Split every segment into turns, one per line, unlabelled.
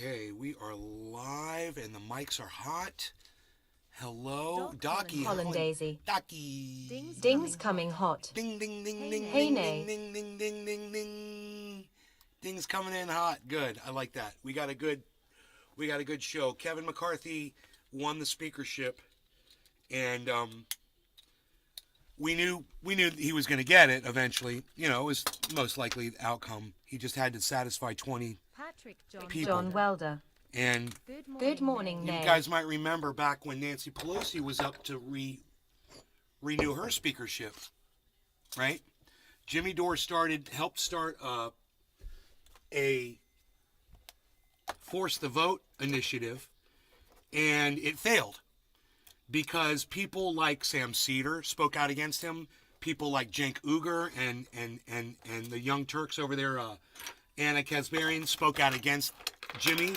Okay, we are live and the mics are hot. Hello, Docky.
Hollandaise.
Docky.
Ding's coming hot.
Ding, ding, ding, ding,
Hey,
ding,
nay.
ding, ding, ding, ding, ding, ding. Ding's coming in hot. Good. I like that. We got a good show. Kevin McCarthy won the speakership, and we knew he was going to get it eventually. You know, it was most likely the outcome. He just had to satisfy 20 people.
John Welder.
And
Good morning,
you
Nay.
guys might remember back when Nancy Pelosi was up to renew her speakership, right? Jimmy Dore helped start a force the vote initiative, and it failed because people like Sam Cedar spoke out against him. People like Cenk Uygur and the Young Turks over there, Anna Kazbarian, spoke out against Jimmy,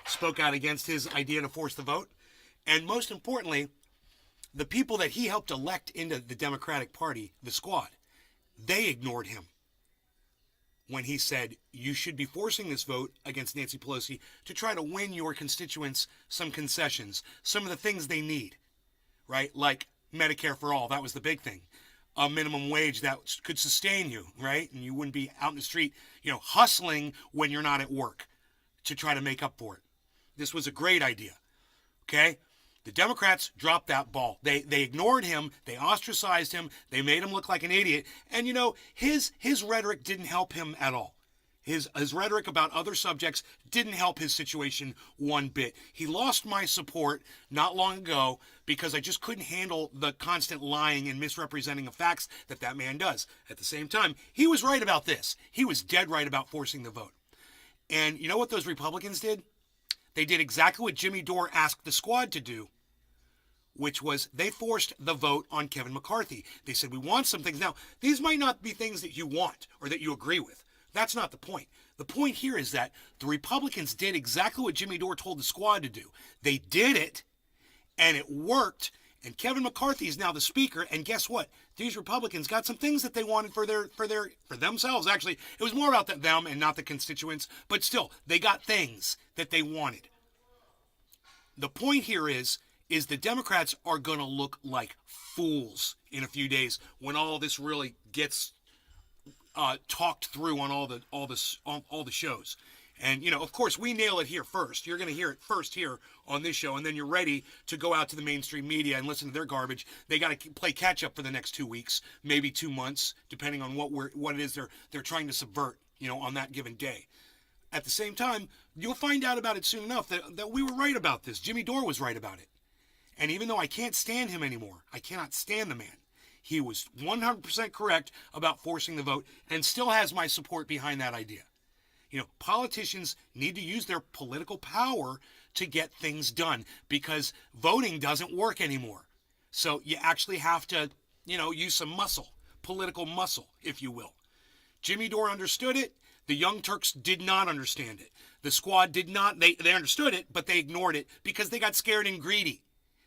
spoke out against his idea to force the vote. And most importantly, the people that he helped elect into the Democratic Party, the squad, they ignored him when he said, you should be forcing this vote against Nancy Pelosi to try to win your constituents some concessions, some of the things they need, right? Like Medicare for all, that was the big thing. A minimum wage that could sustain you, right? And you wouldn't be out in the street, hustling when you're not at work to try to make up for it. This was a great idea, okay? The Democrats dropped that ball. They ignored him. They ostracized him. They made him look like an idiot. And, his rhetoric didn't help him at all. His rhetoric about other subjects didn't help his situation one bit. He lost my support not long ago because I just couldn't handle the constant lying and misrepresenting of facts that man does. At the same time, he was right about this. He was dead right about forcing the vote. And you know what those Republicans did? They did exactly what Jimmy Dore asked the squad to do, which was they forced the vote on Kevin McCarthy. They said, we want some things. Now, these might not be things that you want or that you agree with. That's not the point. The point here is that the Republicans did exactly what Jimmy Dore told the squad to do. They did it, and it worked, and Kevin McCarthy is now the speaker, and guess what? These Republicans got some things that they wanted for themselves. Actually, it was more about them and not the constituents, but still, they got things that they wanted. The point here is the Democrats are going to look like fools in a few days when all this really gets talked through on all the shows. And, of course, we nail it here first. You're going to hear it first here on this show, and then you're ready to go out to the mainstream media and listen to their garbage. They got to play catch-up for the next 2 weeks, maybe 2 months, depending on what it is they're trying to subvert, on that given day. At the same time, you'll find out about it soon enough that we were right about this. Jimmy Dore was right about it. And even though I can't stand him anymore, I cannot stand the man. He was 100% correct about forcing the vote and still has my support behind that idea. Politicians need to use their political power to get things done because voting doesn't work anymore. So you actually have to, use some muscle, political muscle, if you will. Jimmy Dore understood it. The Young Turks did not understand it. The squad did not. They understood it, but they ignored it because they got scared and greedy.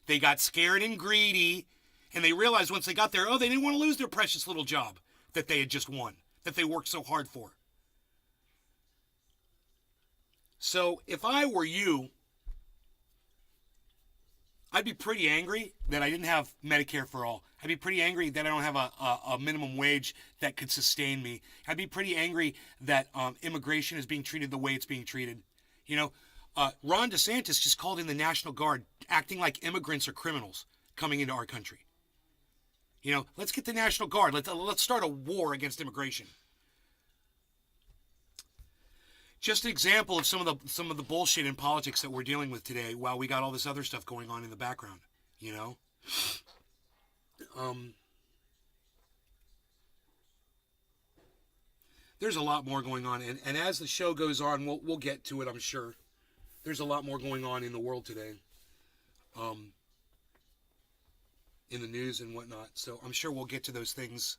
They got scared and greedy, and they realized once they got there, they didn't want to lose their precious little job that they had just won, that they worked so hard for. So if I were you, I'd be pretty angry that I didn't have Medicare for all. I'd be pretty angry that I don't have a minimum wage that could sustain me. I'd be pretty angry that immigration is being treated the way it's being treated. Ron DeSantis just called in the National Guard, acting like immigrants are criminals coming into our country. Let's get the National Guard. Let's start a war against immigration. Just an example of some of the bullshit in politics that we're dealing with today while we got all this other stuff going on in the background, There's a lot more going on, and as the show goes on, we'll get to it, I'm sure. There's a lot more going on in the world today, in the news and whatnot, so I'm sure we'll get to those things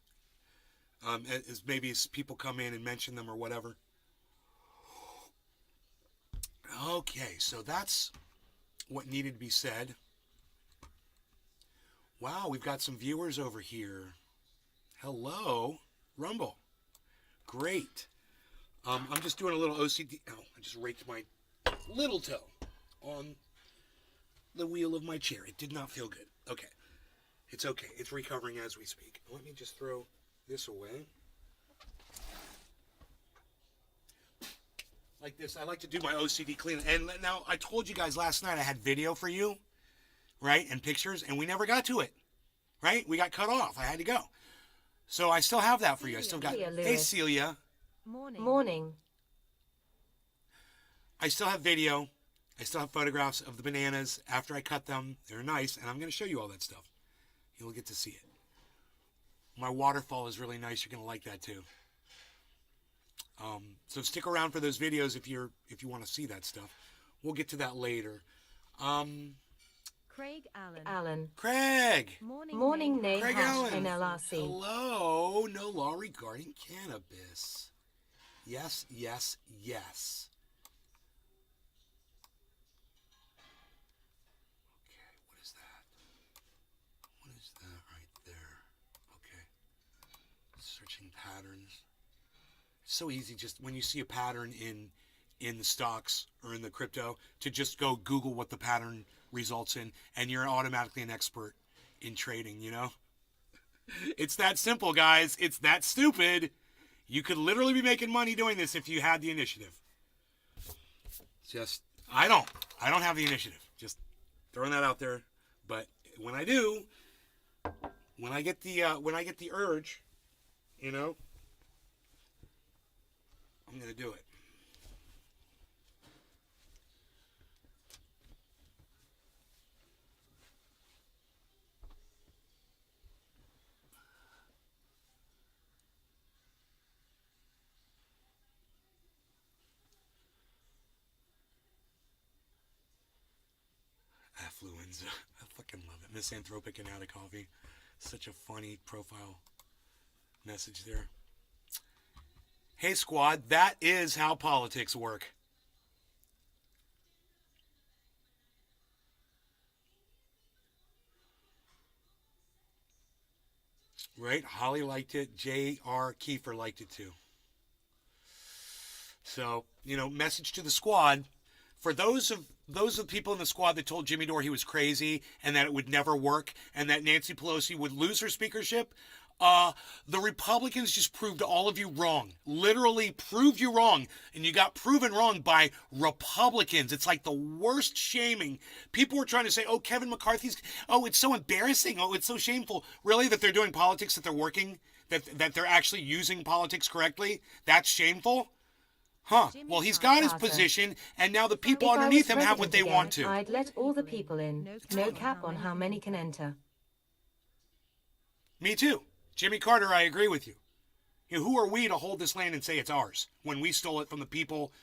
as people come in and mention them or whatever. Okay, so that's what needed to be said. Wow, we've got some viewers over here. Hello, Rumble. Great. I'm just doing a little OCD. Oh, I just raked my little toe on the wheel of my chair. It did not feel good. Okay. It's okay. It's recovering as we speak. Let me just throw this away. Like this. I like to do my OCD cleaning. And now, I told you guys last night I had video for you, right? And pictures, and we never got to it, right? We got cut off. I had to go. So I still have that for you. I still got... Hey, Celia.
Morning.
I still have video. I still have photographs of the bananas after I cut them. They're nice, and I'm going to show you all that stuff. You'll get to see it. My waterfall is really nice. You're going to like that too. So stick around for those videos if you want to see that stuff. We'll get to that later.
Craig
Allen.
Craig.
Morning, Nay
Craig
Hash
Allen.
NLRC.
Hello. No law regarding cannabis. Yes, yes, yes. Okay, what is that? What is that right there? Okay. Searching patterns. It's so easy just when you see a pattern in the stocks or in the crypto to just go Google what the pattern results in, and you're automatically an expert in trading, you know? It's that simple, guys. It's that stupid. You could literally be making money doing this if you had the initiative. Just, I don't have the initiative. Just throwing that out there. But when I do, when I get the urge, you know, I'm going to do it. Affluenza. I fucking love it. Misanthropic and out of coffee. Such a funny profile message there. Hey, squad, that is how politics work. Right? Holly liked it. J.R. Kiefer liked it too. So, you know, message to the squad. For those of people in the squad that told Jimmy Dore he was crazy and that it would never work and that Nancy Pelosi would lose her speakership, the Republicans just proved all of you wrong. Literally proved you wrong. And you got proven wrong by Republicans. It's like the worst shaming. People were trying to say, oh, Kevin McCarthy's, oh, it's so embarrassing. Oh, it's so shameful. Really, that they're doing politics, that they're working, that they're actually using politics correctly? That's shameful? Huh. Well, he's got his position, and now the people underneath him have what they want to.
I'd let all the people in. No cap on how many can enter.
Me too. Jimmy Carter, I agree with you. You know, who are we to hold this land and say it's ours when we stole it from the people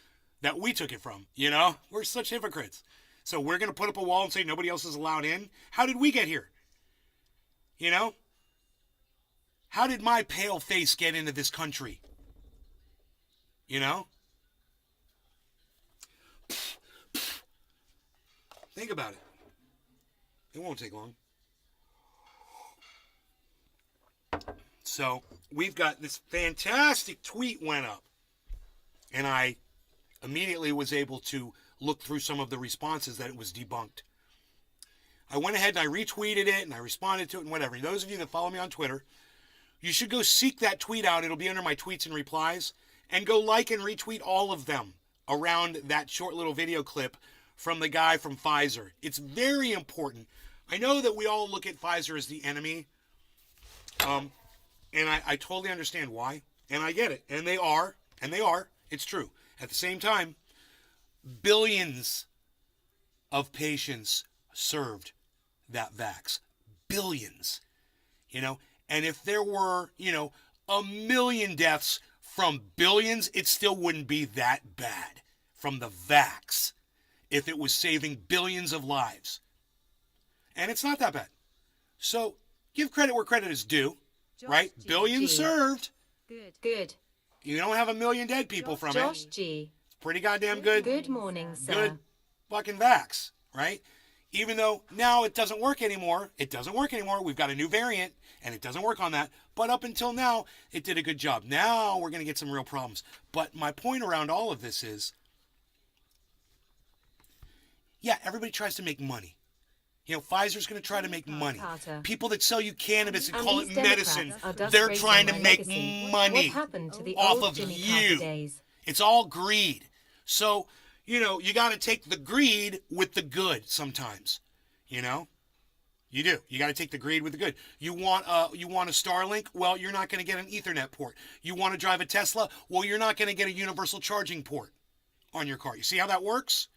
that we took it from? You know, we're such hypocrites. So we're going to put up a wall and say nobody else is allowed in? How did we get here? You know? How did my pale face get into this country? You know? Think about it. It won't take long. So, we've got this fantastic tweet went up. And I immediately was able to look through some of the responses that it was debunked. I went ahead and I retweeted it and I responded to it and whatever. Those of you that follow me on Twitter, you should go seek that tweet out. It'll be under my tweets and replies. And go like and retweet all of them around that short little video clip from the guy from Pfizer. It's very important. I know that we all look at Pfizer as the enemy. And I totally understand why. And I get it. And they are. It's true. At the same time, billions of patients served that vax. Billions. You know, and if there were, you know, 1 million deaths from billions, it still wouldn't be that bad from the vax if it was saving billions of lives. And it's not that bad. So give credit where credit is due, right?
G.
Billions served.
Good.
You don't have 1 million dead people from
Josh
it.
G.
It's pretty goddamn good.
Good morning, sir.
Good fucking vax, right? Even though now it doesn't work anymore. It doesn't work anymore. We've got a new variant, and it doesn't work on that. But up until now, it did a good job. Now we're going to get some real problems. But my point around all of this is, Yeah, everybody tries to make money. Pfizer's going to try to make money.
Carter.
People that sell you cannabis and
And
call
these
it medicine,
Democrats are thus
they're
raising
trying to
my
make
legacy.
money
What happened to the
off
old
of
Jimmy
you.
Carter days?
It's all greed. So, you got to take the greed with the good sometimes. You do. You got to take the greed with the good. You want a Starlink? Well, you're not going to get an Ethernet port. You want to drive a Tesla? Well, you're not going to get a universal charging port on your car. You see how that works?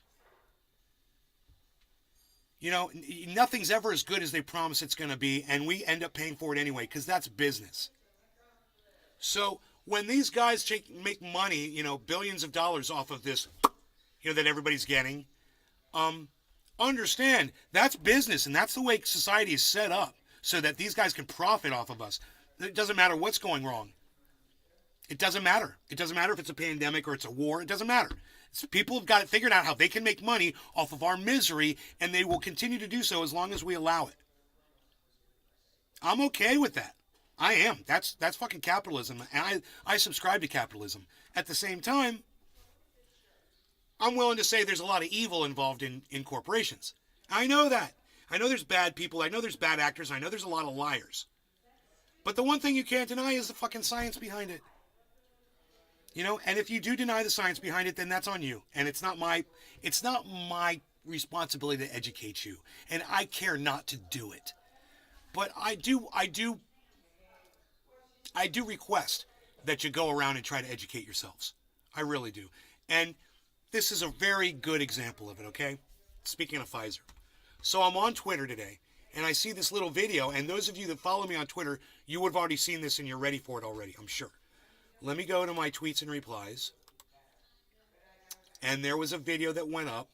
Nothing's ever as good as they promise it's going to be, and we end up paying for it anyway because that's business. So when these guys make money, billions of dollars off of this, that everybody's getting, understand that's business, and that's the way society is set up so that these guys can profit off of us. It doesn't matter what's going wrong. It doesn't matter. It doesn't matter if it's a pandemic or it's a war. It doesn't matter. People have got it figured out how they can make money off of our misery, and they will continue to do so as long as we allow it. I'm okay with that. I am. That's fucking capitalism, and I subscribe to capitalism. At the same time, I'm willing to say there's a lot of evil involved in corporations. I know that. I know there's bad people. I know there's bad actors. I know there's a lot of liars. But the one thing you can't deny is the fucking science behind it. And if you do deny the science behind it, then that's on you. And it's not my responsibility to educate you. And I care not to do it. But I do request that you go around and try to educate yourselves. I really do. And this is a very good example of it, okay? Speaking of Pfizer. So I'm on Twitter today, and I see this little video, and those of you that follow me on Twitter, you would have already seen this and you're ready for it already, I'm sure. Let me go to my tweets and replies. And there was a video that went up,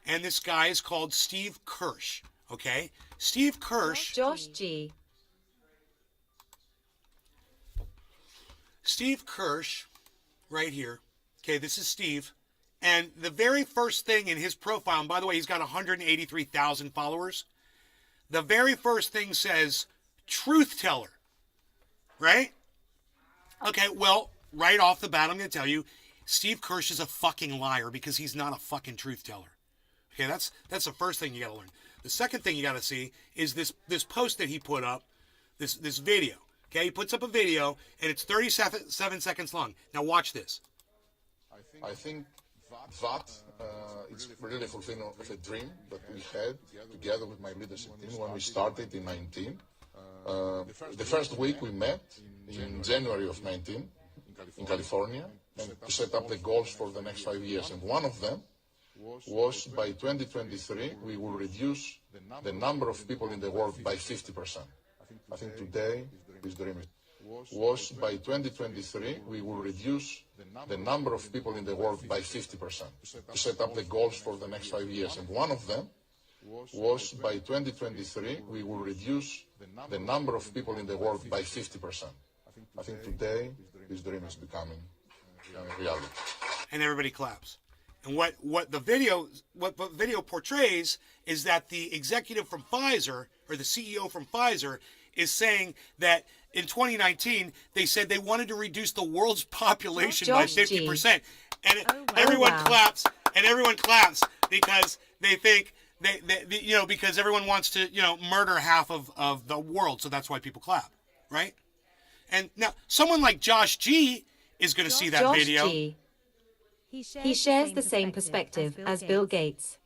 and this guy is called Steve Kirsch, okay? Steve Kirsch.
Josh G.
Steve Kirsch, right here. Okay, this is Steve. And the very first thing in his profile, and by the way, he's got 183,000 followers. The very first thing says, truth teller, right? Okay, well, right off the bat, I'm going to tell you, Steve Kirsch is a fucking liar because he's not a fucking truth teller. Okay, that's the first thing you got to learn. The second thing you got to see is this post that he put up, this video. Okay, he puts up a video, and it's 37 seconds long. Now watch this.
I think that it's really fulfilling of a dream that we had together with my leadership team when we started in 19. The first week we met in January of 19 in California and to set up the goals for the next 5 years. And one of them was by 2023 we will reduce the number of people in the world by 50%. I think today this dream was by 2023 we will reduce the number of people in the world by 50% to set up the goals for the next 5 years. And one of them was by 2023 we will reduce the number of people in the world by 50%. I think today this dream is becoming reality.
And everybody claps. And what the video portrays is that the executive from Pfizer, or the CEO from Pfizer, is saying that in 2019 they said they wanted to reduce the world's population by 50%, and everyone claps, and everyone claps because they think because everyone wants to murder half of the world, so that's why people clap, right? And now someone like Josh G is going to see that video.
G. He shares the same perspective as Bill Gates.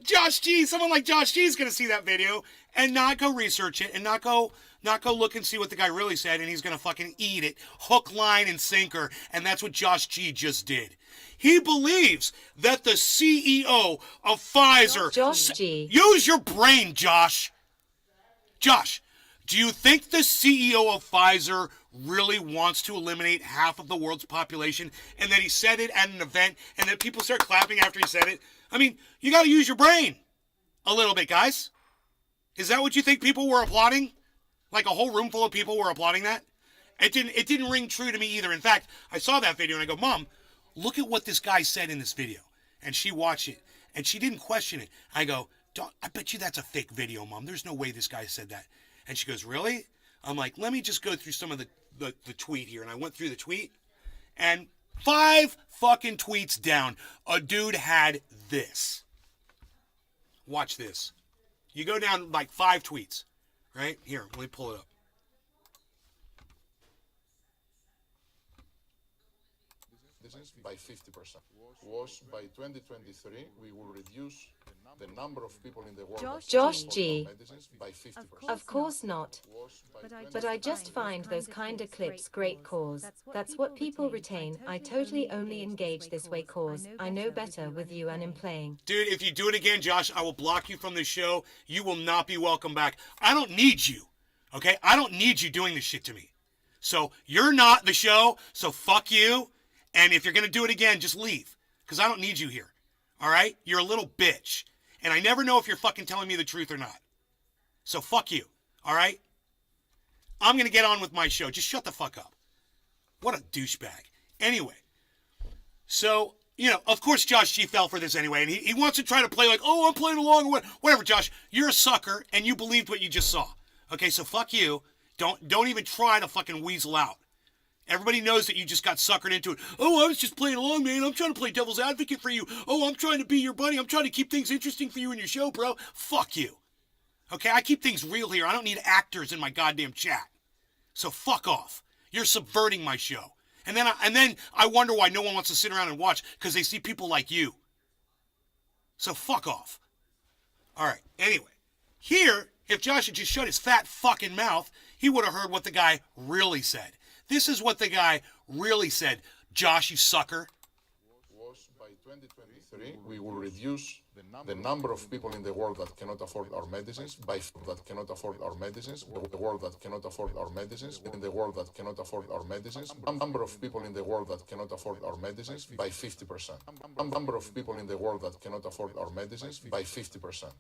Josh G, someone like Josh G is going to see that video and not go research it and not go look and see what the guy really said, and he's going to fucking eat it hook, line, and sinker. And that's what Josh G just did. He believes that the CEO of Pfizer...
Josh G.
Use your brain, Josh. Josh, do you think the CEO of Pfizer really wants to eliminate half of the world's population, and that he said it at an event and that people start clapping after he said it? I mean, you got to use your brain a little bit, guys. Is that what you think people were applauding? Like a whole room full of people were applauding that? It didn't ring true to me either. In fact, I saw that video and I go, Mom, look at what this guy said in this video. And she watched it and she didn't question it. I go, I bet you that's a fake video, Mom. There's no way this guy said that. And she goes, really? I'm like, let me just go through some of the tweet here. And I went through the tweet, and 5 fucking tweets down, a dude had this. Watch this. You go down like 5 tweets, right? Here, let me pull it up.
This is by 50%. Was by 2023, we will reduce the number of people in the world that
Josh
support
G.
our medicines by 50%.
Of course not.
Was by
But I just find those kinda clips great cause. That's what people retain. I totally only engage this way cause. I know better with you and in playing.
Dude, if you do it again, Josh, I will block you from the show. You will not be welcome back. I don't need you, okay? I don't need you doing this shit to me. So you're not the show, so fuck you. And if you're going to do it again, just leave. Because I don't need you here. All right? You're a little bitch. And I never know if you're fucking telling me the truth or not. So fuck you. All right? I'm going to get on with my show. Just shut the fuck up. What a douchebag. Anyway. So, you know, of course Josh G fell for this anyway. And he wants to try to play like, oh, I'm playing along. Or whatever, Josh. You're a sucker. And you believed what you just saw. Okay, so fuck you. Don't even try to fucking weasel out. Everybody knows that you just got suckered into it. Oh, I was just playing along, man. I'm trying to play devil's advocate for you. Oh, I'm trying to be your buddy. I'm trying to keep things interesting for you in your show, bro. Fuck you. Okay, I keep things real here. I don't need actors in my goddamn chat. So fuck off. You're subverting my show. And then I wonder why no one wants to sit around and watch, because they see people like you. So fuck off. All right, anyway. Here, if Josh had just shut his fat fucking mouth, he would have heard what the guy really said. This is what the guy really said. Josh, you sucker.
Was by 2023, we will reduce the number of people in the world that cannot afford our medicines by that cannot afford our medicines, the world that cannot afford our medicines, in the world that cannot afford our medicines, number of people in the world that cannot afford our medicines by 50%. Number of people in the world that cannot afford our medicines by 50%.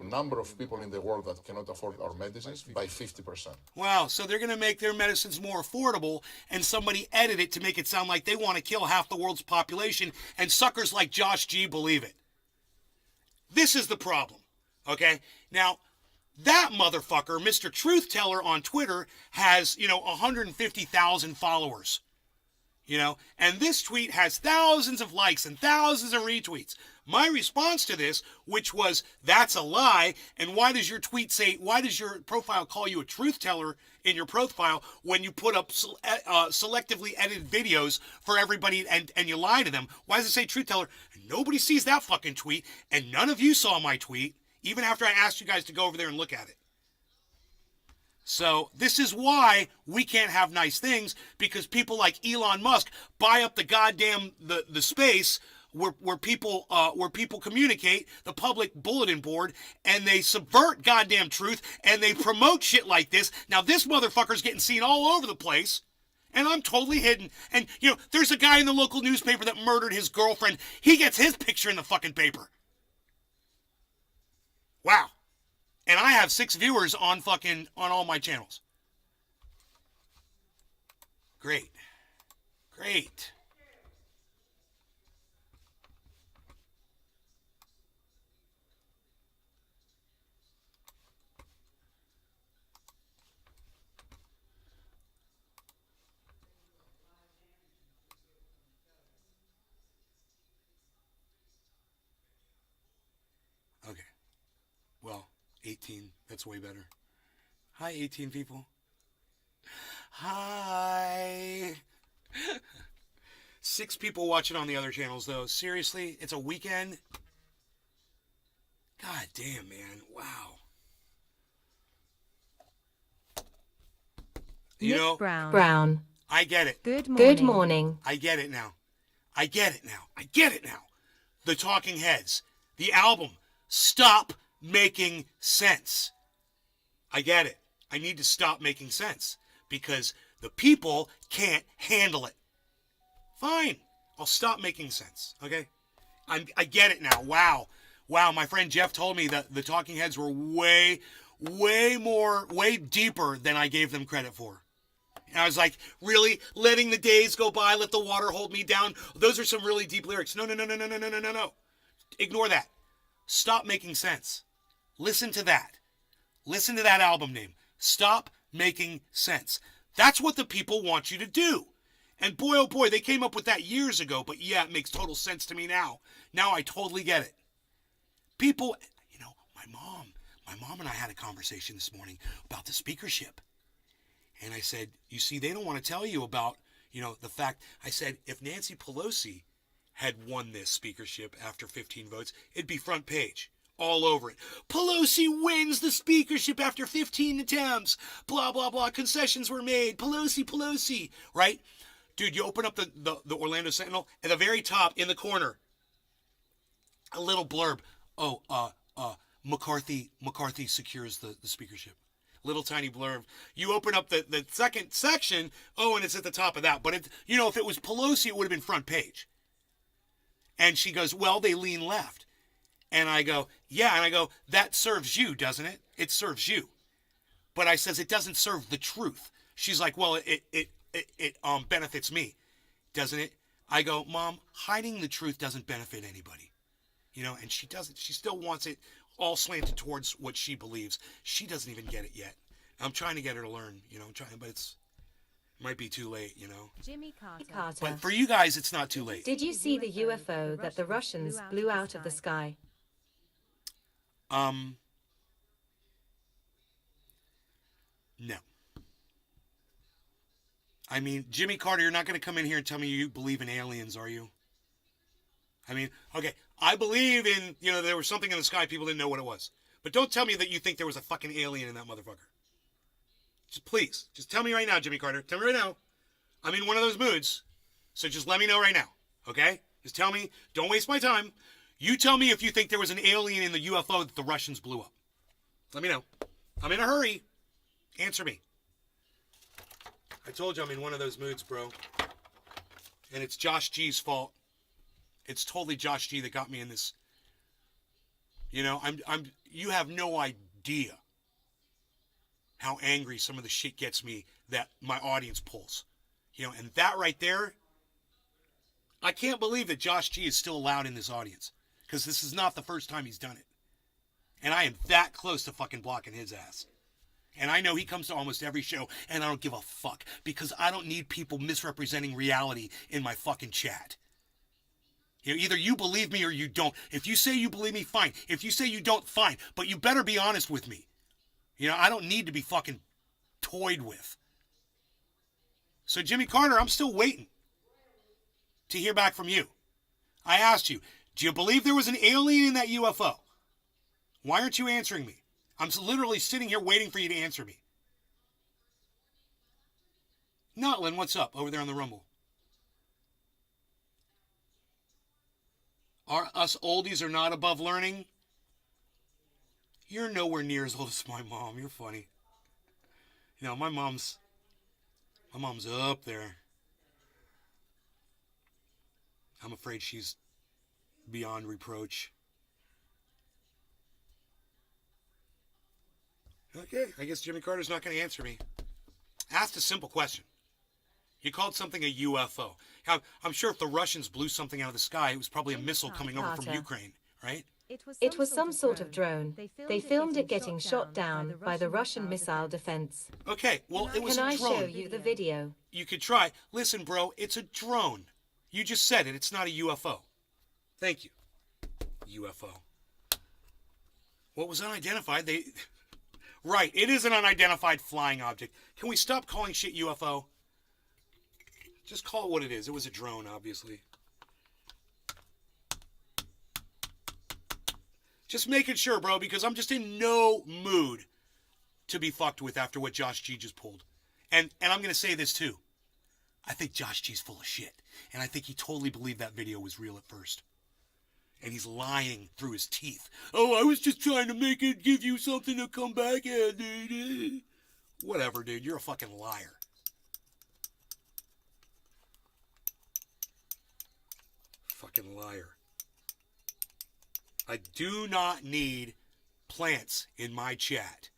Number of people in the world that cannot afford our medicines by 50%.
Wow, so they're going to make their medicines more affordable, and somebody edit it to make it sound like they want to kill half the world's population, and suckers like Josh G believe it. This is the problem, okay? Now, that motherfucker, Mr. Truth Teller on Twitter, has, 150,000 followers, and this tweet has thousands of likes and thousands of retweets. My response to this, which was, that's a lie, and why does your profile call you a truth teller in your profile when you put up selectively edited videos for everybody and you lie to them? Why does it say truth teller? Nobody sees that fucking tweet, and none of you saw my tweet, even after I asked you guys to go over there and look at it. So this is why we can't have nice things, because people like Elon Musk buy up the goddamn the space where people communicate, the public bulletin board, and they subvert goddamn truth, and they promote shit like this. Now this motherfucker's getting seen all over the place, and I'm totally hidden. And there's a guy in the local newspaper that murdered his girlfriend. He gets his picture in the fucking paper. Wow. And I have 6 viewers on all my channels. Great. Great. Okay. Well, 18. That's way better. Hi, 18 people. Hi. 6 people watching on the other channels, though. Seriously? It's a weekend? God damn, man. Wow.
Nick Brown.
I get it.
Good morning.
I get it now. I get it now. The Talking Heads. The album. Stop making sense. I get it. I need to stop making sense because the people can't handle it. Fine. I'll stop making sense. Okay? I get it now. Wow. My friend Jeff told me that the Talking Heads were way deeper than I gave them credit for. And I was like, really? Letting the days go by, let the water hold me down. Those are some really deep lyrics. No. Ignore that. Stop making sense. Listen to that. Listen to that album name. Stop making sense. That's what the people want you to do. And boy, oh boy, they came up with that years ago. But yeah, it makes total sense to me now. Now I totally get it. People, my mom and I had a conversation this morning about the speakership. And I said, you see, they don't want to tell you about, the fact. I said, if Nancy Pelosi had won this speakership after 15 votes, it'd be front page. All over it. Pelosi wins the speakership after 15 attempts. Blah, blah, blah. Concessions were made. Pelosi. Right? Dude, you open up the Orlando Sentinel, at the very top, in the corner, a little blurb. McCarthy secures the speakership. Little tiny blurb. You open up the second section, and it's at the top of that. But, if it was Pelosi, it would have been front page. And she goes, well, they lean left. And I go, yeah. And I go, that serves you, doesn't it? It serves you. But I says, it doesn't serve the truth. She's like, well, it benefits me, doesn't it? I go, Mom, hiding the truth doesn't benefit anybody. And she doesn't. She still wants it all slanted towards what she believes. She doesn't even get it yet. I'm trying to get her to learn, but it might be too late,
Jimmy Carter.
But for you guys, it's not too late.
Did you see the UFO that the Russians blew out of the sky?
No. I mean, Jimmy Carter, you're not going to come in here and tell me you believe in aliens, are you? I mean, okay, I believe in, there was something in the sky, people didn't know what it was. But don't tell me that you think there was a fucking alien in that motherfucker. Just tell me right now, Jimmy Carter. Tell me right now. I'm in one of those moods, so just let me know right now, okay? Just tell me. Don't waste my time. You tell me if you think there was an alien in the UFO that the Russians blew up. Let me know. I'm in a hurry. Answer me. I told you I'm in one of those moods, bro. And it's Josh G's fault. It's totally Josh G that got me in this. You have no idea how angry some of the shit gets me that my audience pulls. And that right there, I can't believe that Josh G is still allowed in this audience. Because this is not the first time he's done it. And I am that close to fucking blocking his ass. And I know he comes to almost every show, and I don't give a fuck. Because I don't need people misrepresenting reality in my fucking chat. Either you believe me or you don't. If you say you believe me, fine. If you say you don't, fine. But you better be honest with me. I don't need to be fucking toyed with. So Jimmy Carter, I'm still waiting to hear back from you. I asked you, do you believe there was an alien in that UFO? Why aren't you answering me? I'm literally sitting here waiting for you to answer me. Notlin, what's up over there on the Rumble? Us oldies are not above learning? You're nowhere near as old as my mom. You're funny. My mom's up there. I'm afraid she's beyond reproach. Okay, I guess Jimmy Carter's not going to answer me. Asked a simple question. You called something a UFO. I'm sure if the Russians blew something out of the sky, it was probably a missile coming over from Ukraine, right?
It was some sort of drone. They filmed it getting shot down by the Russian missile defense.
Okay, well, it was a drone.
Can I show you the video?
You could try. Listen, bro, it's a drone. You just said it. It's not a UFO. Thank you. UFO. What was unidentified? Right, it is an unidentified flying object. Can we stop calling shit UFO? Just call it what it is. It was a drone, obviously. Just making sure, bro, because I'm just in no mood to be fucked with after what Josh G just pulled. And I'm going to say this, too. I think Josh G's full of shit. And I think he totally believed that video was real at first. And he's lying through his teeth. Oh, I was just trying to give you something to come back at, dude. Whatever, dude. You're a fucking liar. Fucking liar. I do not need plants in my chat.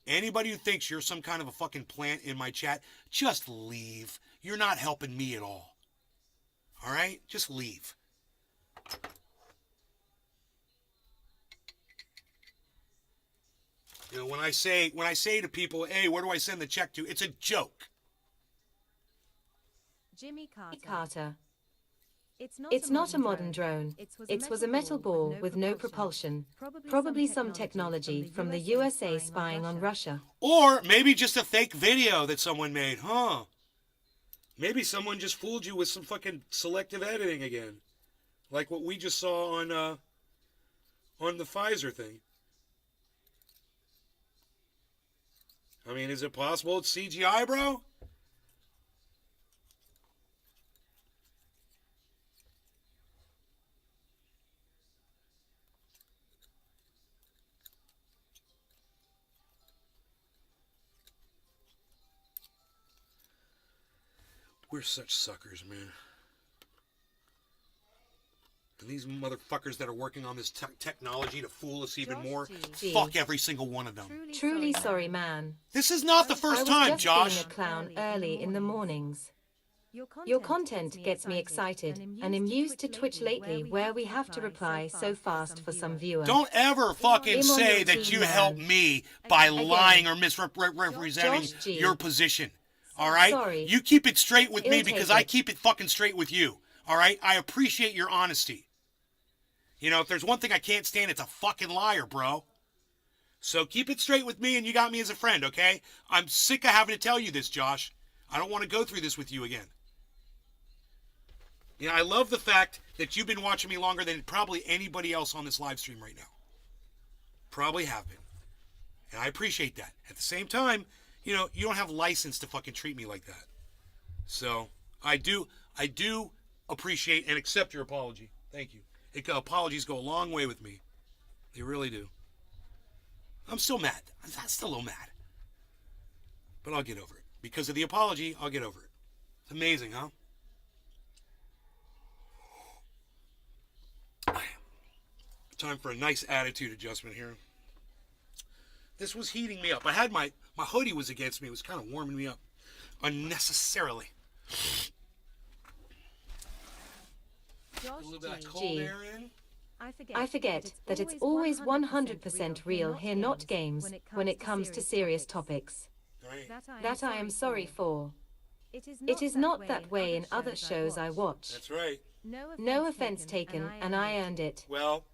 Anybody who thinks you're some kind of a fucking plant in my chat, just leave. You're not helping me at all. All right? Just leave. When I say to people, hey, where do I send the check to? It's a joke.
Jimmy
Carter. It's not a modern drone. It was a metal ball with no propulsion. Probably some technology from the USA spying on Russia.
Or maybe just a fake video that someone made, huh? Maybe someone just fooled you with some fucking selective editing again. Like what we just saw on the Pfizer thing. I mean, is it possible it's CGI, bro? We're such suckers, man. And these motherfuckers that are working on this technology to fool us even more, fuck every single one of them.
Truly sorry, man.
This is not the first time, Josh.
I was just being a clown early in the mornings. Your content gets me excited, and I'm used to Twitch lately where we have to reply so fast for some viewer.
Don't ever fucking say that you helped me by lying or misrepresenting your position. All right?
Sorry.
You keep it straight with me because I keep it fucking straight with you. All right? I appreciate your honesty. You know, if there's one thing I can't stand, it's a fucking liar, bro. So keep it straight with me and you got me as a friend, okay? I'm sick of having to tell you this, Josh. I don't want to go through this with you again. You know, I love the fact that you've been watching me longer than probably anybody else on this live stream right now. Probably have been. And I appreciate that. At the same time, you know, you don't have license to fucking treat me like that. So, I do appreciate and accept your apology. Thank you. Apologies go a long way with me. They really do. I'm still mad. I'm still a little mad. But I'll get over it. Because of the apology, I'll get over it. It's amazing, huh? Time for a nice attitude adjustment here. This was heating me up. I had my hoodie was against me. It was kind of warming me up unnecessarily. A little bit of cold air in.
I forget that it's always 100% real here, not games, when it comes to serious topics.
Right.
That I am sorry for. It is not that way in other shows I watch.
That's right.
No offense taken, and I earned it.
Well,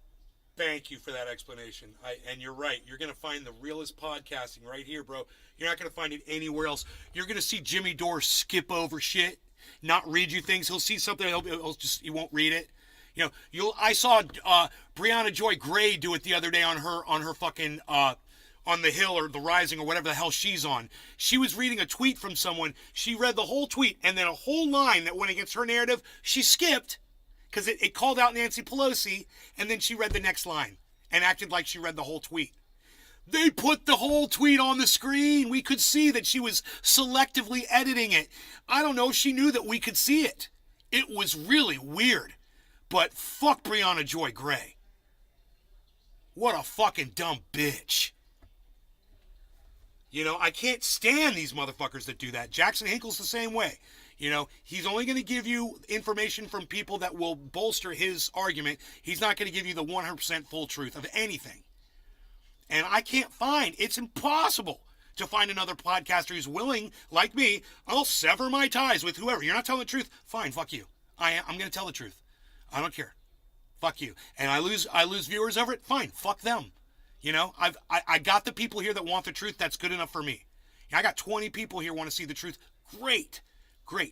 thank you for that explanation. And you're right. You're going to find the realest podcasting right here, bro. You're not going to find it anywhere else. You're going to see Jimmy Dore skip over shit, not read you things. He'll see something, he won't read it. You know, I saw Brianna Joy Gray do it the other day on her fucking on the Hill or the Rising or whatever the hell she's on. She was reading a tweet from someone. She read the whole tweet and then a whole line that went against her narrative. She skipped because it called out Nancy Pelosi, and then she read the next line and acted like she read the whole tweet. They put the whole tweet on the screen. We could see that she was selectively editing it. I don't know if she knew that we could see it. It was really weird. But fuck Brianna Joy Gray. What a fucking dumb bitch. You know, I can't stand these motherfuckers that do that. Jackson Hinkle's the same way. You know, he's only going to give you information from people that will bolster his argument. He's not going to give you the 100% full truth of anything. And I can't find, it's impossible to find another podcaster who's willing, like me, I'll sever my ties with whoever. You're not telling the truth? Fine, fuck you. I'm going to tell the truth. I don't care. Fuck you. And I lose viewers over it? Fine, fuck them. You know, I got the people here that want the truth. That's good enough for me. I got 20 people here want to see the truth. Great.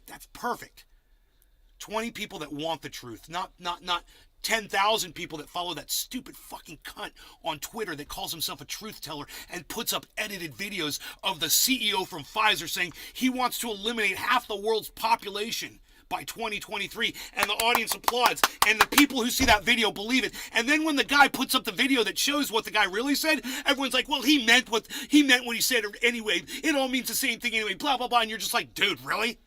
That's perfect. 20 people that want the truth. Not 10,000 people that follow that stupid fucking cunt on Twitter that calls himself a truth teller and puts up edited videos of the CEO from Pfizer saying he wants to eliminate half the world's population by 2023, and the audience applauds, and the people who see that video believe it. And then when the guy puts up the video that shows what the guy really said, everyone's like, well, he meant what he said anyway. It all means the same thing anyway, blah, blah, blah. And you're just like, dude, really?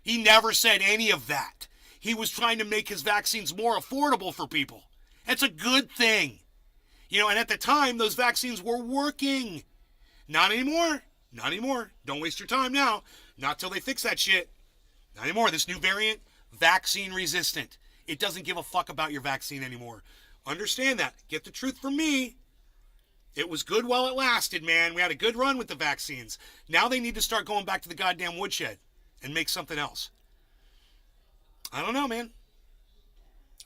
He never said any of that. He was trying to make his vaccines more affordable for people. That's a good thing. You know, and at the time, those vaccines were working. Not anymore. Not anymore. Don't waste your time now. Not till they fix that shit. Not anymore. This new variant, vaccine resistant. It doesn't give a fuck about your vaccine anymore. Understand that. Get the truth from me. It was good while it lasted, man. We had a good run with the vaccines. Now they need to start going back to the goddamn woodshed and make something else. I don't know, man.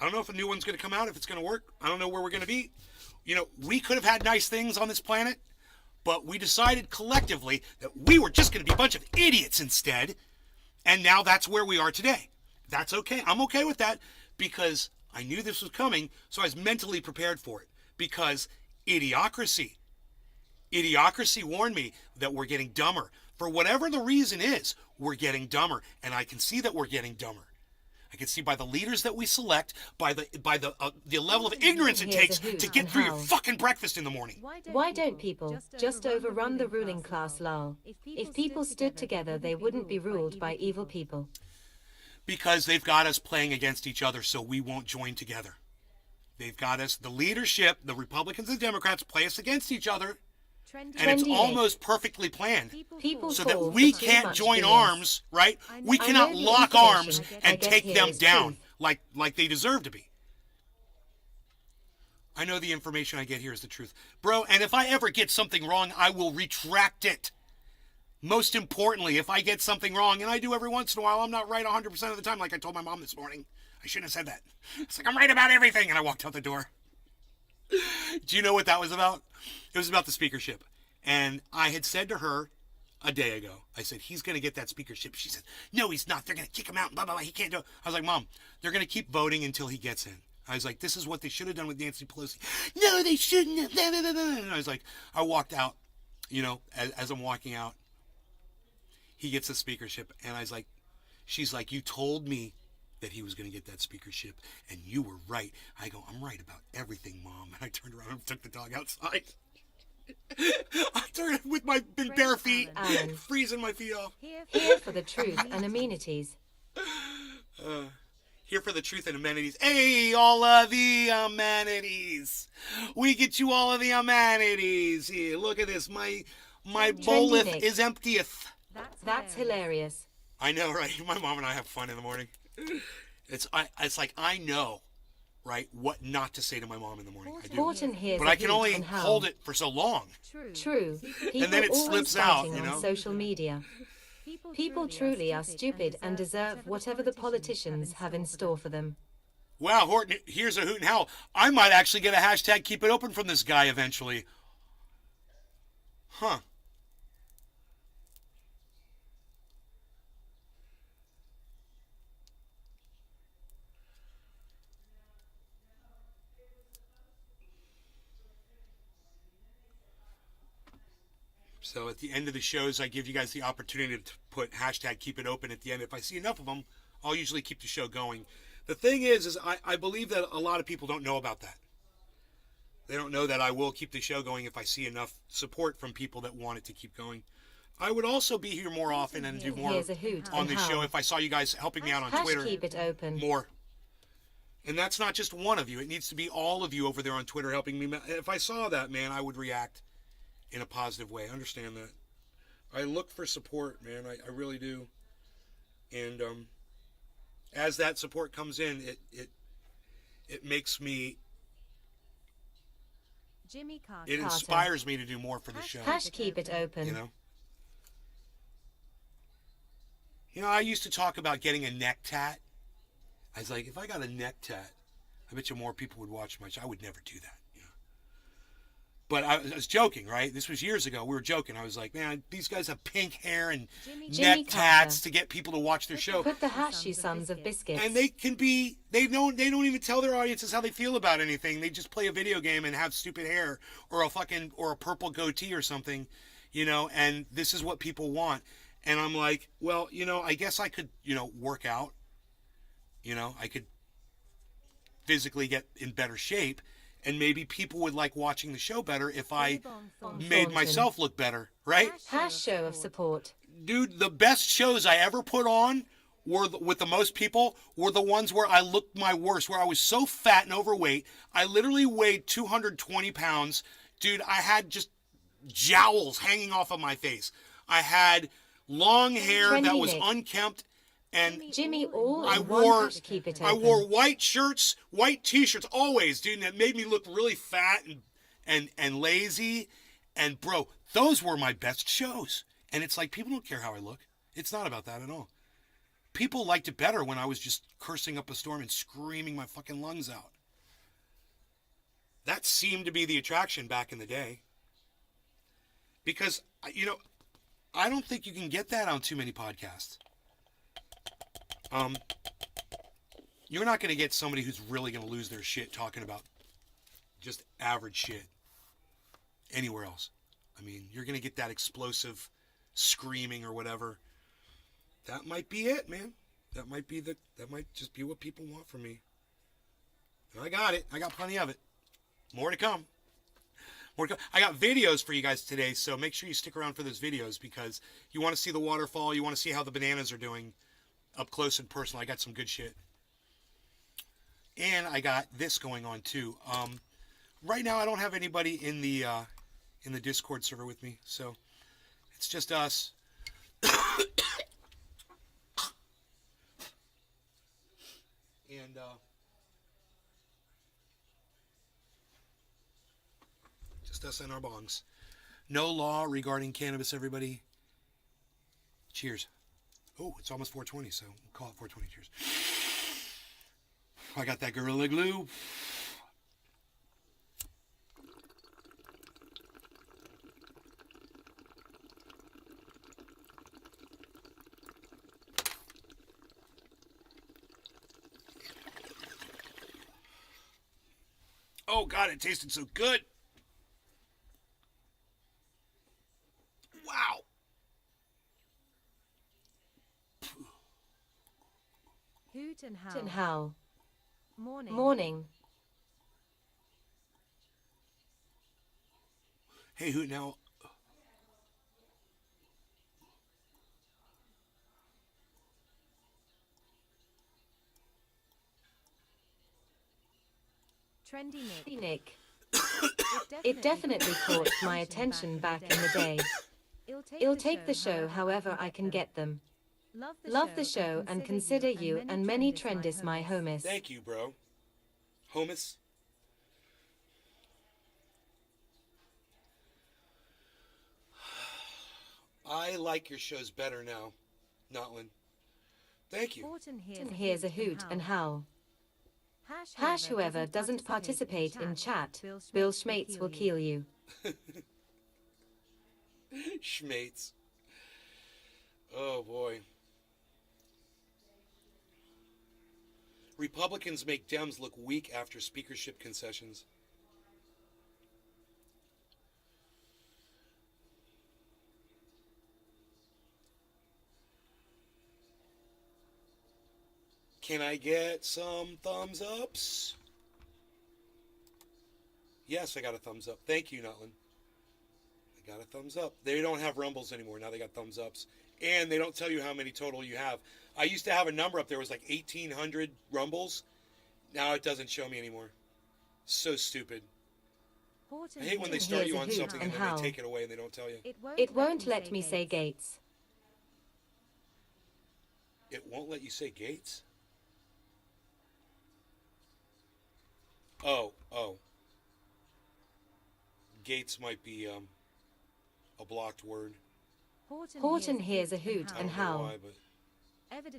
I don't know if a new one's going to come out, if it's going to work. I don't know where we're going to be. You know, we could have had nice things on this planet, but we decided collectively that we were just going to be a bunch of idiots instead. And now that's where we are today. That's okay. I'm okay with that because I knew this was coming, so I was mentally prepared for it. Because idiocracy warned me that we're getting dumber. For whatever the reason is, we're getting dumber. And I can see that we're getting dumber. I can see by the leaders that we select, by the level of ignorance it takes to get through your fucking breakfast in the morning.
Why don't people just overrun the ruling class, lol? If people stood together, they wouldn't be ruled by evil people.
Because they've got us playing against each other, so we won't join together. They've got us, the leadership, the Republicans and Democrats play us against each other, and it's almost perfectly planned. So that we can't join arms, right? We cannot lock arms and take them down like they deserve to be. I know the information I get here is the truth. Bro, and if I ever get something wrong, I will retract it. Most importantly, if I get something wrong, and I do every once in a while, I'm not right 100% of the time, like I told my mom this morning. I shouldn't have said that. It's like, I'm right about everything, and I walked out the door. Do you know what that was about? It was about the speakership. And I had said to her a day ago, I said, he's going to get that speakership. She said, no, he's not. They're going to kick him out, blah, blah, blah. He can't do it. I was like, Mom, they're going to keep voting until he gets in. I was like, this is what they should have done with Nancy Pelosi. No, they shouldn't have. Blah, blah, blah, blah. And I was like, I walked out, you know, as I'm walking out, he gets the speakership. And I was like, she's like, you told me that he was going to get that speakership, and you were right. I go, I'm right about everything, Mom. And I turned around and took the dog outside. I turned with my bare feet, freezing my feet off.
Here for the truth and amenities.
Here for the truth and amenities. Hey, all of the amenities. We get you all of the amenities. Here, look at this. My bolith is emptieth.
That's hilarious.
I know, right? My mom and I have fun in the morning. It's like I know, right, what not to say to my mom in the morning. I do. But I can only hold it for so long.
True.
And then it slips out, you know.
On social media. People truly are stupid and deserve whatever the politicians have in store for them.
Wow, Horton, here's a hoot and howl. I might actually get a hashtag keep it open from this guy eventually. Huh. So at the end of the shows, I give you guys the opportunity to put hashtag keep it open at the end. If I see enough of them, I'll usually keep the show going. The thing is I believe that a lot of people don't know about that. They don't know that I will keep the show going if I see enough support from people that want it to keep going. I would also be here more often and do more on this show if I saw you guys helping me out on Twitter
keep it open.
more. And that's not just one of you. It needs to be all of you over there on Twitter helping me. If I saw that, man, I would react in a positive way. I understand that. I look for support, man. I really do. And as that support comes in, it makes me... It inspires me to do more for the show.
Keep it open.
You know, I used to talk about getting a neck tat. I was like, if I got a neck tat, I bet you more people would watch my show. I would never do that. But I was joking, right? This was years ago. We were joking. I was like, man, these guys have pink hair and neck tats to get people to watch their show.
Put the hash, you sons of biscuits.
And they don't even tell their audiences how they feel about anything. They just play a video game and have stupid hair or a purple goatee or something, you know, and this is what people want. And I'm like, well, you know, I guess I could, you know, work out. You know, I could physically get in better shape. And maybe people would like watching the show better if I made myself look better, right?
Hash show of support.
Dude, the best shows I ever put on were with the most people were the ones where I looked my worst, where I was so fat and overweight. I literally weighed 220 pounds. Dude, I had just jowls hanging off of my face. I had long hair that was unkempt. And
Jimmy, I
wore white shirts, white t-shirts always, dude, and it made me look really fat and lazy. And bro, those were my best shows. And it's like, people don't care how I look. It's not about that at all. People liked it better when I was just cursing up a storm and screaming my fucking lungs out. That seemed to be the attraction back in the day. Because, you know, I don't think you can get that on too many podcasts. You're not going to get somebody who's really going to lose their shit talking about just average shit anywhere else. I mean, you're going to get that explosive screaming or whatever. That might be it, man. That might just be what people want from me. And I got it. I got plenty of it. More to come. More to come. I got videos for you guys today, so make sure you stick around for those videos because you want to see the waterfall. You want to see how the bananas are doing up close and personal. I got some good shit. And I got this going on too. Right now I don't have anybody in the Discord server with me, so it's just us. And just us and our bongs. No law regarding cannabis, everybody. Cheers. Oh, it's almost 420, so we'll call it 420. Cheers. I got that Gorilla Glue. Oh, God, it tasted so good. Wow.
Hoot and howl. Morning.
Hey, Hoot now.
Trendy Nick. It definitely caught my attention back in the day. It'll take the show however I can get them. Love the show and consider you and many trendis my homies.
Thank you, bro. Homies. I like your shows better now, Notlin. Thank you.
Here's a hoot and howl. Hash whoever doesn't participate in chat, Bill Schmates will kill you.
Schmates. Oh, boy. Republicans make Dems look weak after speakership concessions. Can I get some thumbs ups? Yes, I got a thumbs up. Thank you, Nutlin. I got a thumbs up. They don't have rumbles anymore. Now they got thumbs ups. And they don't tell you how many total you have. I used to have a number up there. It was like 1,800 rumbles. Now it doesn't show me anymore. So stupid. I hate when they start you on something and then they take it away and they don't tell you.
It won't let me say Gates.
It won't let you say Gates? Oh. Gates might be a blocked word.
Horton hears a hoot and howl.
Why, but...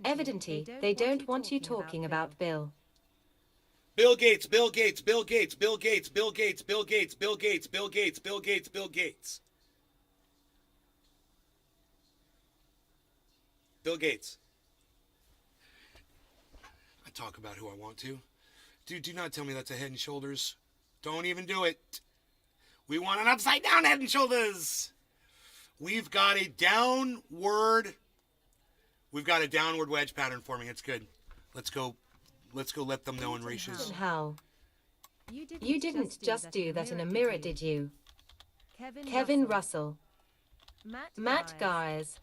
Evidently, they don't want you talking about Bill.
Bill Gates, Bill Gates, Bill Gates, Bill Gates, Bill Gates, Bill Gates, Bill Gates, Bill Gates, Bill Gates, Bill Gates. Bill Gates. I talk about who I want to. Dude, do not tell me that's a Head and Shoulders. Don't even do it. We want an upside down Head and Shoulders. We've got a downward wedge pattern forming. It's good. Let's go let them know in races.
How? You didn't just do that in a mirror, did you? Kevin Russell. Matt Guys.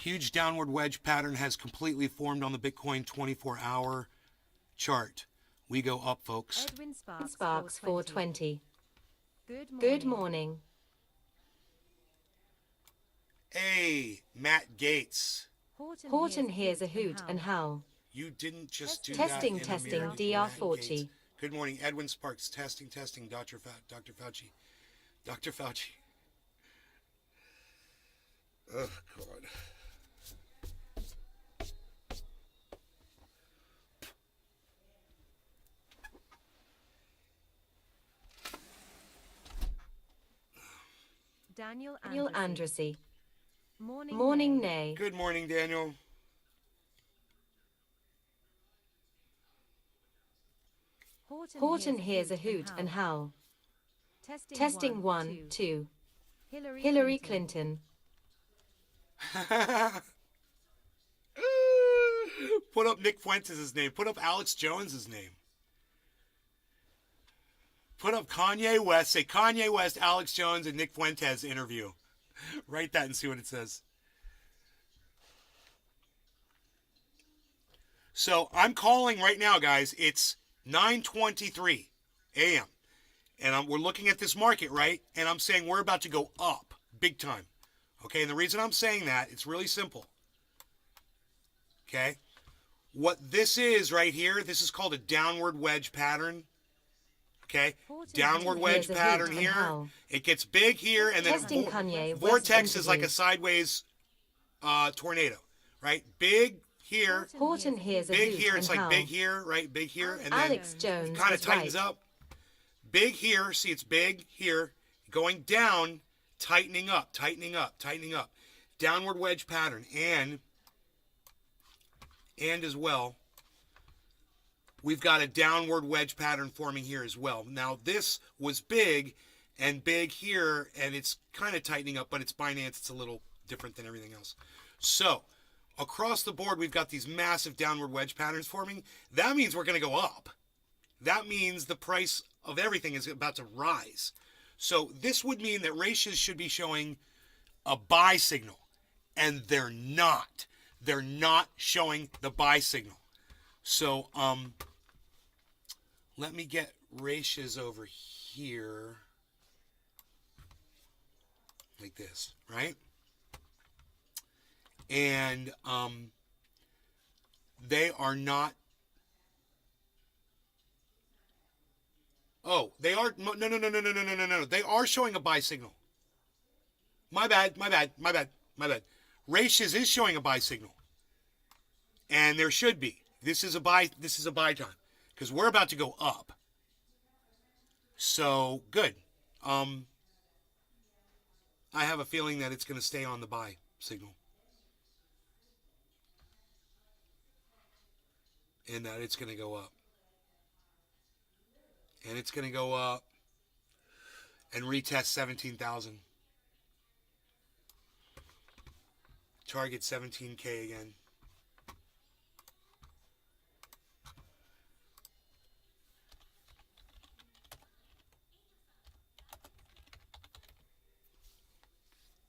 Huge downward wedge pattern has completely formed on the Bitcoin 24-hour chart. We go up, folks.
Sparks 420. Good morning.
Hey, Matt Gates.
Horton hears a hoot and howl.
You didn't just do
Testing,
that in
testing,
a mirror,
Dr.
Matt
Fauci.
Gates. Good morning, Edwin Sparks. Testing, testing, Dr. Fauci. Dr. Fauci. Oh, God.
Daniel
Andresi.
Morning,
Morning,
Nay.
Nay.
Good morning, Daniel.
Horton hears a hoot and howl. Testing 1, 2.
Hillary
Hillary Clinton.
Put up Nick Fuentes' name. Put up Alex Jones' name. Put up Kanye West. Say Kanye West, Alex Jones, and Nick Fuentes interview. Write that and see what it says. So I'm calling right now, guys. It's 9:23 a.m. And we're looking at this market, right? And I'm saying we're about to go up big time. Okay, and the reason I'm saying that, it's really simple. Okay? What this is right here, this is called a downward wedge pattern. Okay? Downward wedge
Here's a
pattern
hoot and
here.
howl.
It gets big here, and then
Testing Kanye West
vortex is like a
interview.
sideways tornado. Right? Big here.
Horton hears a
Big
hoot
here.
and
It's like
howl.
big here, right? Big here. And then
Alex Jones
kind of
is
tightens
right.
up. Big here. See, it's big here. Going down, tightening up, tightening up, tightening up. Downward wedge pattern. And as well, we've got a downward wedge pattern forming here as well. Now, this was big and big here, and it's kind of tightening up, but it's Binance. It's a little different than everything else. So, across the board, we've got these massive downward wedge patterns forming. That means we're going to go up. That means the price of everything is about to rise. So, this would mean that ratios should be showing a buy signal, and they're not. They're not showing the buy signal. So, let me get ratios over here. Like this, right? And they are not. Oh, they are. No. They are showing a buy signal. My bad. Ratios is showing a buy signal. And there should be. This is a buy time. Because we're about to go up. So, good. I have a feeling that it's going to stay on the buy signal. And that it's going to go up. And it's going to go up and retest 17,000. Target 17K again.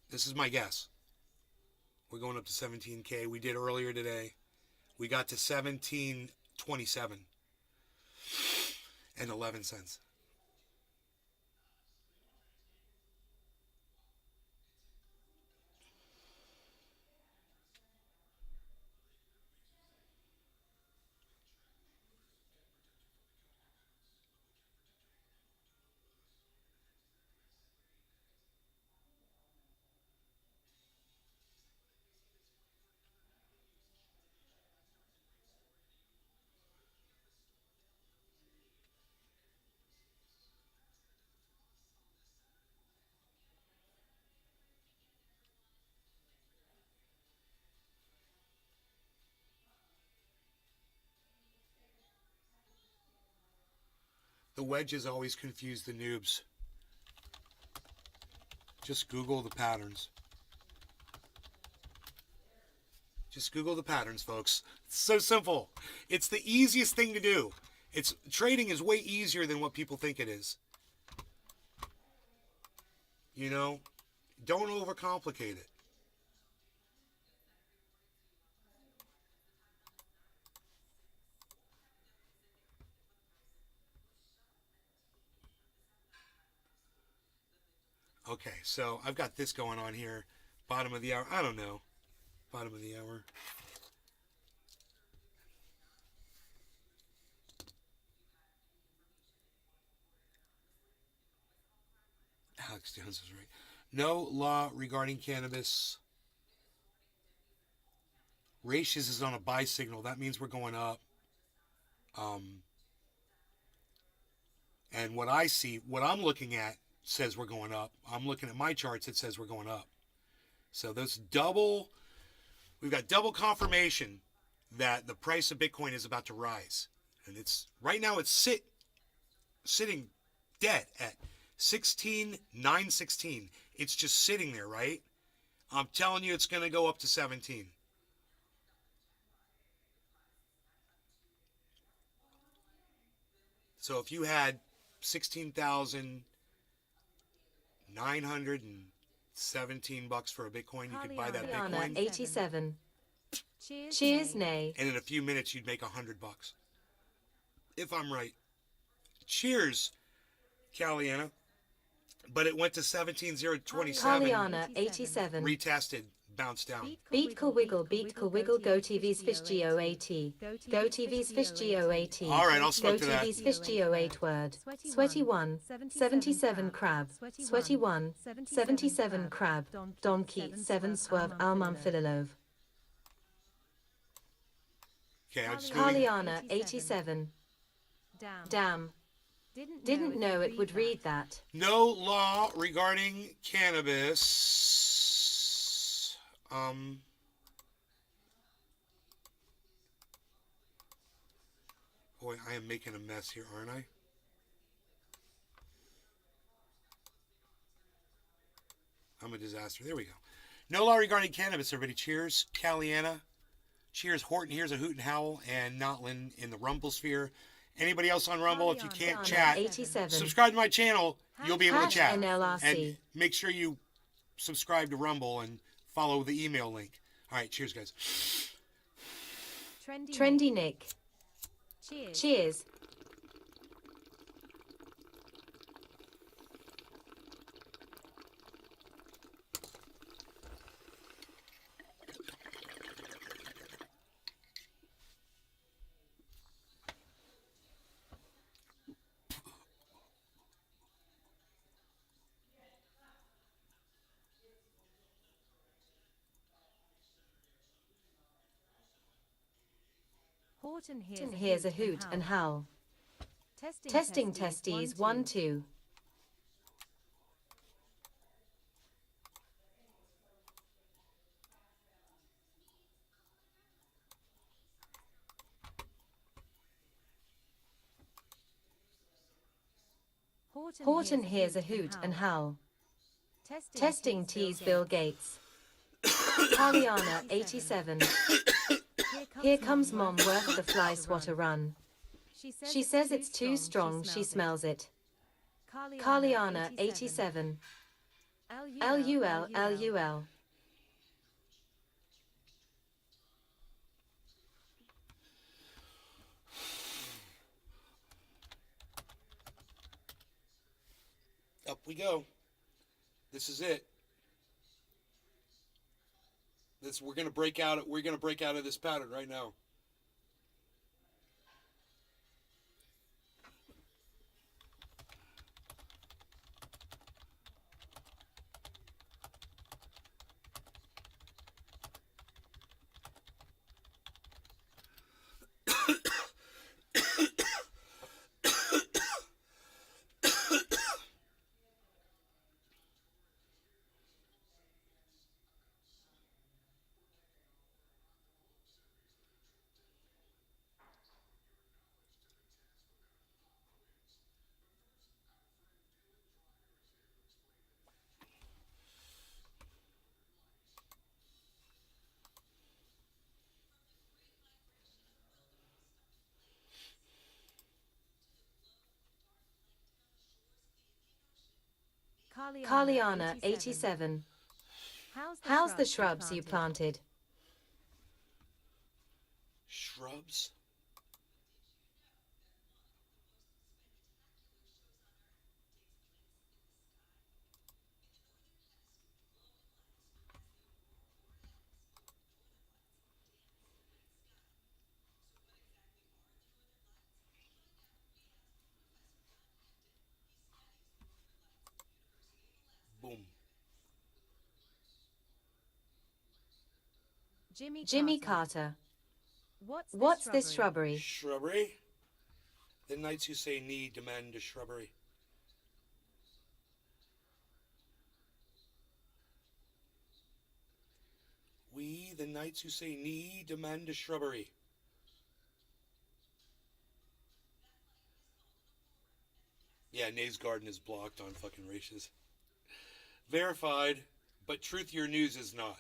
This is my guess. We're going up to 17K. We did earlier today. We got to 1727 and 11 cents. The wedges always confuse the noobs. Just Google the patterns. Just Google the patterns, folks. It's so simple. It's the easiest thing to do. Trading is way easier than what people think it is. You know, don't overcomplicate it. Okay, so I've got this going on here. Bottom of the hour. I don't know. Bottom of the hour. Alex Jones is right. No law regarding cannabis. Ratios is on a buy signal. That means we're going up. And what I see, what I'm looking at says we're going up. I'm looking at my charts. It says we're going up. So we've got double confirmation that the price of Bitcoin is about to rise. And it's right now it's sitting dead at 16,916. It's just sitting there, right? I'm telling you it's going to go up to 17. So if you had 16,917 bucks for a Bitcoin, you could buy that
Rihanna,
Bitcoin.
87. Cheers, nay.
And in a few minutes you'd make $100. If I'm right. Cheers, Caliana. But it went to 17,027.
Kaliana, 87.
Retested, bounced down.
Beat Ka Wiggle, Go TV's Fish GOAT. Go TV's Fish GOAT.
All right, I'll smoke
Go
to that.
TV's Fish GO8 word. Sweaty 1, 77 Crab. Sweaty 1, 77 Crab. Don Keats, 7 Swerve Alman Fililov.
Okay, I'm just moving.
Kaliana, 87. Damn. Didn't know it would read that.
No law regarding cannabis. Boy, I am making a mess here, aren't I? I'm a disaster. There we go. No law regarding cannabis, everybody. Cheers, Caliana. Cheers, Horton. Here's a hoot and howl, and Notlin in the Rumble sphere. Anybody else on Rumble? If you can't chat,
87.
subscribe to my channel. You'll be able to
Hash
chat.
NLRC.
And make sure you subscribe to Rumble and follow the email link. All right, cheers, guys.
Trendy Nick. Cheers.
Horton
Here's a hoot and howl. Testing testes 1 2. Horton hears a hoot and howl. Testing tease Bill Gates. Kaliana 87. Here comes Mom worth the fly swatter run. She says it's too strong, she smells it. Kaliana 87. LUL.
Up we go. This is it. We're gonna break out. We're gonna break out of this pattern right now.
Kaliana 87. How's the shrubs you planted?
Shrubs?
Jimmy Carter.
What's
What's
this
this
shrubbery?
shrubbery?
Shrubbery? The knights who say knee demand a shrubbery. We, the knights who say knee, demand a shrubbery. Yeah, Nays Garden is blocked on fucking races. Verified, but Truth Your News is not.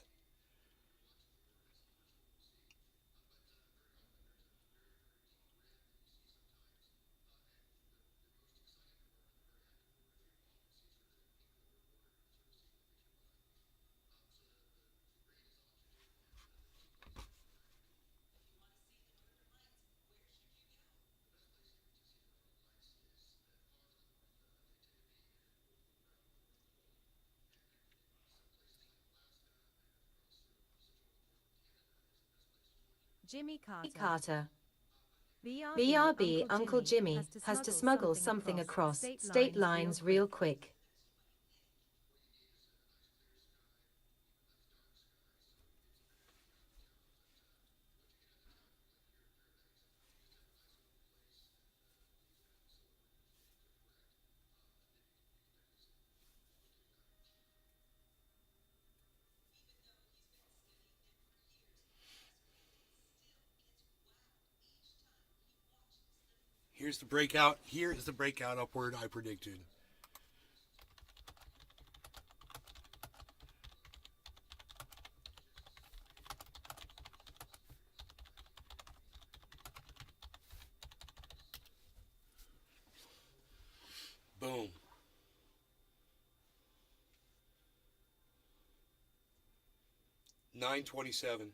Jimmy Carter.
Carter.
BRB,
Uncle Jimmy has to smuggle something across state lines real quick.
Here's the breakout. Here is the breakout upward I predicted. Boom. $9.27.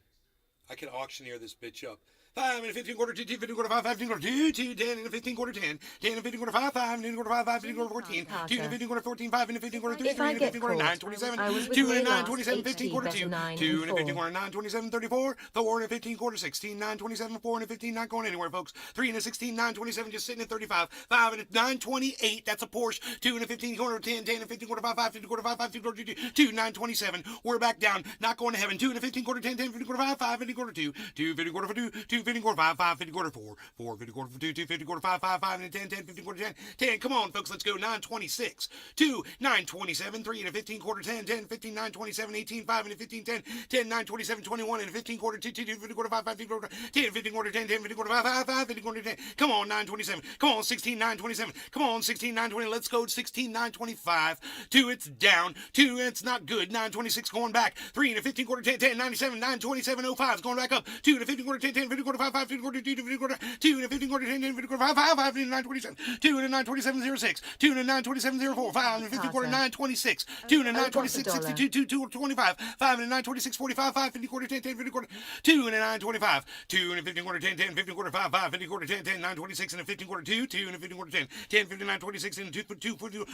I can auctioneer this bitch up. 5 and a 15 quarter, 2, 15 quarter, 5, 15 quarter, 2, 2, 10 and a 15 quarter, 10, 10 and a 15 quarter, 5, 5 and a 15 quarter, 5, 5 and a 15 quarter, 14, 2 and a 15 quarter, 14, 5 and a 15 quarter, 3,
If
3
I
and a
get
15 quarter,
caught,
9, 27,
I was with
2 and a
way
9,
last
27, 15 quarter,
HT
2,
better 9
2
and
and a 15
4.
quarter, 9, 27, 34, 4 and a 15 quarter, 16, 9, 27, 4 and a 15, not going anywhere, folks. 3 and a 16, 9, 27, just sitting at 35, 5 and a 9, 28, that's a Porsche, 2 and a 15 quarter, 10, 10 and a 15 quarter, 5, 5, 15 quarter, 5, 5, 15 quarter, 2, 2, 9, 27, we're back down, not going to heaven, 2 and a 15 quarter, 10, 10, 15 quarter, 5, 5, 15 quarter, 2, 2, 50 quarter, 2, 2, 50 quarter, 5, 5, 50 quarter, 4, 4, 50 quarter, 2, 2, 50 quarter, 5, 5, 5, and 10, 10, 15 quarter, 10, 10, come on, folks, let's go, 926, 2, 927, 3 and a 15 quarter, 10, 10, 15, 927, 18, 5 and a 15, 10, 10, 927, 21 and a 15 quarter, 2, 2, 50 quarter, 5, 5, 50 quarter, 10, 15 quarter, 10, 10, 50 quarter, 5, 5, 5, 50 quarter, 10, come on, 927, come on, 16, 927, come on, 16, 920, let's go, 16, 925, 2, it's down, 2, it's not good, 926 going back, 3 and a 15 quarter, 10, 10, 97, 927, 05 is going back up, 2 and a 15 quarter, 10, 10, 50 quarter, 5, 5, 50 quarter, 2, 50 quarter, 2 and a 15 quarter, 10, 10, 50 quarter, 5, 5, 5, 927, 2 and a 927, 06, 2 and a 927, 04, 5 and a 50 quarter, 926, 2 and a 926, 62, 2, 2, 25, 5 and a 926, 45, 5, 50 quarter, 10, 10, 50 quarter, 2 and a 925, 2 and a 15 quarter, 10, 10, 50 quarter, 5, 5, 50 quarter, 10, 10, 926 and a 15 quarter, 2, 2 and a 15 quarter, 10, 10, 59, 26 and 2, 2, 2,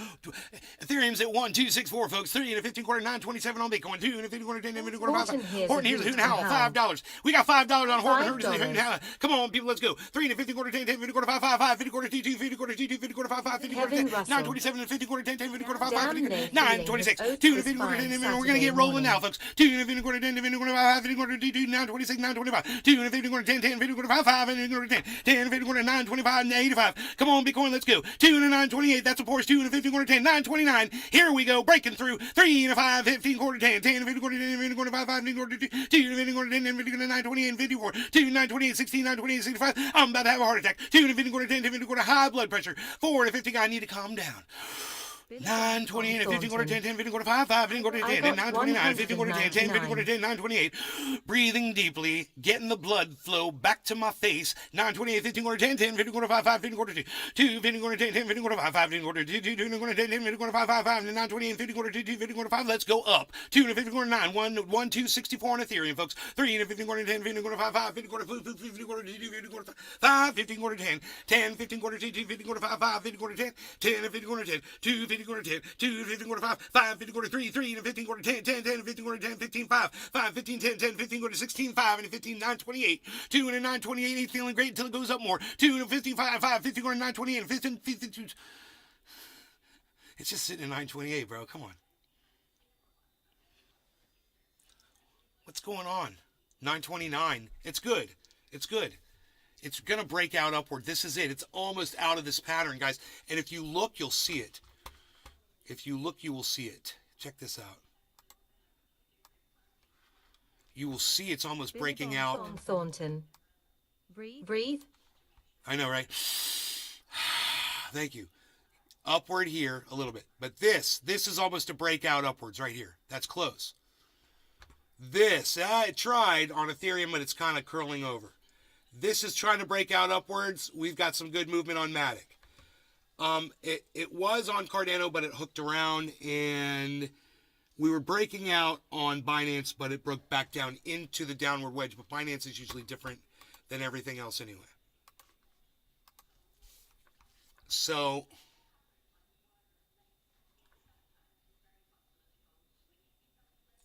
Ethereum's at 1, 2, 6, 4, folks, 3 and a 15 quarter, 927 on Bitcoin, 2 and a 15 quarter, 10, 10, 50 quarter, 5, Horton here's a hoot and howl, $5. We got $5 on Horton, here's a hoot and howl. Come on, people, let's go. 3 and a 15 quarter, 10, 10, 50 quarter, 5, 5, 5, 50 quarter, 2, 2, 50 quarter, 2, 2, 50 quarter, 5, 5, 50 quarter, 10, 927 and 50 quarter, 10, 10, 50 quarter, 5, 5, 50, 926, 2 and a 50 quarter, 10, 10, we're going to get rolling now, folks. 2 and a 50 quarter, 10, 10, 50 quarter, 5, 50 quarter, 2, 2, 926, 925, 2 and a 50 quarter, 10, 10, 50 quarter, 5, 5, and 50 quarter, 10, 10, 50 quarter, 925, and 85. Come on, Bitcoin, let's go. 2 and a 928, that's a Porsche, 2 and a 50 quarter, 10, 929. Here we go, breaking through. 3 and a 5, 15 quarter, 10, 10 and 50 quarter, 10, 50 quarter, 5, 5, 50 quarter, 2, 2 and a 50 quarter, 10, 10, 50 quarter, 928, and 54, 2, 928, 16, 928, 65. I'm about to have a heart attack. 2 and a 50 quarter, 10, 10, 50 quarter, high blood pressure. 4 and a 50, I need to calm down. 9, 28, 15 quarter, 10, 10, 15 quarter, 5, 5, 15 quarter, 10, 9, 29, 15 quarter, 10, 10, 15 quarter, 10, 9, 28. Breathing deeply, getting the blood flow back to my face. 9, 28, 15 quarter, 10, 10, 15 quarter, 5, 5, 15 quarter, 2, 2, 15 quarter, 10, 10, 15 quarter, 5, 5, 15 quarter, 2, 2, 2, quarter, 10, 10, 15 quarter, 5, 5, 5, 9, 28, 15 quarter, 2, 2, 15 quarter, 5. Let's go up. 2 and a 15 quarter, 9, 1, 1, 2, 64 on Ethereum, folks. 3 and a 15 quarter, 10, 15 quarter, 5, 5, 15 quarter, 15 quarter, 2, 2, 15 quarter, 5, 15 quarter, 10, 10, 15 quarter, 2, 2, 15 quarter, 5, 5, 15 quarter, 10, 10 and 15 quarter, 10, 2, 15 quarter, 10, 2, 15 quarter, 5, 5, 15 quarter, 3, 3 and 15 quarter, 10, 10, 10 and 15 quarter, 10, 15, 5, 5, 15, 10, 10, 15 quarter, 16, 5 and a 15, 9, 28, 2 and a 9, 28, ain't feeling great until it goes up more, 2 and a 15, 5, 5, 15 quarter, 9, 28, and 15, 52. It's just sitting at 928, bro. Come on. What's going on? 929. It's good. It's good. It's going to break out upward. This is it. It's almost out of this pattern, guys. And if you look, you'll see it. If you look, you will see it. Check this out. You will see it's almost breaking out.
Thornton.
Breathe.
Breathe.
I know, right? Thank you. Upward here a little bit. But this is almost a breakout upwards right here. That's close. This, it tried on Ethereum, but it's kind of curling over. This is trying to break out upwards. We've got some good movement on Matic. It was on Cardano, but it hooked around, and we were breaking out on Binance, but it broke back down into the downward wedge. But Binance is usually different than everything else anyway. So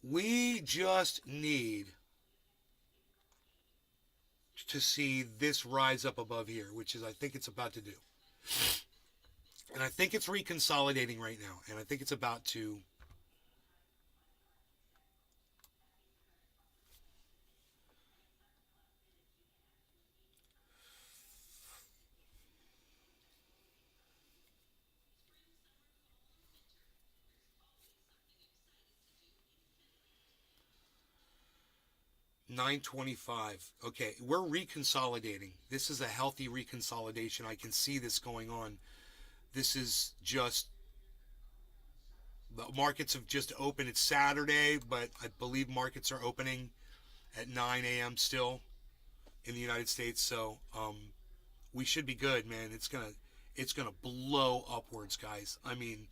we just need to see this rise up above here, which is I think it's about to do. And I think it's reconsolidating right now. And I think it's about to $9.25. Okay, we're reconsolidating. This is a healthy reconsolidation. I can see this going on. This is just, the markets have just opened. It's Saturday, but I believe markets are opening at 9 a.m. still in the United States. So we should be good, man. It's gonna blow upwards, guys. I mean,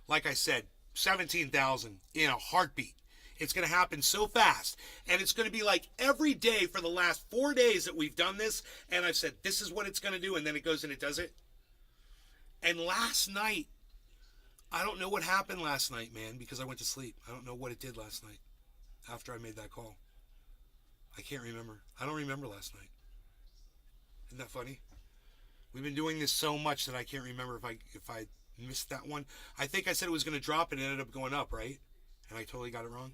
like I said, 17,000 in a heartbeat. It's going to happen so fast. And it's going to be like every day for the last 4 days that we've done this. And I've said, this is what it's going to do. And then it goes and it does it. And last night, I don't know what happened last night, man, because I went to sleep. I don't know what it did last night after I made that call. I can't remember. I don't remember last night. Isn't that funny? We've been doing this so much that I can't remember if I missed that one. I think I said it was going to drop and it ended up going up, right? And I totally got it wrong.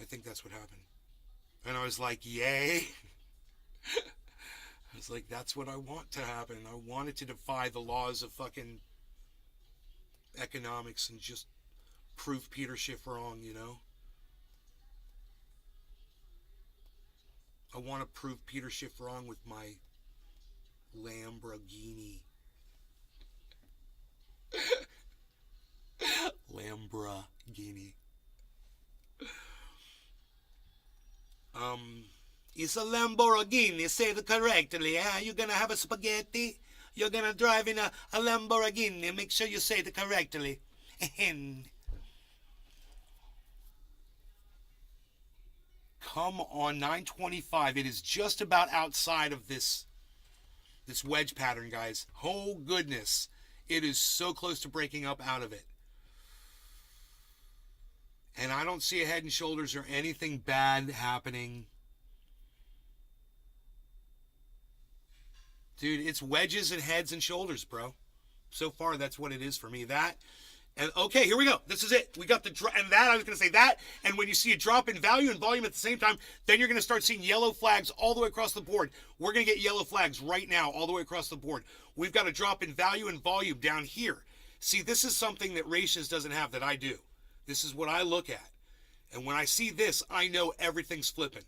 I think that's what happened. And I was like, yay. I was like, that's what I want to happen. I wanted to defy the laws of fucking economics and just prove Peter Schiff wrong, you know? I want to prove Peter Schiff wrong with my Lamborghini. Lamborghini. It's a Lamborghini, say it correctly, huh? You're gonna have a spaghetti? You're gonna drive in a Lamborghini, make sure you say it correctly. Come on, 925. It is just about outside of this wedge pattern, guys. Oh, goodness. It is so close to breaking up out of it. And I don't see a head and shoulders or anything bad happening. Dude, it's wedges and heads and shoulders, bro. So far, that's what it is for me. That, and okay, here we go. This is it. We got the, and that, I was going to say that, and when you see a drop in value and volume at the same time, then you're going to start seeing yellow flags all the way across the board. We're going to get yellow flags right now all the way across the board. We've got a drop in value and volume down here. See, this is something that Ratios doesn't have that I do. This is what I look at. And when I see this, I know everything's flipping.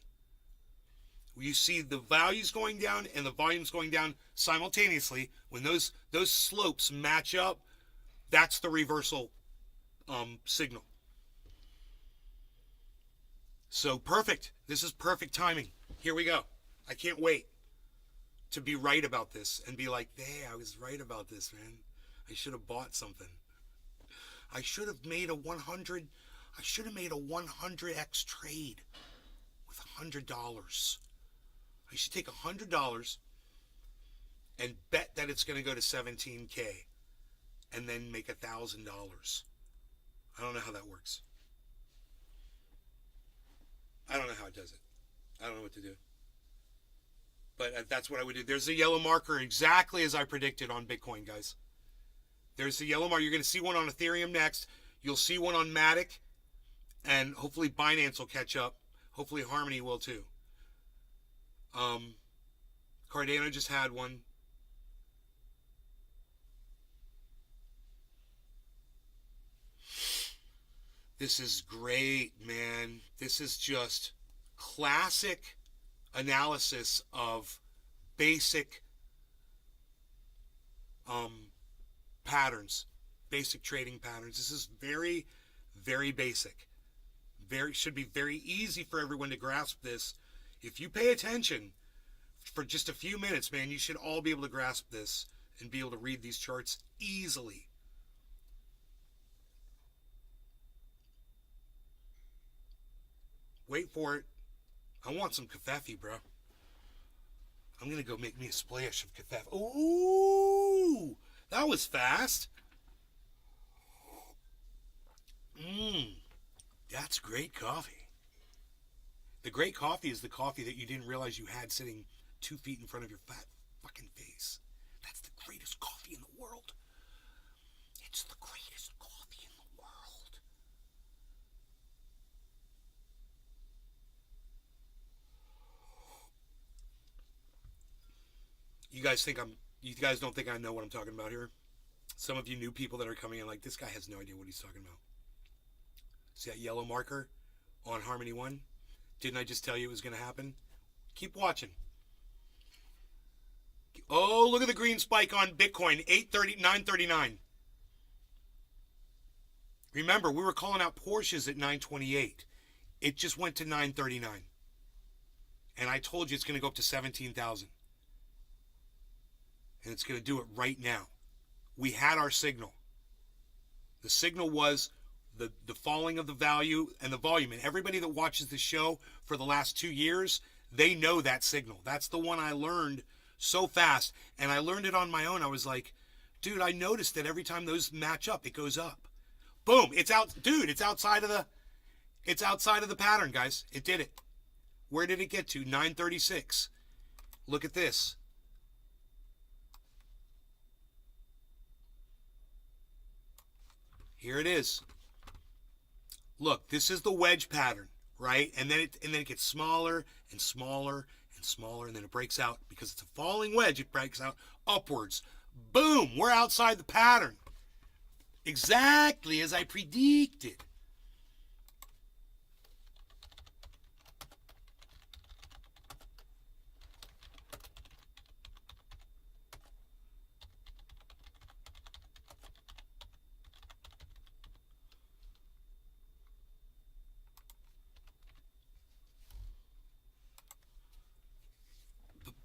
You see the values going down and the volumes going down simultaneously. When those slopes match up, that's the reversal signal. So perfect. This is perfect timing. Here we go. I can't wait to be right about this and be like, hey, I was right about this, man. I should have bought something. I should have made a 100x trade with $100. I should take $100 and bet that it's going to go to 17K and then make $1,000. I don't know how that works. I don't know how it does it. I don't know what to do. But that's what I would do. There's a yellow marker exactly as I predicted on Bitcoin, guys. There's the yellow marker. You're going to see one on Ethereum next. You'll see one on Matic. And hopefully Binance will catch up. Hopefully Harmony will too. Cardano just had one. This is great, man. This is just classic analysis of basic patterns, basic trading patterns. This is very, very basic. Should be very easy for everyone to grasp this. If you pay attention for just a few minutes, man, you should all be able to grasp this and be able to read these charts easily. Wait for it. I want some kafefe, bro. I'm going to go make me a splash of kafefe. Ooh, that was fast. That's great coffee. The great coffee is the coffee that you didn't realize you had sitting 2 feet in front of your fat fucking face. That's the greatest coffee in the world. It's the greatest coffee in the world. You guys don't think I know what I'm talking about here? Some of you new people that are coming in like, this guy has no idea what he's talking about. See that yellow marker on Harmony 1? Didn't I just tell you it was going to happen? Keep watching. Oh, look at the green spike on Bitcoin, 939. Remember, we were calling out Porsches at 928. It just went to 939. And I told you it's going to go up to 17,000. And it's going to do it right now. We had our signal. The signal was the falling of the value and the volume. And everybody that watches the show for the last 2 years, they know that signal. That's the one I learned so fast. And I learned it on my own. I was like, dude, I noticed that every time those match up, it goes up. Boom. It's out. Dude, it's outside of the pattern, guys. It did it. Where did it get to? 936. Look at this. Here it is. Look, this is the wedge pattern, right? And then it gets smaller and smaller and smaller, and then it breaks out. Because it's a falling wedge, it breaks out upwards. Boom! We're outside the pattern. Exactly as I predicted.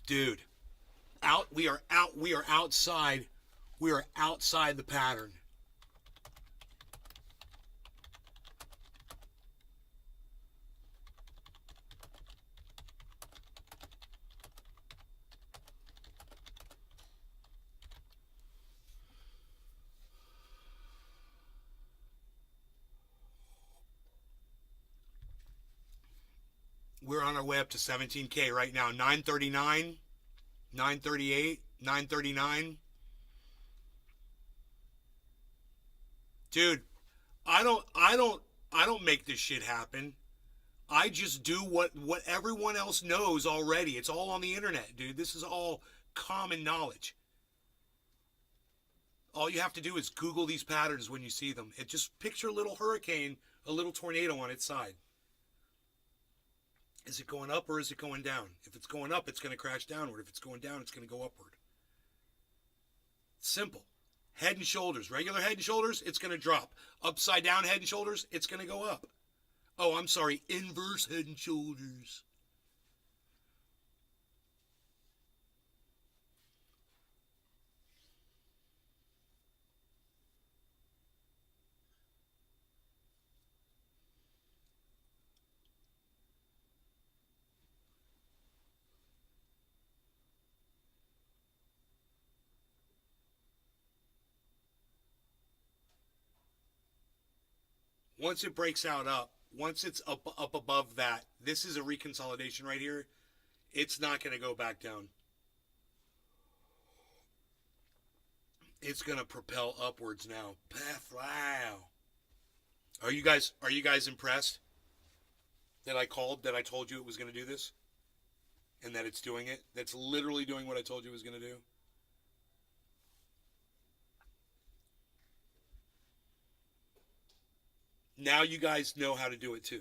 Dude, we are outside the pattern. We're on our way up to 17K right now. 939, 938, 939. Dude, I don't make this shit happen. I just do what everyone else knows already. It's all on the internet, dude. This is all common knowledge. All you have to do is Google these patterns when you see them. It just picture a little hurricane, a little tornado on its side. Is it going up or is it going down? If it's going up, it's going to crash downward. If it's going down, it's going to go upward. Simple. Head and shoulders. Regular head and shoulders, it's going to drop. Upside down head and shoulders, it's going to go up. Oh, I'm sorry. Inverse head and shoulders. Once it breaks out up, once it's up above that, this is a reconsolidation right here. It's not going to go back down. It's going to propel upwards now. Wow. Are you guys impressed? that I called, that I told you it was going to do this, and that it's doing it. That's literally doing what I told you it was going to do. Now you guys know how to do it too.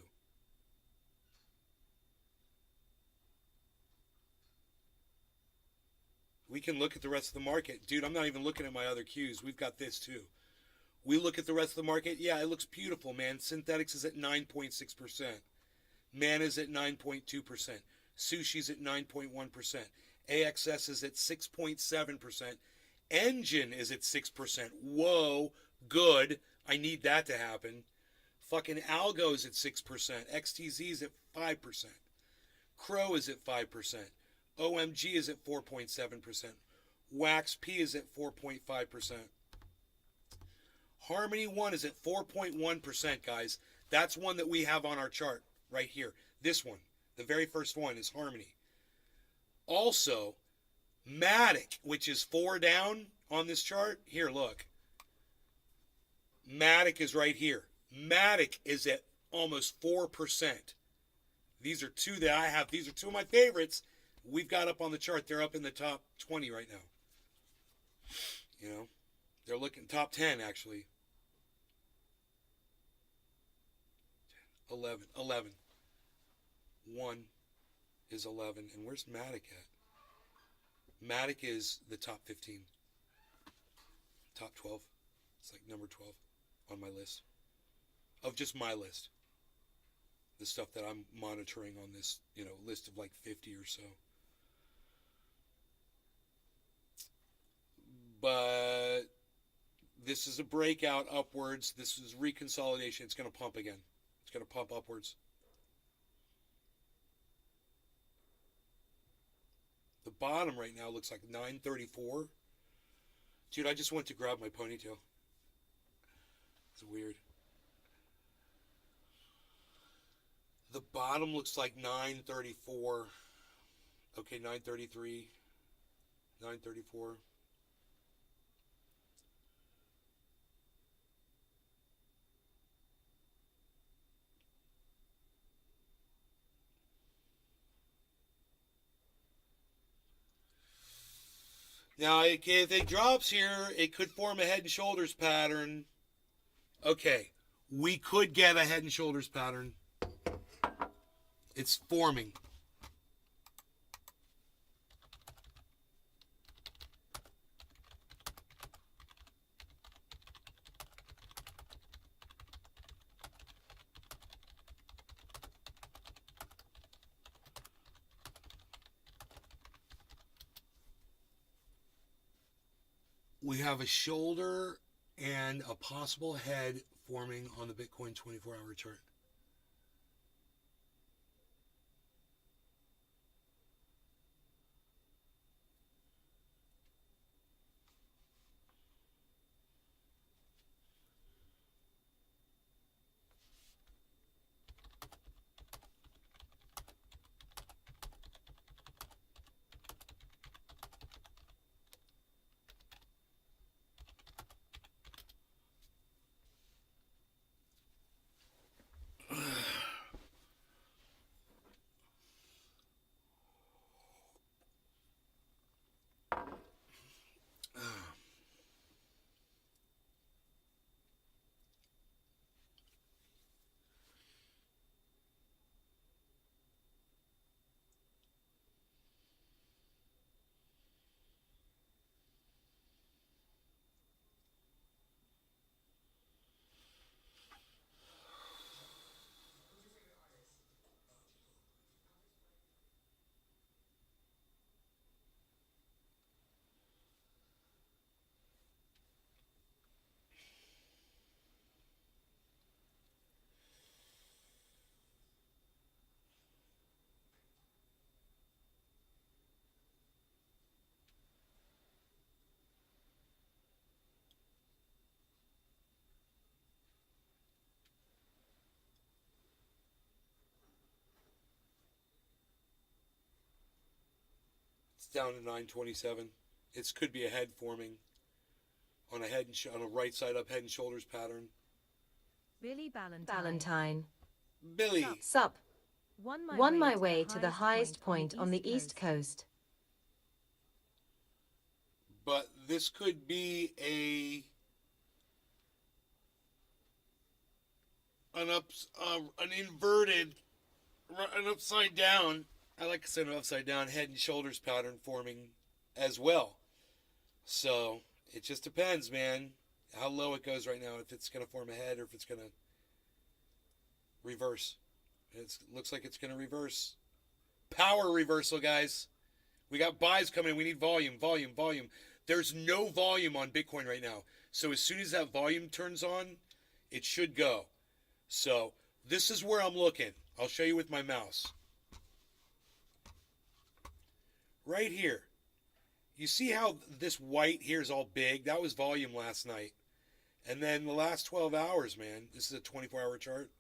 We can look at the rest of the market. Dude, I'm not even looking at my other cues. We've got this too. We look at the rest of the market. Yeah, it looks beautiful, man. Synthetics is at 9.6%. Man is at 9.2%. Sushi's at 9.1%. AXS is at 6.7%. Engine is at 6%. Whoa, good. I need that to happen. Fucking Algo's at 6%. XTZ's at 5%. Crow is at 5%. OMG is at 4.7%. Wax P is at 4.5%. Harmony 1 is at 4.1%, guys. That's one that we have on our chart right here. This one, the very first one, is Harmony. Also, Matic, which is 4 down on this chart. Here, look. Matic is right here. Matic is at almost 4%. These are two that I have. These are two of my favorites. We've got up on the chart. They're up in the top 20 right now. You know, they're looking top 10 actually. 11. 1 is 11. And where's Matic at? Matic is the top 15. Top 12. It's like number 12 on my list. Of just my list. The stuff that I'm monitoring on this, list of like 50 or so. But this is a breakout upwards. This is reconsolidation. It's going to pump again. It's going to pump upwards. The bottom right now looks like 934. Dude, I just went to grab my ponytail. It's weird. The bottom looks like 934. Okay, 933. 934. Now, if it drops here, it could form a head and shoulders pattern. Okay, we could get a head and shoulders pattern. It's forming. We have a shoulder and a possible head forming on the Bitcoin 24-hour chart. It's down to 927. It could be a head forming on a head and on a right side up head and shoulders pattern.
Billy Ballantyne.
Valentine.
Billy.
Sup. Won my way to the highest point on the East Coast.
But this could be an inverted, an upside down. I like to say an upside down head and shoulders pattern forming as well. So it just depends, man, how low it goes right now. If it's going to form a head or if it's going to reverse. It looks like it's going to reverse. Power reversal, guys. We got buys coming in. We need volume, volume, volume. There's no volume on Bitcoin right now. So as soon as that volume turns on, it should go. So this is where I'm looking. I'll show you with my mouse. Right here. You see how this white here is all big? That was volume last night. And then the last 12 hours, man, this is a 24-hour chart.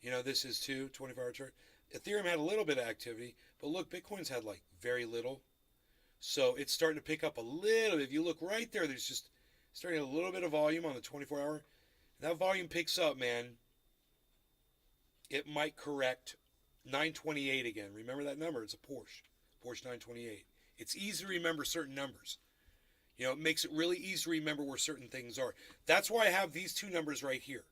You know, this is too, 24-hour chart. Ethereum had a little bit of activity, but look, Bitcoin's had like very little. So it's starting to pick up a little bit. If you look right there, there's just starting a little bit of volume on the 24-hour. That volume picks up, man. It might correct 928 again. Remember that number? It's a Porsche 928. It's easy to remember certain numbers. You know, it makes it really easy to remember where certain things are. That's why I have these two numbers right here.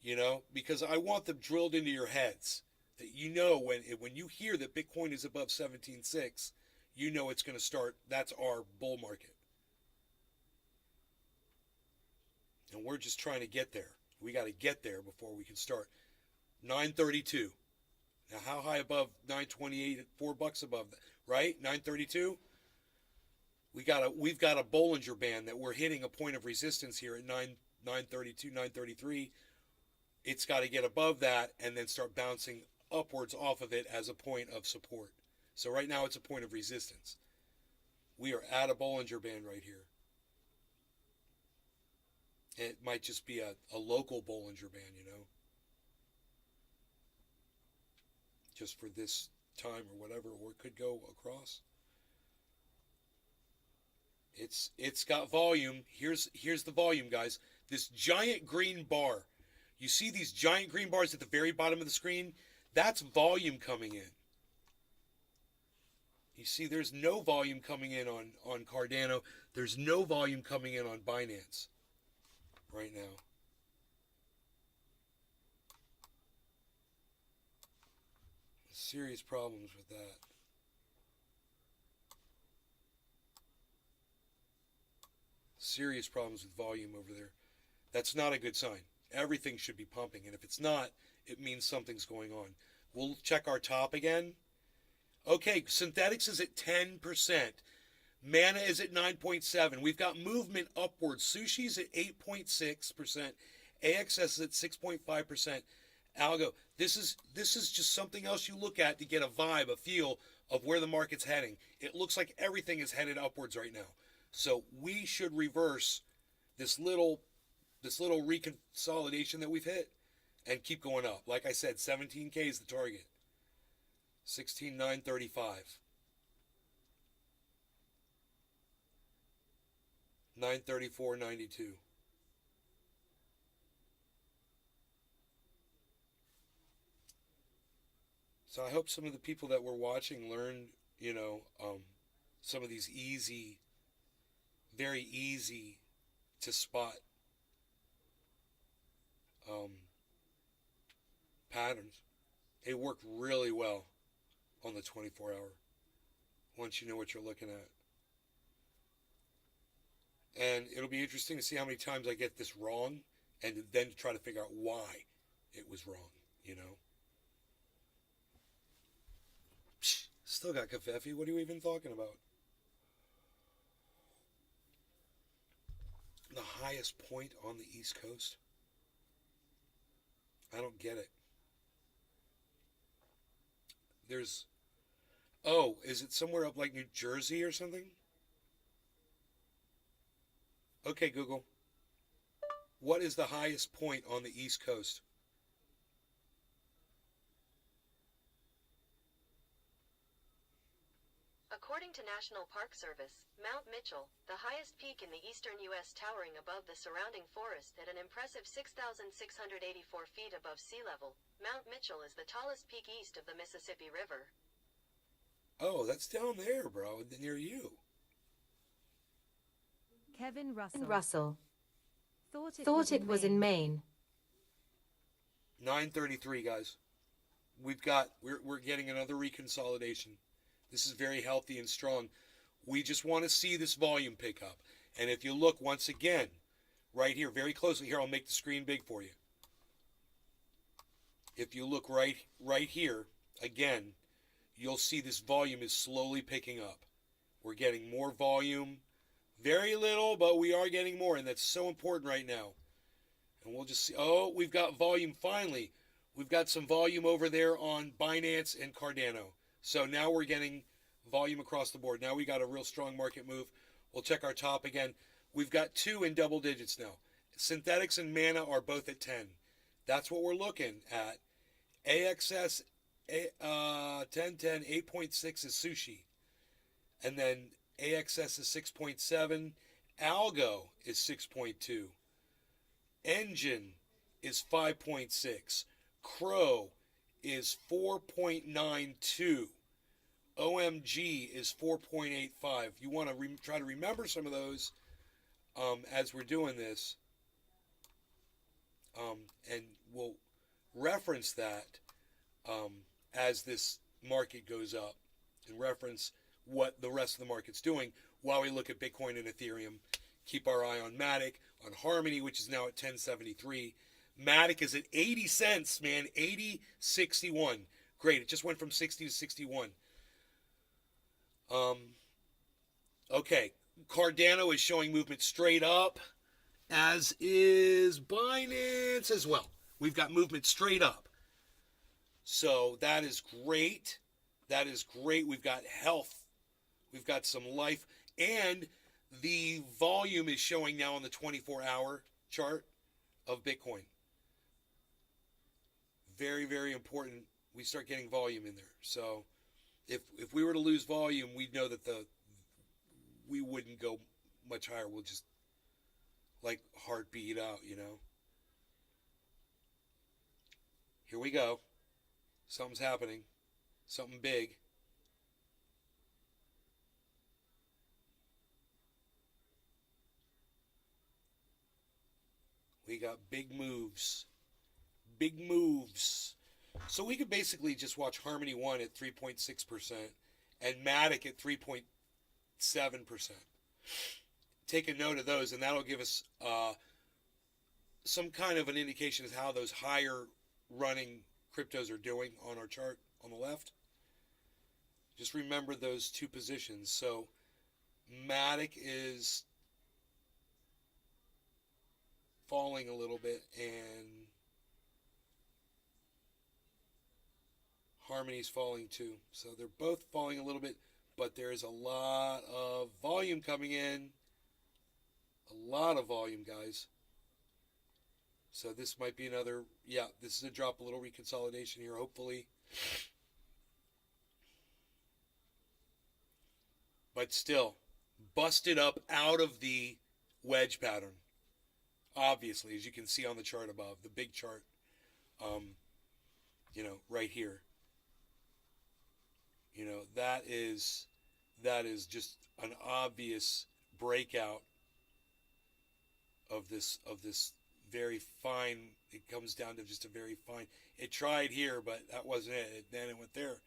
You know, because I want them drilled into your heads. That you know when you hear that Bitcoin is above 17.6, you know it's going to start. That's our bull market. And we're just trying to get there. We got to get there before we can start. 932. Now, how high above 928? $4 above that, right? 932. We've got a Bollinger Band that we're hitting a point of resistance here at 932, 933. It's got to get above that and then start bouncing upwards off of it as a point of support. So right now it's a point of resistance. We are at a Bollinger Band right here. It might just be a local Bollinger Band, you know. Just for this time or whatever, or it could go across. It's got volume. Here's the volume, guys. This giant green bar. You see these giant green bars at the very bottom of the screen? That's volume coming in. You see, there's no volume coming in on Cardano. There's no volume coming in on Binance right now. Serious problems with that. Serious problems with volume over there. That's not a good sign. Everything should be pumping, and if it's not, it means something's going on. We'll check our top again. Okay, synthetics is at 10%. Mana is at 9.7%. We've got movement upwards. Sushi's at 8.6%. AXS is at 6.5%. Algo. This is just something else you look at to get a vibe, a feel of where the market's heading. It looks like everything is headed upwards right now. So we should reverse this little reconsolidation that we've hit and keep going up. Like I said, 17K is the target. 16,935. 934.92. So I hope some of the people that were watching learned, you know, some of these easy, very easy to spot patterns. They work really well on the 24-hour once you know what you're looking at. And it'll be interesting to see how many times I get this wrong and then try to figure out why it was wrong, you know. Still got Kafefi. What are you even talking about? The highest point on the East Coast? I don't get it. There's... Oh, is it somewhere up like New Jersey or something? Okay, Google. What is the highest point on the East Coast?
According to National Park Service, Mount Mitchell, the highest peak in the eastern U.S. towering above the surrounding forest at an impressive 6,684 feet above sea level, Mount Mitchell is the tallest peak east of the Mississippi River.
Oh, that's down there, bro, near you.
Kevin Russell.
Russell.
Thought it was in Maine.
9:33, guys. We're getting another reconsolidation. This is very healthy and strong. We just want to see this volume pick up. And if you look once again, right here, very closely here, I'll make the screen big for you. If you look right here, again, you'll see this volume is slowly picking up. We're getting more volume. Very little, but we are getting more, and that's so important right now. And we'll just see. Oh, we've got volume finally. We've got some volume over there on Binance and Cardano. So now we're getting volume across the board. Now we got a real strong market move. We'll check our top again. We've got two in double digits now. Synthetics and Mana are both at 10. That's what we're looking at. AXS 1010, 8.6 is Sushi. And then AXS is 6.7. Algo is 6.2. Engine is 5.6. Crow is 4.92. OMG is 4.85. You want to try to remember some of those as we're doing this. And we'll reference that as this market goes up and reference what the rest of the market's doing while we look at Bitcoin and Ethereum. Keep our eye on Matic, on Harmony, which is now at 1073. Matic is at 80 cents, man, 80.61. Great, it just went from 60 to 61. Okay, Cardano is showing movement straight up, as is Binance as well. We've got movement straight up. So that is great. That is great. We've got health. We've got some life. And the volume is showing now on the 24-hour chart of Bitcoin. Very, very important. We start getting volume in there. So if we were to lose volume, we'd know that we wouldn't go much higher. We'll just like heartbeat out, you know. Here we go. Something's happening. Something big. We got big moves. Big moves. So we could basically just watch Harmony 1 at 3.6% and Matic at 3.7%. Take a note of those, and that'll give us some kind of an indication of how those higher running cryptos are doing on our chart on the left. Just remember those two positions. So Matic is falling a little bit, and Harmony's falling too. So they're both falling a little bit, but there's a lot of volume coming in. A lot of volume, guys. So this might be another, this is a drop, a little reconsolidation here, hopefully. But still, busted up out of the wedge pattern. Obviously, as you can see on the chart above, the big chart, right here. That is just an obvious breakout of this very fine. It comes down to just a very fine. It tried here, but that wasn't it. Then it went there.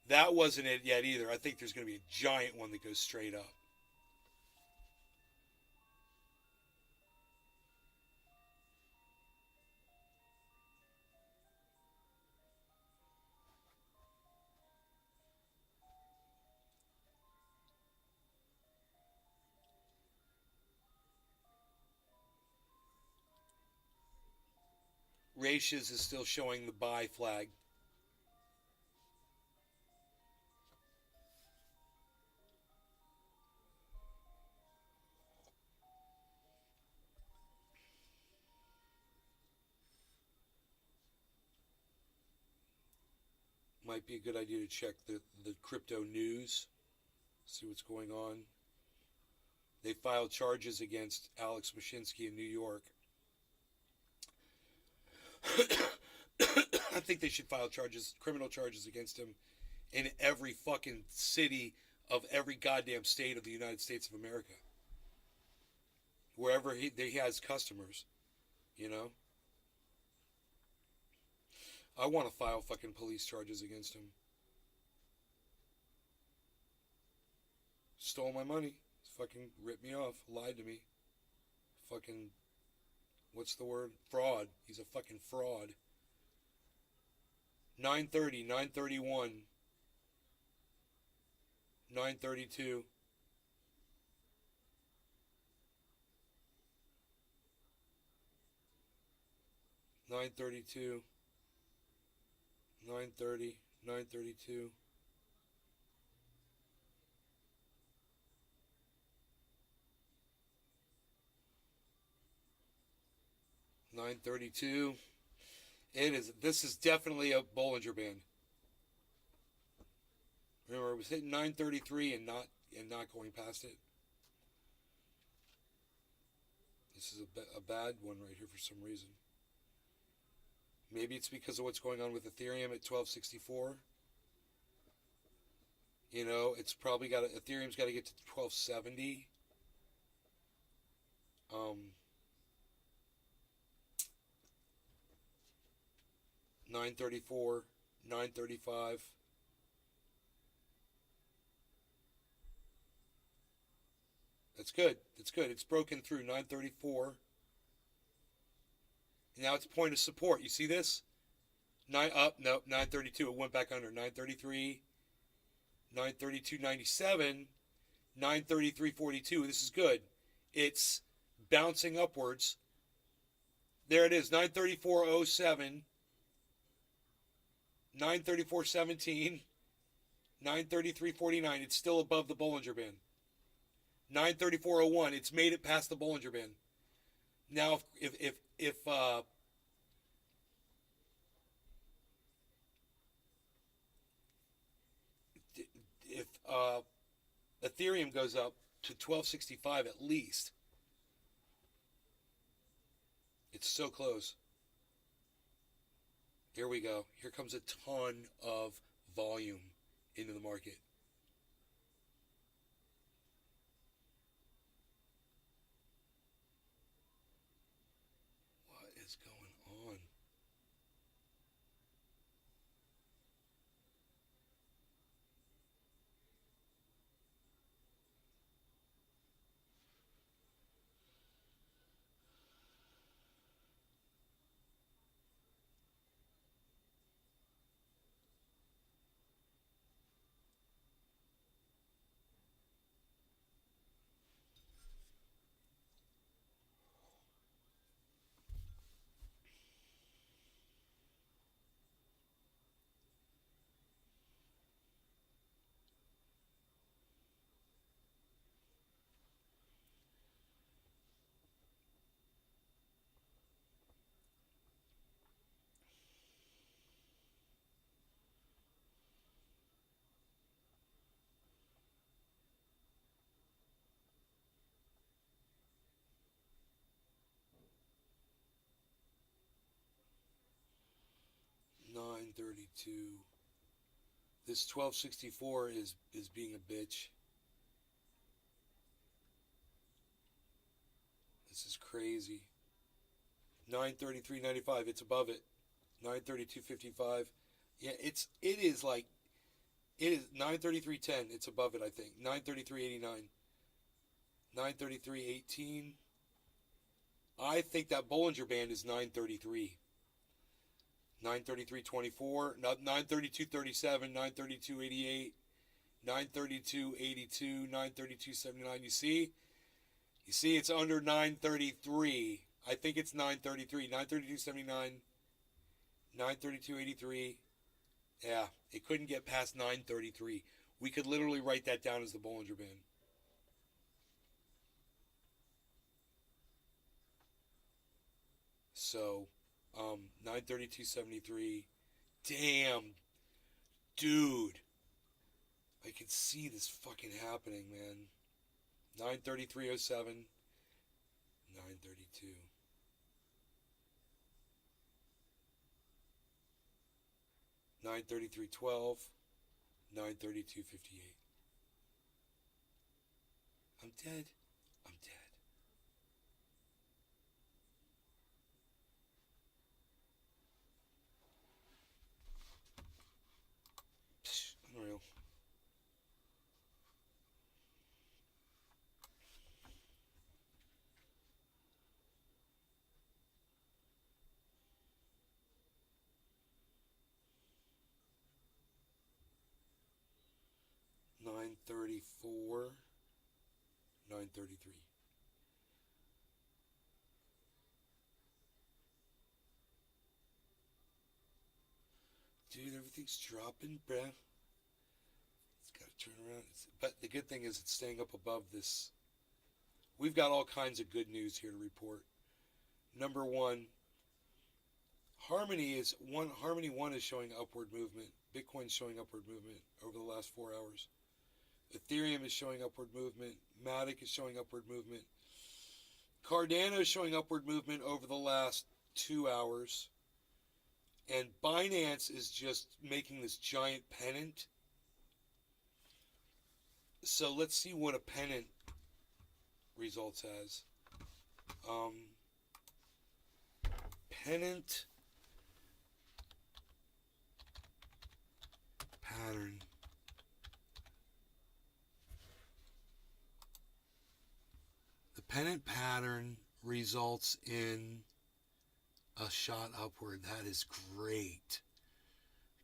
That wasn't it yet either. I think there's going to be a giant one that goes straight up. Ratios is still showing the buy flag. Might be a good idea to check the crypto news See what's going on. They filed charges against Alex Mashinsky in New York. I think they should file charges, criminal charges against him in every fucking city of every goddamn state of the United States of America. Wherever he has customers, you know? I want to file fucking police charges against him. Stole my money. Fucking ripped me off. Lied to me. Fucking, what's the word? Fraud. He's a fucking fraud. 930, 931, 932. Nine 930, 932. $932. It is. This is definitely a Bollinger Band. Remember, it was hitting 933 and not going past it. This is a bad one right here for some reason. Maybe it's because of what's going on with Ethereum at 1264. You know, it's probably Ethereum's got to get to 1270. 934, 935. That's good. That's good. It's broken through 934. Now it's point of support. You see this? 932. It went back under 933, 932.97, 933.42. This is good. It's bouncing upwards. There it is. 934.07, 934.17, 933.49. It's still above the Bollinger Band. 934.01. It's made it past the Bollinger Band. Now, if Ethereum goes up to 1265 at least, it's so close. Here we go. Here comes a ton of volume into the market. What is going on? $932. This 1264 is being a bitch. This is crazy. 933.95. It's above it. 932.55. Yeah, it is 933.10. It's above it, I think. 933.89. 933.18. I think that Bollinger Band is 933. 933.24, 932.37, 932.88, 932.82, 932.79. You see, it's under 933. I think it's 933, 932.79, 932.83. Yeah, it couldn't get past 933. We could literally write that down as the Bollinger Band. So, 932.73. Damn, dude. I can see this fucking happening, man. 933.07, 932. 933.12, 932.58. I'm dead. I'm dead. Psh, unreal. $934, $933. Dude, everything's dropping, bruh. It's got to turn around. But the good thing is it's staying up above this. We've got all kinds of good news here to report. Number one, Harmony 1 is showing upward movement. Bitcoin's showing upward movement over the last 4 hours. Ethereum is showing upward movement. Matic is showing upward movement. Cardano is showing upward movement over the last 2 hours. And Binance is just making this giant pennant. So let's see what a pennant results as. Pennant pattern. The pennant pattern results in a shot upward. That is great.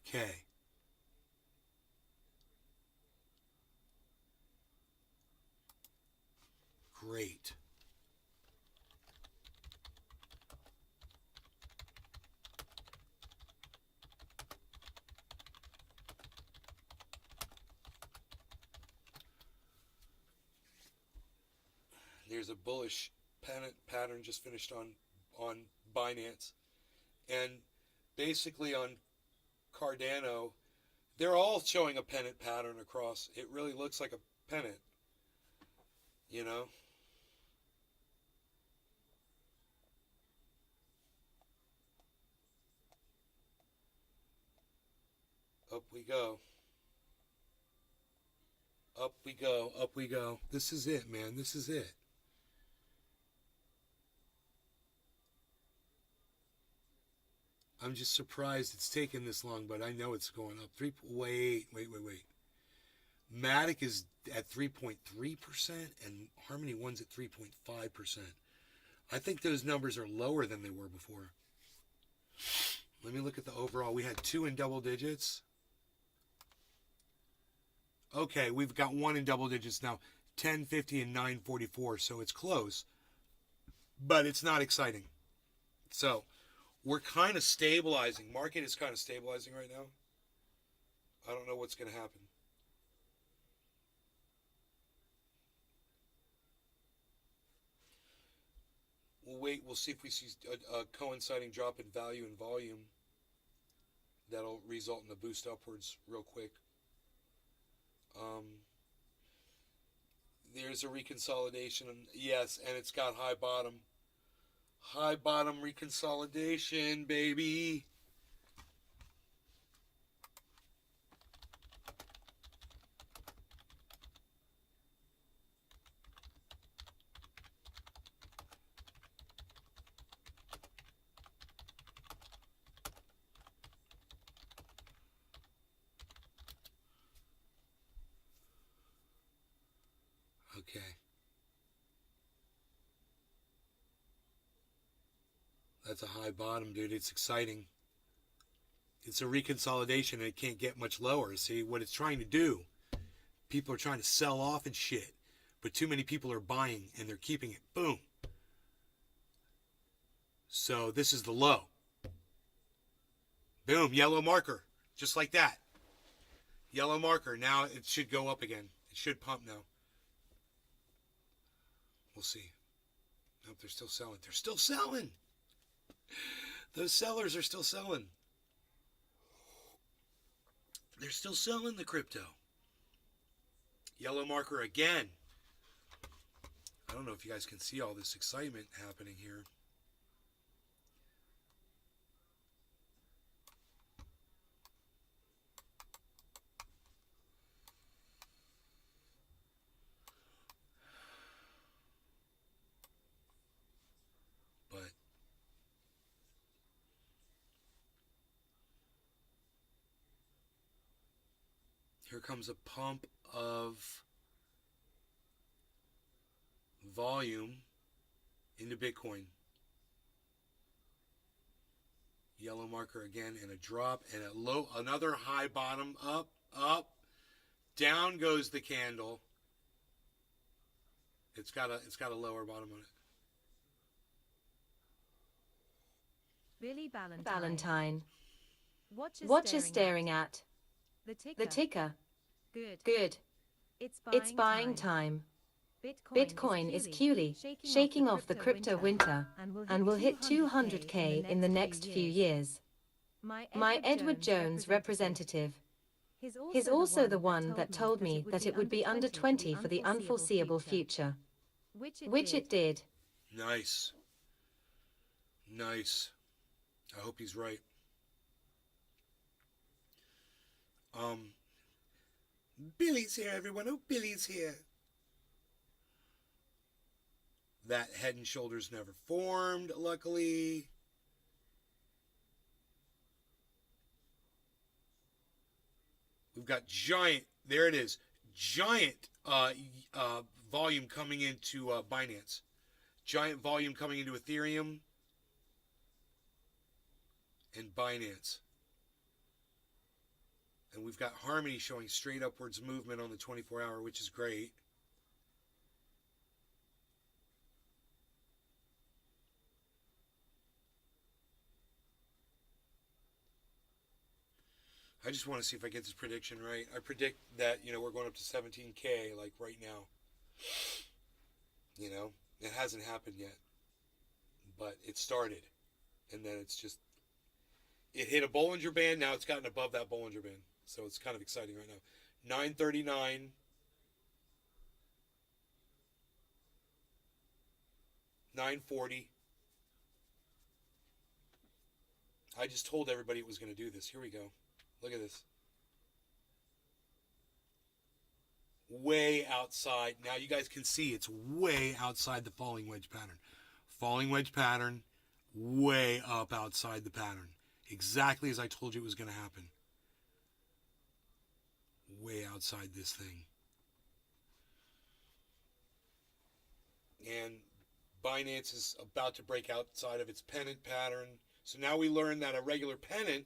Okay. Great. There's a bullish pennant pattern just finished on Binance. And basically on Cardano, they're all showing a pennant pattern across. It really looks like a pennant, you know? Up we go. Up we go. Up we go. This is it, man. This is it. I'm just surprised it's taken this long, but I know it's going up. Wait. Matic is at 3.3% and Harmony 1's at 3.5%. I think those numbers are lower than they were before. Let me look at the overall. We had 2 in double digits. Okay, we've got 1 in double digits now. 1050 and 944, so it's close. But it's not exciting. So we're kind of stabilizing. Market is kind of stabilizing right now. I don't know what's going to happen. We'll wait. We'll see if we see a coinciding drop in value and volume. That'll result in a boost upwards real quick. There's a reconsolidation. Yes, and it's got high bottom. High bottom reconsolidation, baby. Okay. That's a high bottom, dude. It's exciting. It's a reconsolidation and it can't get much lower. See, what it's trying to do, people are trying to sell off and shit, but too many people are buying and they're keeping it. Boom. So this is the low. Boom, yellow marker. Just like that. Yellow marker. Now it should go up again. It should pump now. We'll see. Nope, they're still selling. They're still selling. Those sellers are still selling. They're still selling the crypto. Yellow marker again. I don't know if you guys can see all this excitement happening here. But here comes a pump of volume into Bitcoin. Yellow marker again, and a drop, and a low, another high bottom, up, up, down goes the candle. It's got a lower bottom on it.
Billy Valentine.
Valentine.
What you're staring
at?
The
The ticker.
Good.
Good. It's buying time. Bitcoin is Qly, shaking off the crypto winter, and will hit 200K in the next few years. My Edward Jones representative. He's also the one that told me that it would be under 20 for the unforeseeable future. Which it did.
Nice. Nice. I hope he's right. Billy's here, everyone. Oh, Billy's here. That head and shoulders never formed, luckily. We've got giant, there it is, giant volume coming into Binance. Giant volume coming into Ethereum and Binance. And we've got Harmony showing straight upwards movement on the 24-hour, which is great. I just want to see if I get this prediction right. I predict that, we're going up to 17K like right now. It hasn't happened yet. But it started. And then it hit a Bollinger Band. Now it's gotten above that Bollinger Band. So it's kind of exciting right now. 939. 940. I just told everybody it was going to do this. Here we go. Look at this. Way outside. Now you guys can see it's way outside the falling wedge pattern. Falling wedge pattern, way up outside the pattern. Exactly as I told you it was going to happen. Way outside this thing. And Binance is about to break outside of its pennant pattern. So now we learn that a regular pennant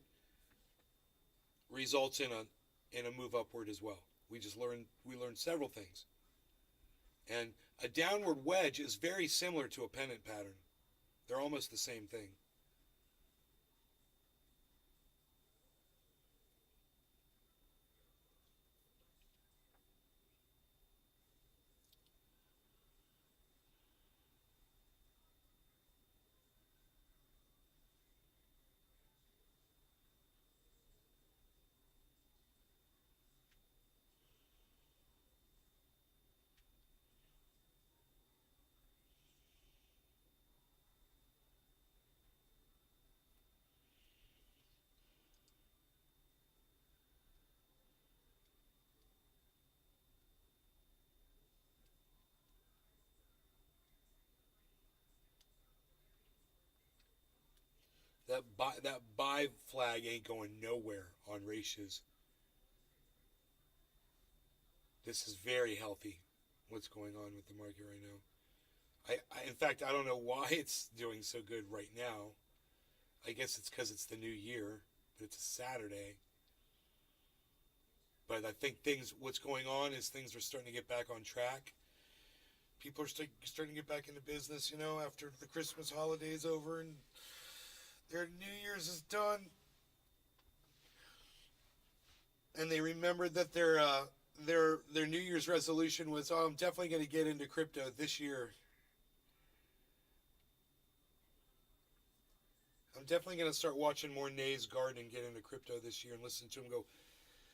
results in a move upward as well. We learned several things. And a downward wedge is very similar to a pennant pattern. They're almost the same thing. That buy flag ain't going nowhere on ratios. This is very healthy. What's going on with the market right now? In fact, I don't know why it's doing so good right now. I guess it's because it's the new year, but it's a Saturday. But I think what's going on is things are starting to get back on track. People are starting to get back into business, after the Christmas holidays over and their New Year's is done. And they remembered that their New Year's resolution was, I'm definitely going to get into crypto this year. I'm definitely going to start watching more Nay's Garden and get into crypto this year and listen to him go,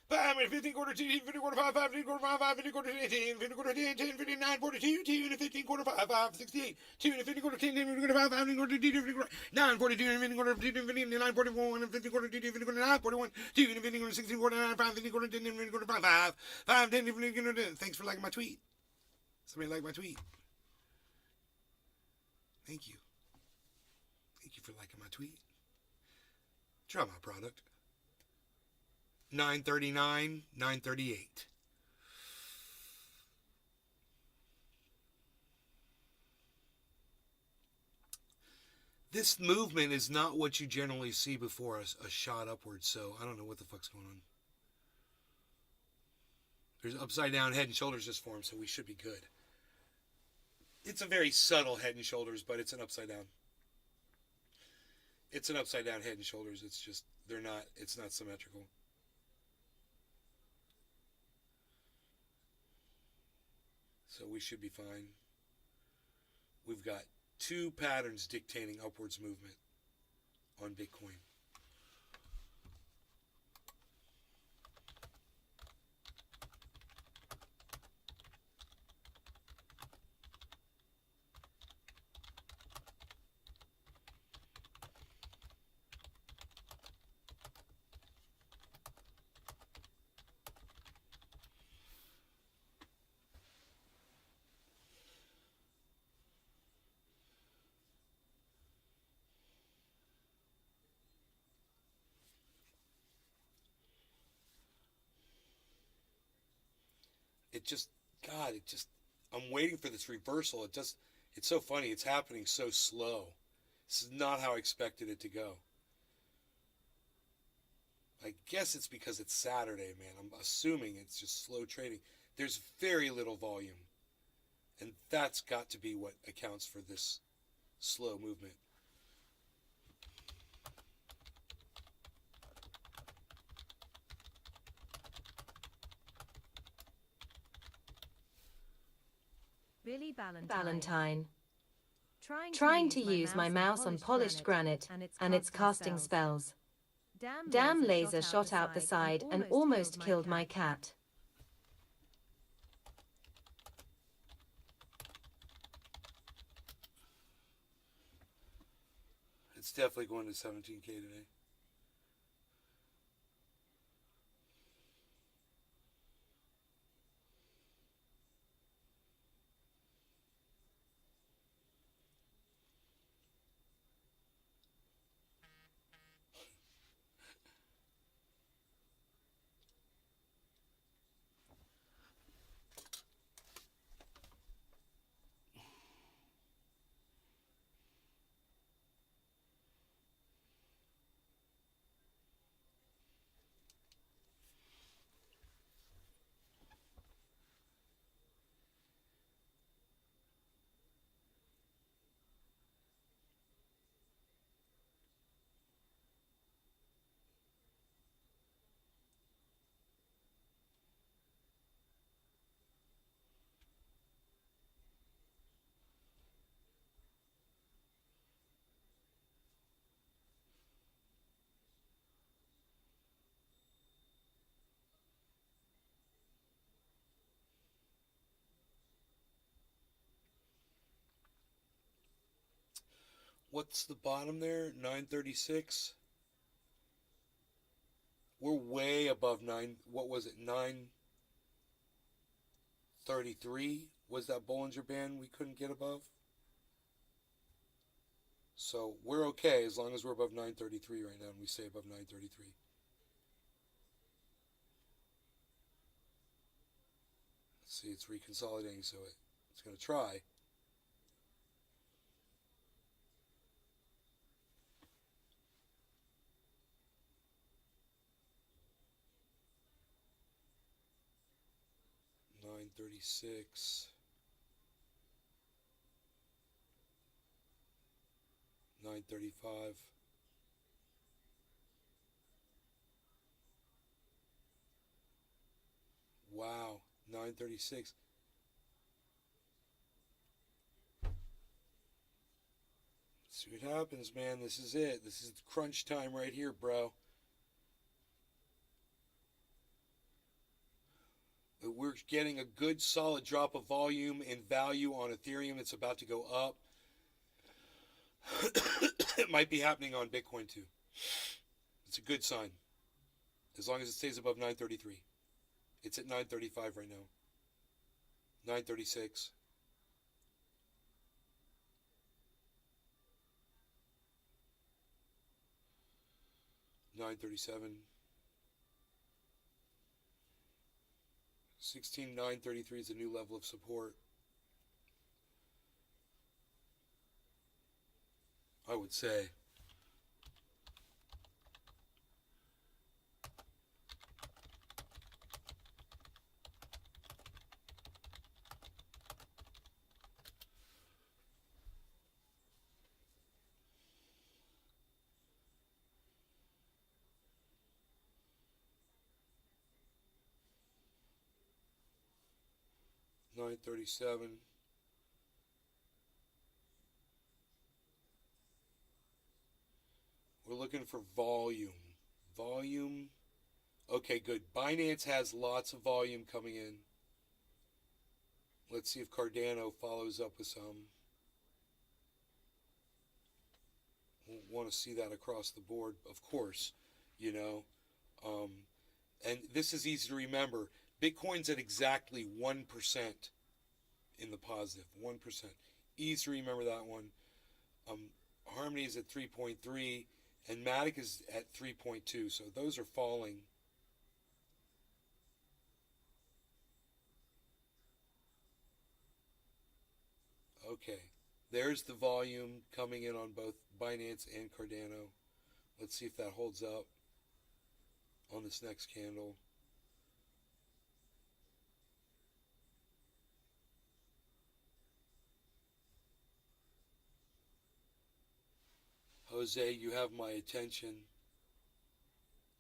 5 and 15 quarter 2, 50 quarter 5, 5, 50 quarter 5, 5, 50 quarter 10, 50 quarter 10, 10, 59 quarter 2, 2 and 15 quarter 5, 5, 68, 2 and 50 quarter 10, 10, 50 quarter 5, 5 and quarter 2, 50 quarter 9, 42 and 50 quarter 2, 59, 41 and 50 quarter 2, 50 quarter 9, 41, 2 and 50 quarter 16 quarter 9, 5, 50 quarter 10, 50 quarter 5, 5, 5, 10, 50 quarter 10. Thanks for liking my tweet. Somebody liked my tweet. Thank you. Thank you for liking my tweet. Try my product. 939, 938. This movement is not what you generally see before a shot upwards, so I don't know what the fuck's going on. There's upside down head and shoulders just formed, so we should be good. It's a very subtle head and shoulders, but it's an upside down. It's an upside down head and shoulders. It's just, it's not symmetrical. So we should be fine. We've got 2 patterns dictating upwards movement on Bitcoin. I'm waiting for this reversal. It's so funny. It's happening so slow. This is not how I expected it to go. I guess it's because it's Saturday, man. I'm assuming it's just slow trading. There's very little volume. And that's got to be what accounts for this slow movement.
Billy
Valentine. Trying to use my mouse on polished granite, and it's casting spells. Damn laser shot out the side and almost killed my cat.
It's definitely going to 17K today. What's the bottom there? 936. We're way above 9. What was it? 933 was that Bollinger Band we couldn't get above. So we're okay as long as we're above 933 right now, and we stay above 933. Let's see, it's reconsolidating, so it's going to try. $936, $935, wow, $936. See what happens, man. This is it. This is crunch time right here, bro. we're getting a good solid drop of volume and value on Ethereum. It's about to go up. It might be happening on Bitcoin too. It's a good sign. As long as it stays above 933. It's at 935 right now. 936. $937. 16,933 is a new level of support. I would say. $937. We're looking for volume. Volume. Okay, good. Binance has lots of volume coming in. Let's see if Cardano follows up with some. We'll want to see that across the board, of course, you know. And this is easy to remember. Bitcoin's at exactly 1% in the positive. 1%. Easy to remember that one. Harmony is at 3.3 and Matic is at 3.2. So those are falling. Okay. There's the volume coming in on both Binance and Cardano. Let's see if that holds up on this next candle. Jose, you have my attention.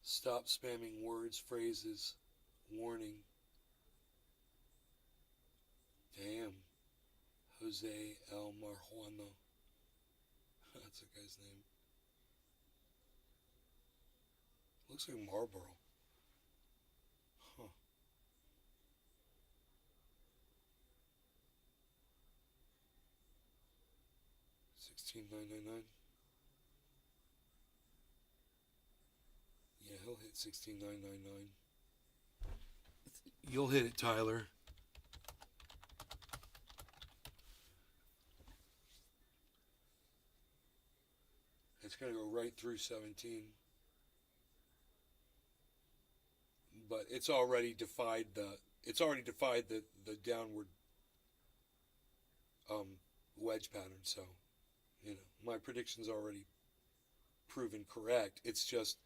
Stop spamming words, phrases, warning. Damn. Jose El Marjuano. That's a guy's name. Looks like Marlboro. Huh. 16,999. Yeah, he'll hit 16,999. You'll hit it, Tyler. It's going to go right through 17. But it's already defied the downward wedge pattern. So, you know, my prediction's already proven correct. It's just,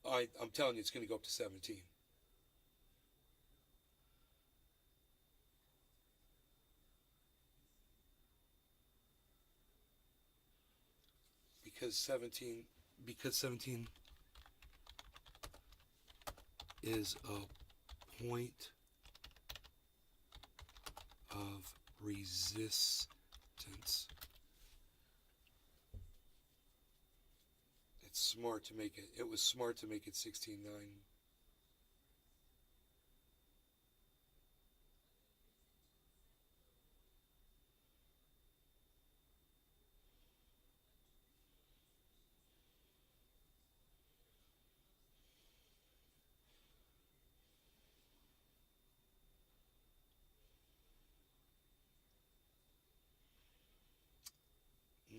I'm telling you, it's going to go up to 17. Because 17 is a point of resistance. It's smart to make it. It was smart to make it 16.9.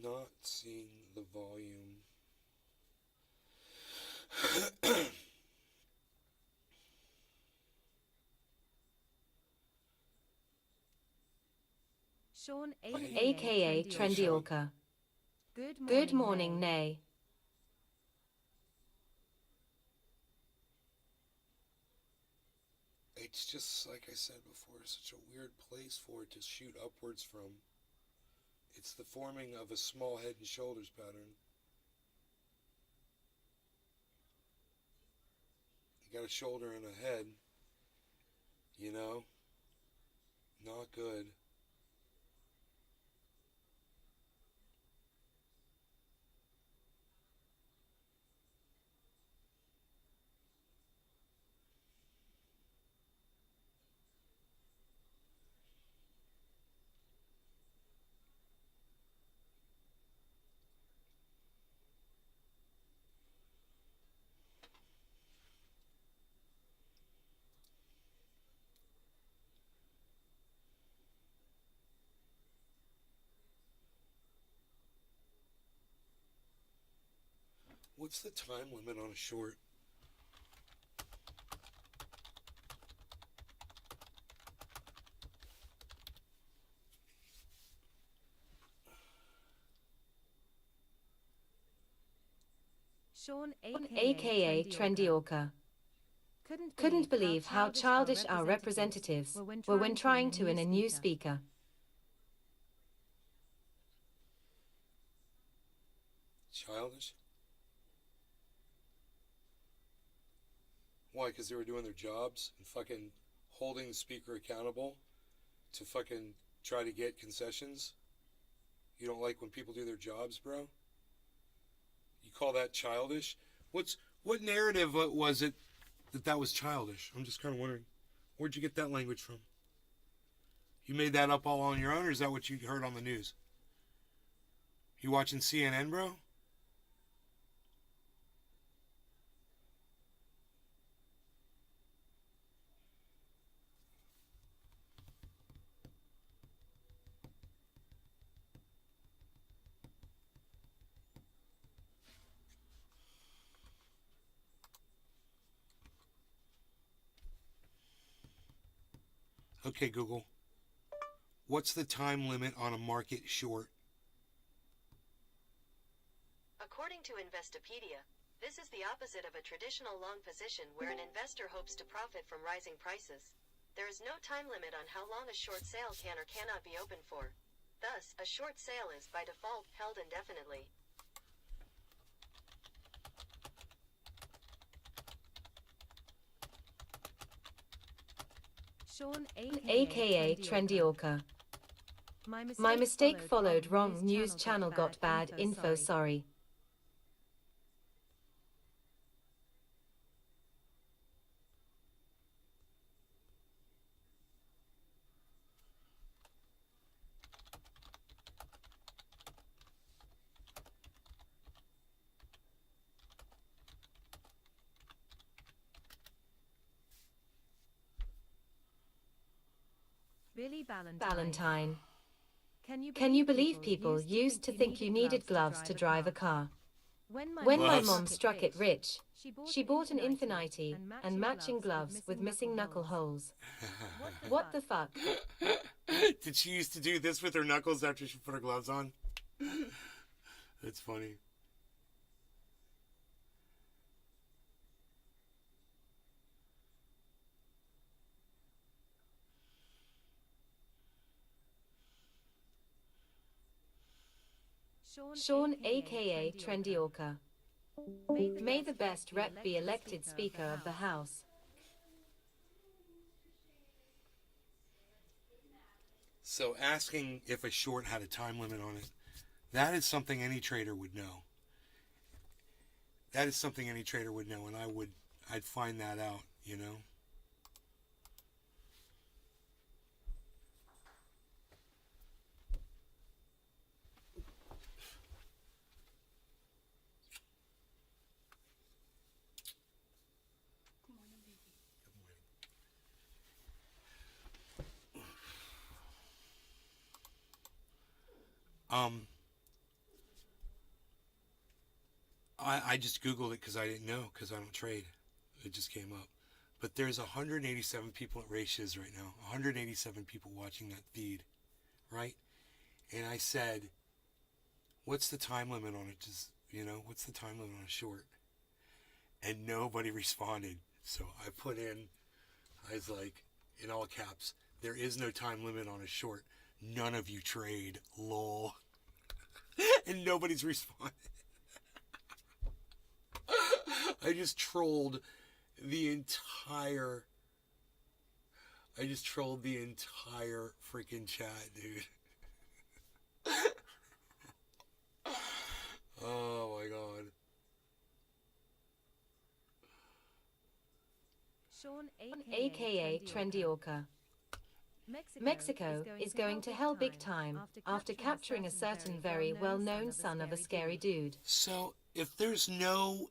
Not seeing the volume.
Sean,
aka Trendiorca. Good morning, Nay.
It's just, like I said before, such a weird place for it to shoot upwards from. It's the forming of a small head and shoulders pattern. You got a shoulder and a head, you know? Not good. What's the time limit on a short?
Sean,
aka Trendy Orca, couldn't believe how childish our representatives were when trying to win a new speaker.
Childish? Why? Because they were doing their jobs and fucking holding the speaker accountable to fucking try to get concessions? You don't like when people do their jobs, bro? You call that childish? What narrative was it that was childish? I'm just kind of wondering. Where'd you get that language from? You made that up all on your own, or is that what you heard on the news? You watching CNN, bro? Okay, Google. What's the time limit on a market short?
According to Investopedia, this is the opposite of a traditional long position where an investor hopes to profit from rising prices. There is no time limit on how long a short sale can or cannot be open for. Thus, a short sale is, by default, held indefinitely.
Sean,
aka Trendy Orca. My mistake followed wrong news channel got bad info sorry.
Billy
Valentine.
Can
Can you believe people used to think you needed gloves to drive a car? When my mom struck it rich, she bought an Infinity and matching gloves with missing knuckle holes. What the fuck?
Did she used to do this with her knuckles after she put her gloves on? That's funny.
Sean, aka Trendy Orca. May the best rep be elected Speaker of the House.
So asking if a short had a time limit on it, that is something any trader would know. That is something any trader would know, and I'd find that out, you know? I just Googled it because I didn't know, because I don't trade. It just came up. But there's 187 people at Races right now. 187 people watching that feed, right? And I said, what's the time limit on it? Just, what's the time limit on a short? And nobody responded. So I put in, I was like, in all caps, there is no time limit on a short. None of you trade, lol. And nobody's responded. I just trolled the entire freaking chat, dude. Oh my god.
Sean,
aka Trendy Orca. Mexico is going to hell big time after capturing a certain very well-known son of a scary dude.
So if there's no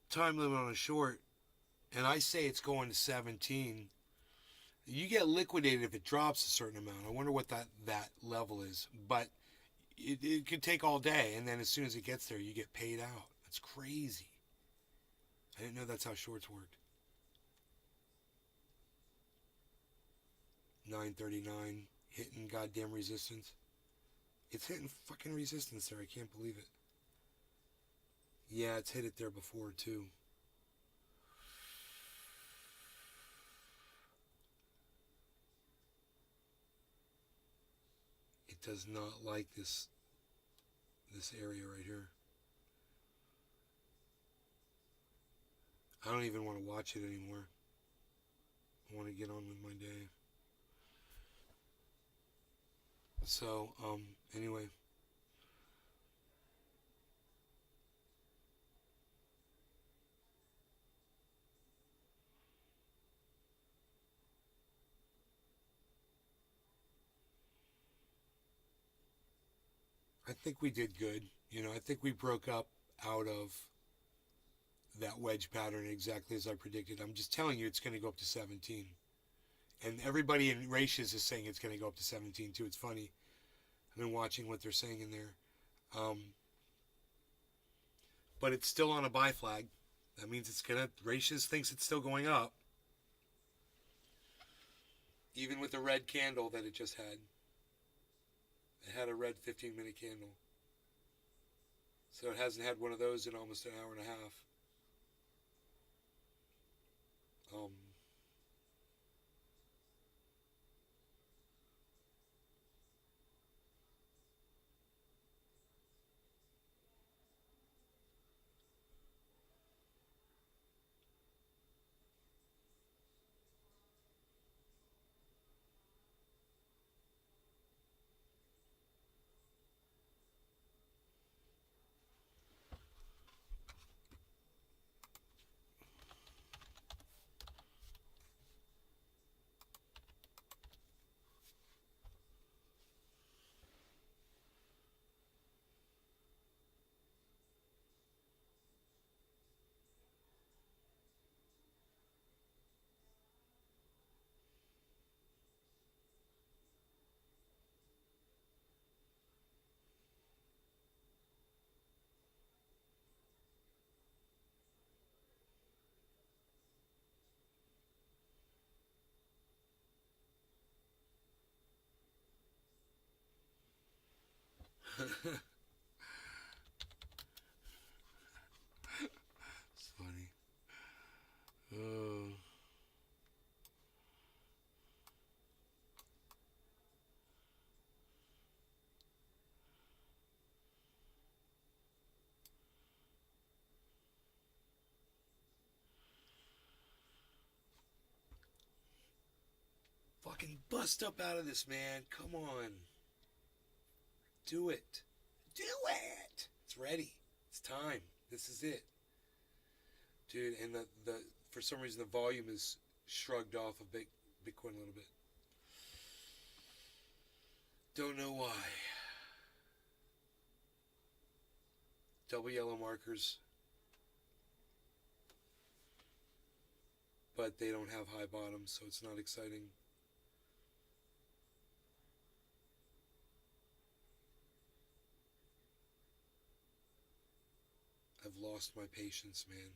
time limit on a short, and I say it's going to 17, You get liquidated if it drops a certain amount. I wonder what that level is. But it could take all day, and then as soon as it gets there, you get paid out. That's crazy. I didn't know that's how shorts worked. 939 hitting goddamn resistance. It's hitting fucking resistance there. I can't believe it. Yeah, it's hit it there before too. It does not like this area right here. I don't even want to watch it anymore. I want to get on with my day. So, anyway. I think we did good. You know, I think we broke up out of that wedge pattern exactly as I predicted. I'm just telling you it's going to go up to 17. And everybody in ratios is saying it's going to go up to 17 too. It's funny. I've been watching what they're saying in there. But it's still on a buy flag. That means it's going to, ratios thinks it's still going up. Even with the red candle that it just had. It had a red 15-minute candle. So it hasn't had one of those in almost an hour and a half. It's funny. Fucking bust up out of this, man. Come on. Do it. Do it. It's ready. It's time. This is it. Dude, and the for some reason the volume is shrugged off of Bitcoin a little bit. Don't know why. Double yellow markers. But they don't have high bottoms, so it's not exciting. I've lost my patience, man.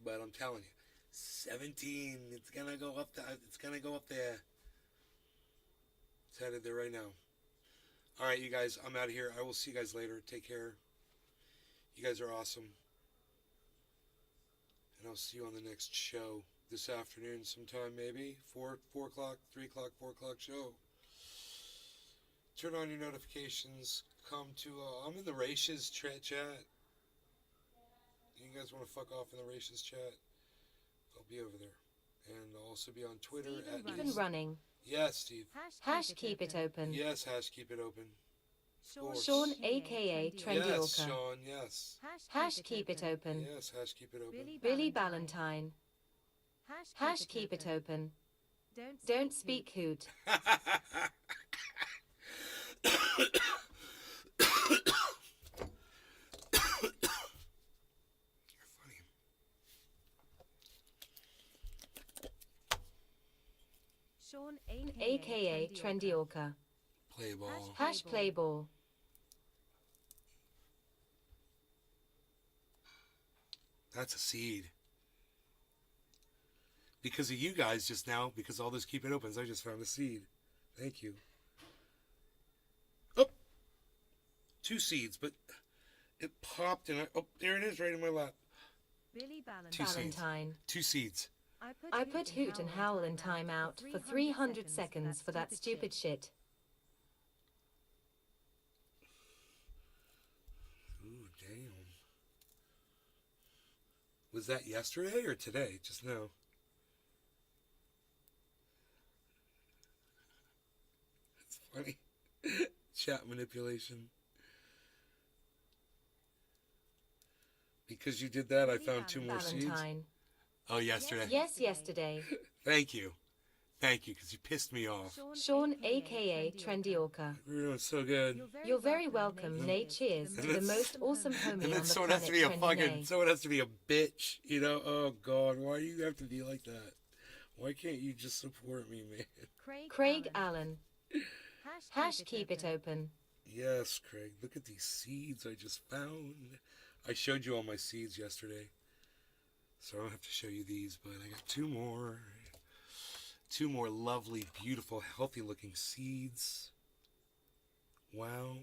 But I'm telling you, 17, it's gonna go up there. It's headed there right now. Alright, you guys, I'm out of here. I will see you guys later. Take care. You guys are awesome. And I'll see you on the next show this afternoon sometime, maybe. 4 o'clock, 3 o'clock, 4 o'clock show. Turn on your notifications. Come to, I'm in the Ratios chat. You guys want to fuck off in the Ratios chat? I'll be over there. And I'll also be on Twitter at...
Even running.
Yes, Steve.
Hash keep it open.
Yes, hash keep it open. Sports.
Sean, aka Trendy
Yes,
Orca.
Sean, yes.
Hash keep it open.
Yes, hash keep it open.
Billy Ballantyne. Hash keep it open. Don't speak hoot. aka Trendy Orca.
Play ball.
Hash play ball.
That's a seed. Because of you guys just now, because all those keep it opens, I just found a seed. Thank you. Oh! 2 seeds, but it popped and oh, there it is right in my lap.
Billy
2 seeds.
Valentine.
2 seeds.
I put Hoot and Howl in timeout for 300 seconds for that stupid shit.
Ooh, damn. Was that yesterday or today? Just now. It's funny. Chat manipulation. Because you did that, I found 2 more seeds.
Valentine.
Oh, yesterday.
Yes, yesterday.
Thank you. Thank you, because you pissed me off.
Sean, aka Trendy Orca.
We're doing so good.
You're very welcome, Nate. Cheers to the most awesome homie
And
on
then
the
someone
planet,
has to be a
Trendy
fucking,
Nate.
someone has to be a bitch, you know? Oh, God, why do you have to be like that? Why can't you just support me, man?
Craig Allen. Hash keep it open.
Yes, Craig, look at these seeds I just found. I showed you all my seeds yesterday, so I don't have to show you these, but I got 2 more. 2 more lovely, beautiful, healthy-looking seeds. Wow,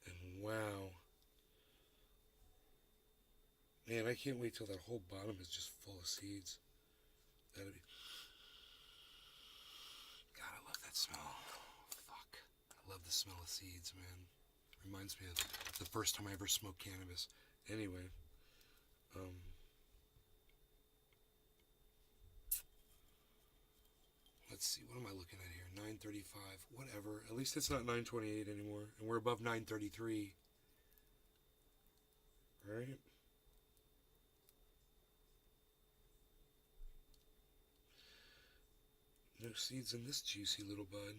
and wow. Man, I can't wait till that whole bottom is just full of seeds. That'd be... God, I love that smell. Fuck. I love the smell of seeds, man. Reminds me of the first time I ever smoked cannabis. Anyway, let's see, what am I looking at here? 9:35, whatever. At least it's not 9:28 anymore, and we're above 9:33. Right? No seeds in this juicy little bud.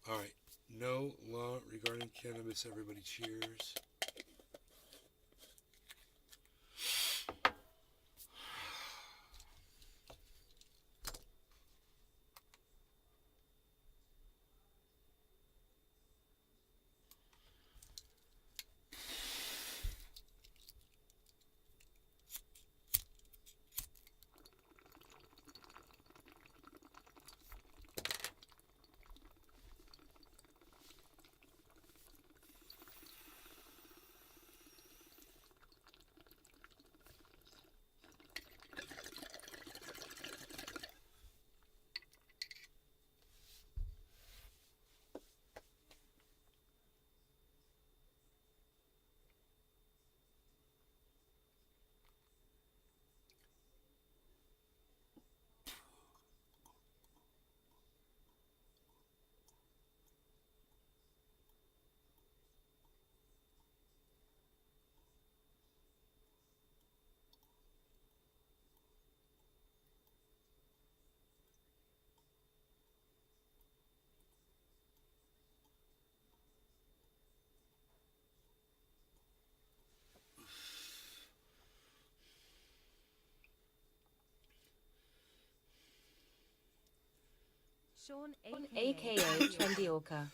All right. No law regarding cannabis. Everybody cheers.
Sean,
aka Trendy Orca.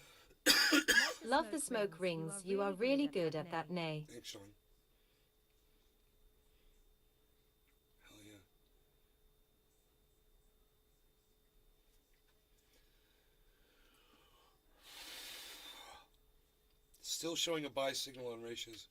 Love the smoke rings. You are really good at that, Nay.
Thanks, Sean. Hell yeah. Still showing a buy signal on ratios.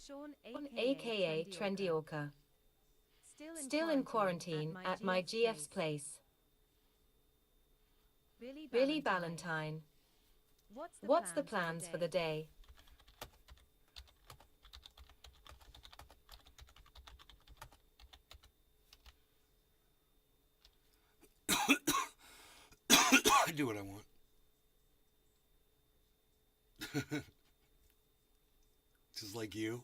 Sean,
aka Trendy Orca. Still in quarantine at my GF's place. Billy Valentine. What's the plans for the day?
do what I want. Just like you.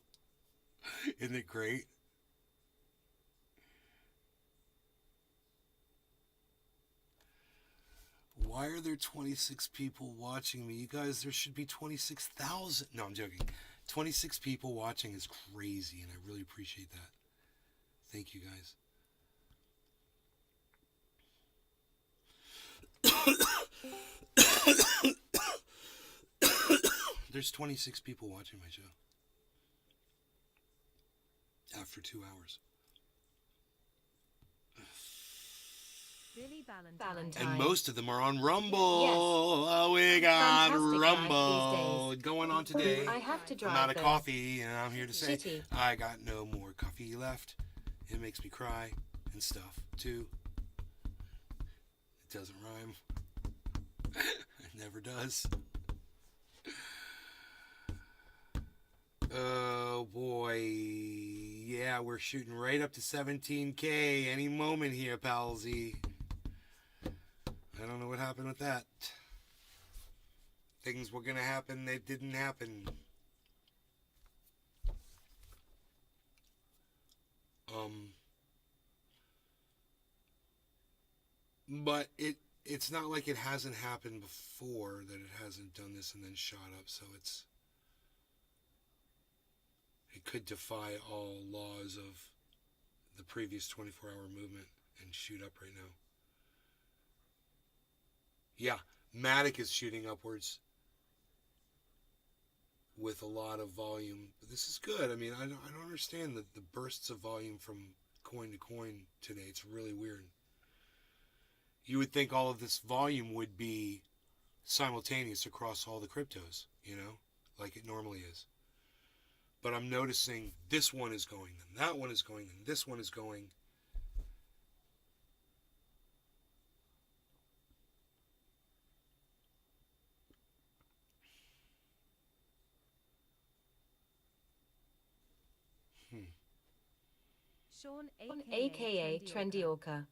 Isn't it great? Why are there 26 people watching me? You guys, there should be 26,000. No, I'm joking. 26 people watching is crazy, and I really appreciate that. Thank you, guys. There's 26 people watching my show. After 2 hours.
Billy
Valentine.
And most of them are on Rumble.
Yes.
Oh, we got
Fantastic
Rumble
life these days.
going on today.
I have to drive
I'm out of
though.
coffee, and I'm here to say
Shitty.
I got no more coffee left. It makes me cry and stuff, too. It doesn't rhyme. It never does. Oh, boy. Yeah, we're shooting right up to 17K any moment here, palsy. I don't know what happened with that. Things were going to happen, they didn't happen. But it's not like it hasn't happened before, that it hasn't done this and then shot up, so it could defy all laws of the previous 24-hour movement and shoot up right now. Yeah, Matic is shooting upwards with a lot of volume. But this is good. I mean, I don't understand the bursts of volume from coin to coin today. It's really weird. You would think all of this volume would be simultaneous across all the cryptos, you know, like it normally is. But I'm noticing this one is going, then that one is going, and this one is going.
Sean,
aka Trendy Orca.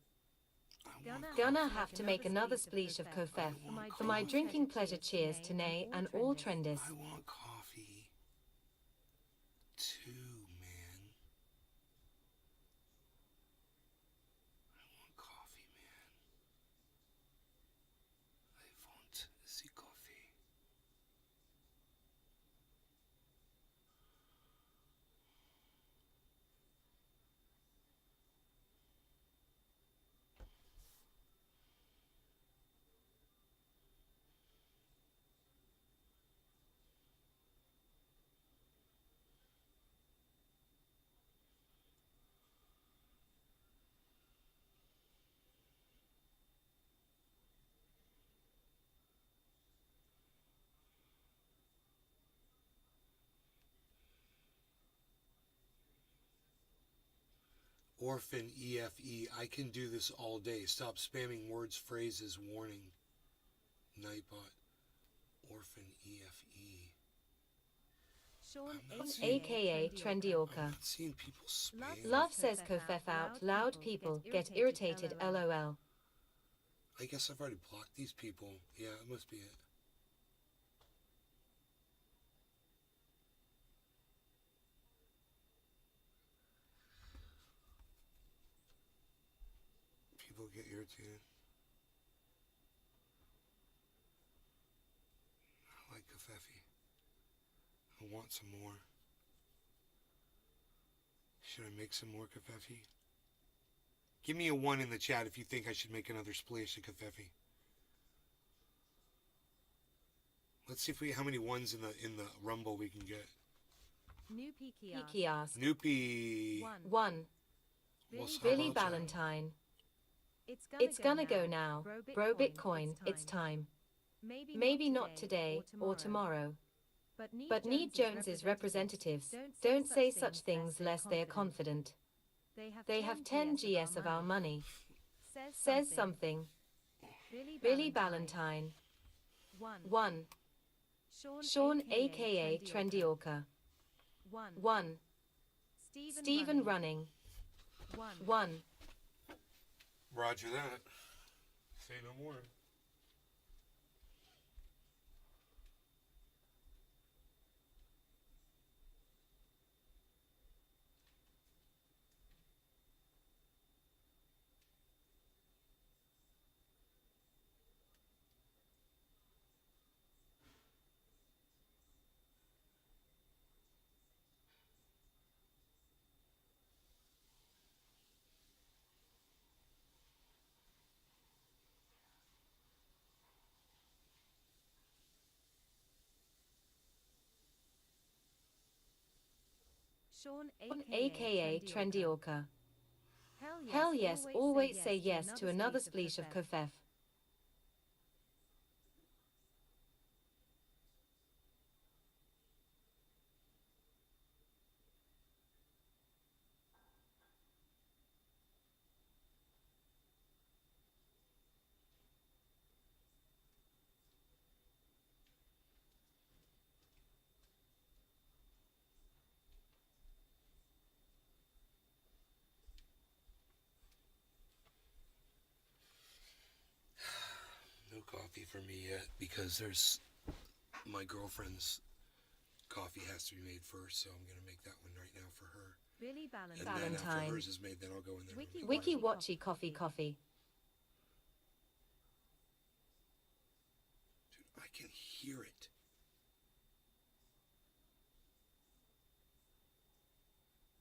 Gonna have to make another spleesh of Kofef for my drinking pleasure. Cheers to Nay and all Trendis.
I want coffee too, man. I want coffee, man. I want the coffee. Orphan EFE. I can do this all day. Stop spamming words, phrases, warning. Nightbot. Orphan EFE.
Sean,
aka Trendy
I'm
Orca.
not seeing people spam.
Love says Kofef out loud. People get irritated. LOL.
I guess I've already blocked these people. Yeah, it must be it. People get irritated. I like Kafefi. I want some more. Should I make some more Kafefi? Give me a 1 in the chat if you think I should make another splash of Kafefi. Let's see if how many 1s in the Rumble we can get.
New
Peaky asked.
Noopy.
1.
What's up,
Billy
outside?
Valentine. It's gonna go now. Bro Bitcoin, it's time. Maybe not today or tomorrow. But need Jones's representatives don't say such things lest they are confident. They have 10 GS of our money. Says something. Billy Valentine. 1. Sean aka Trendy Orca. 1. Stephen running. 1.
Roger that. Say no more.
Sean,
aka Trendy Orca. Hell yes, always say yes to another spleesh of kofef.
No coffee for me yet because there's my girlfriend's coffee has to be made first, so I'm gonna make that one right now for her.
Billy
And then
Valentine.
after hers is made, then I'll go in there. and make
Wiki
mine.
Watchy Coffee Coffee.
Dude, I can hear it.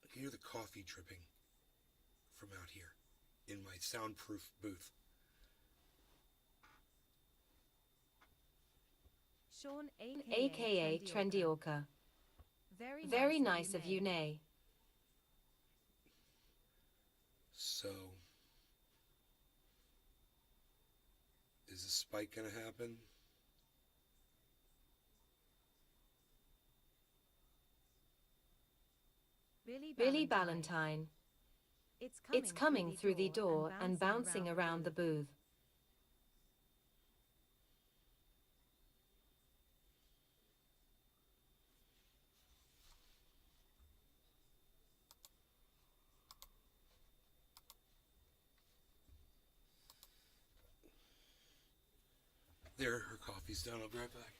I can hear the coffee dripping from out here in my soundproof booth.
Sean,
aka Trendy Orca. Very nice of you, Nay.
So, is the spike gonna happen?
Billy Valentine. It's coming through the door and bouncing around the booth.
There, her coffee's done. I'll be right back.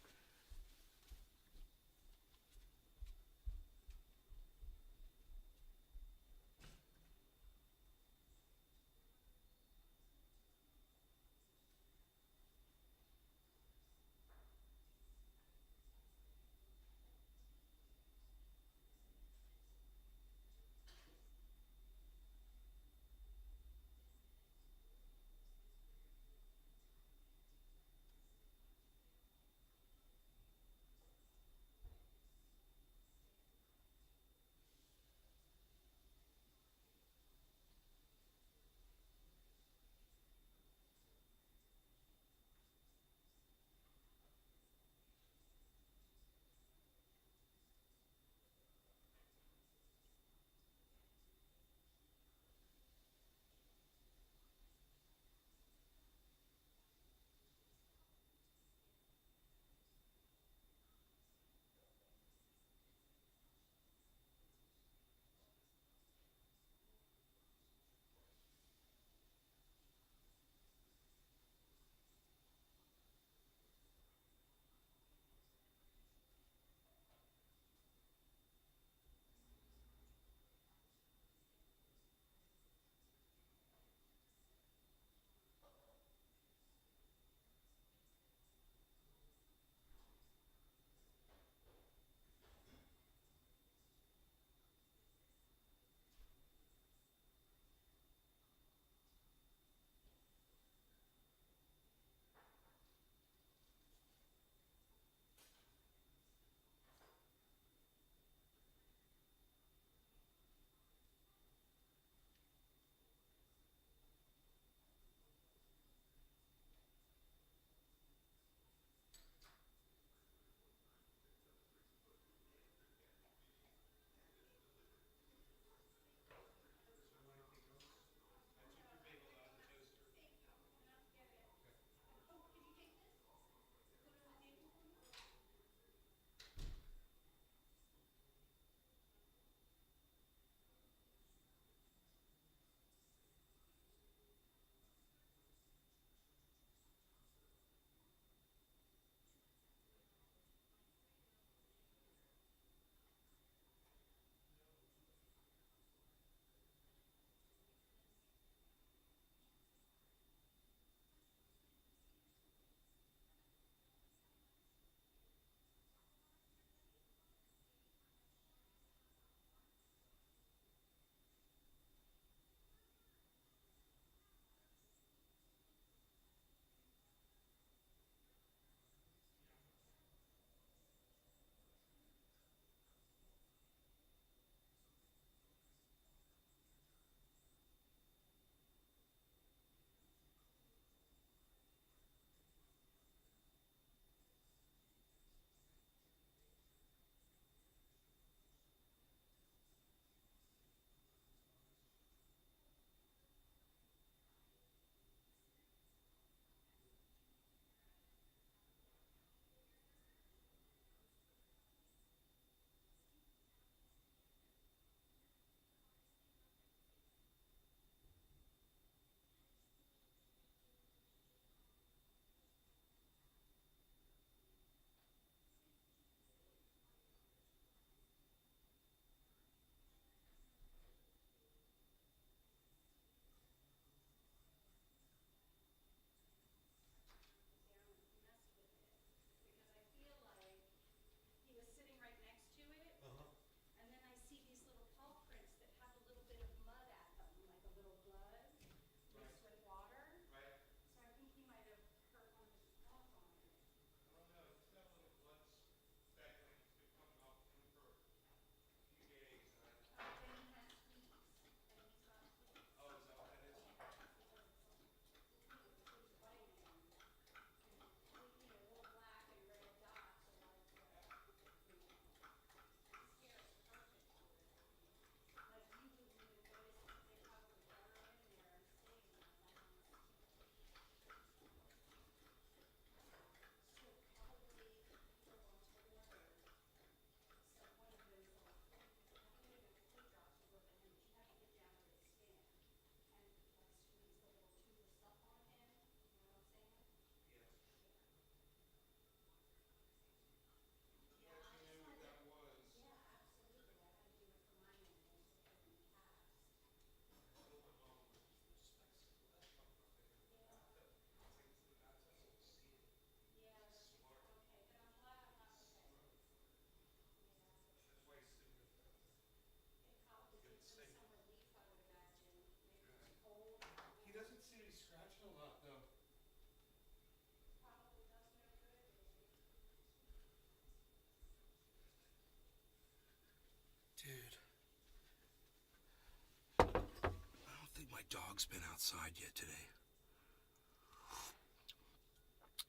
dog's been outside yet today.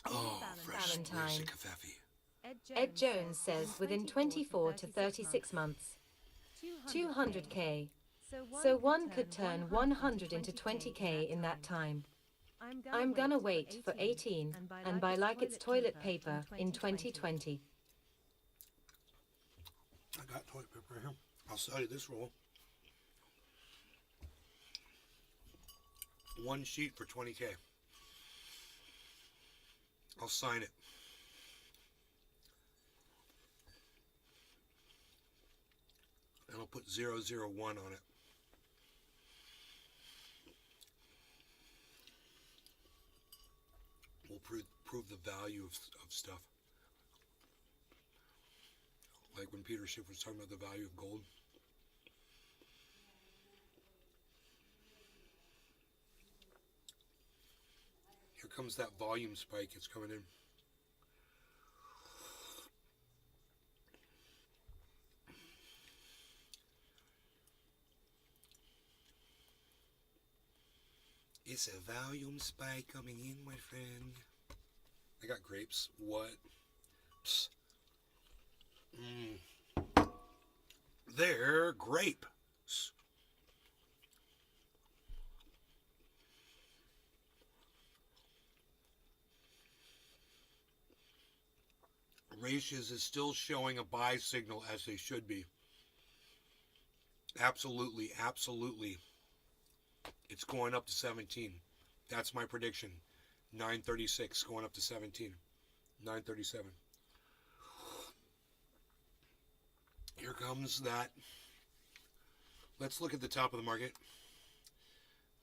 Oh, fresh
Valentine.
Caffefe.
Ed Jones says within 24 to 36 months. 200k. So one could turn 100 into 20k in that time. I'm gonna wait for 18 and buy like it's toilet paper in 2020.
I got toilet paper here. I'll sell you this roll. One sheet for 20k. I'll sign it. And I'll put 001 on it. We'll prove the value of stuff. Like when Peter Schiff was talking about the value of gold. Here comes that volume spike. It's coming in. It's a volume spike coming in, my friend. I got grapes. What? Psst. They're grapes. Ratios is still showing a buy signal as they should be. Absolutely, absolutely. It's going up to 17. That's my prediction. 936 going up to 17. 937. Here comes that. Let's look at the top of the market.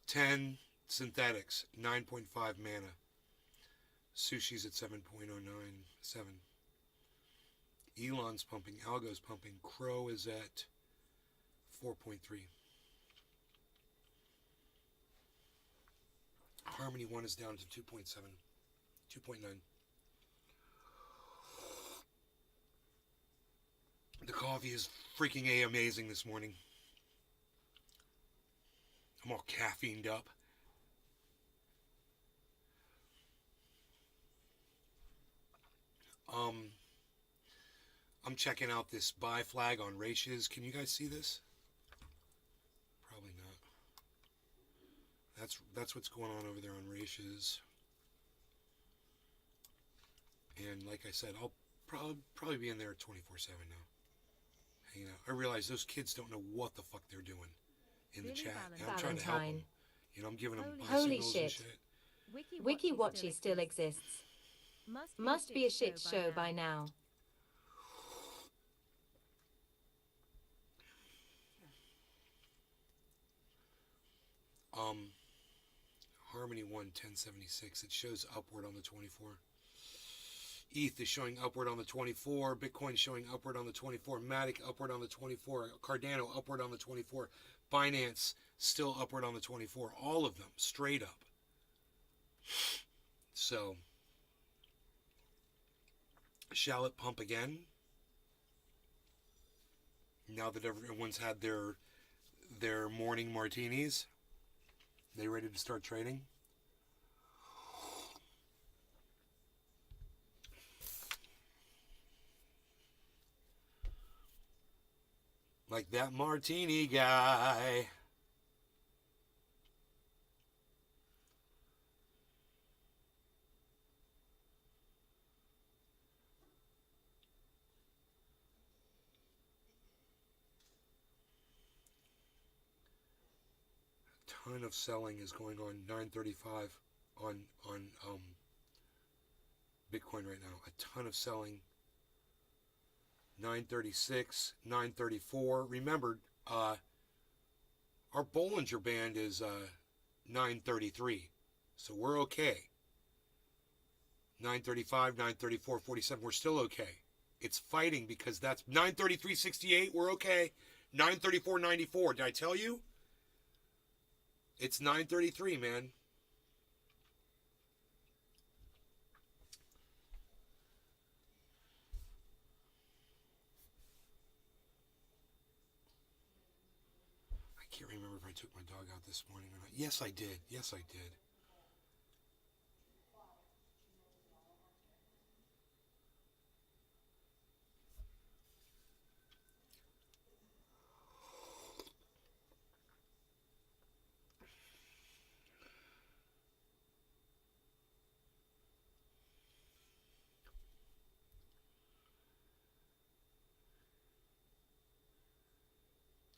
10 synthetics, 9.5 mana. Sushi's at 7.097. Elon's pumping, Algo's pumping, Crow is at 4.3. Harmony 1 is down to 2.7, 2.9. The coffee is freaking amazing this morning. I'm all caffeined up. I'm checking out this buy flag on Ratios. Can you guys see this? Probably not. That's what's going on over there on Ratios. And like I said, I'll probably be in there 24/7 now. Hanging out. I realize those kids don't know what the fuck they're doing in the chat. And I'm trying to help them. You know, I'm giving them buy
Holy
signals
shit.
and shit.
WikiWatchy still exists. Must be a shit show by now.
Harmony 1 1076. It shows upward on the 24. ETH is showing upward on the 24. Bitcoin showing upward on the 24. Matic upward on the 24. Cardano upward on the 24. Binance still upward on the 24. All of them straight up. So, shall it pump again? Now that everyone's had their morning martinis, they ready to start trading? Like that martini guy. A ton of selling is going on. 935 on Bitcoin right now. A ton of selling. 936, 934. Remember, our Bollinger Band is 933. So we're okay. 935, 934, 47. We're still okay. It's fighting because that's 933.68. We're okay. 934.94. Did I tell you? It's 933, man. I I can't remember if I took my dog out this morning or not. Yes, I did. Yes, I did.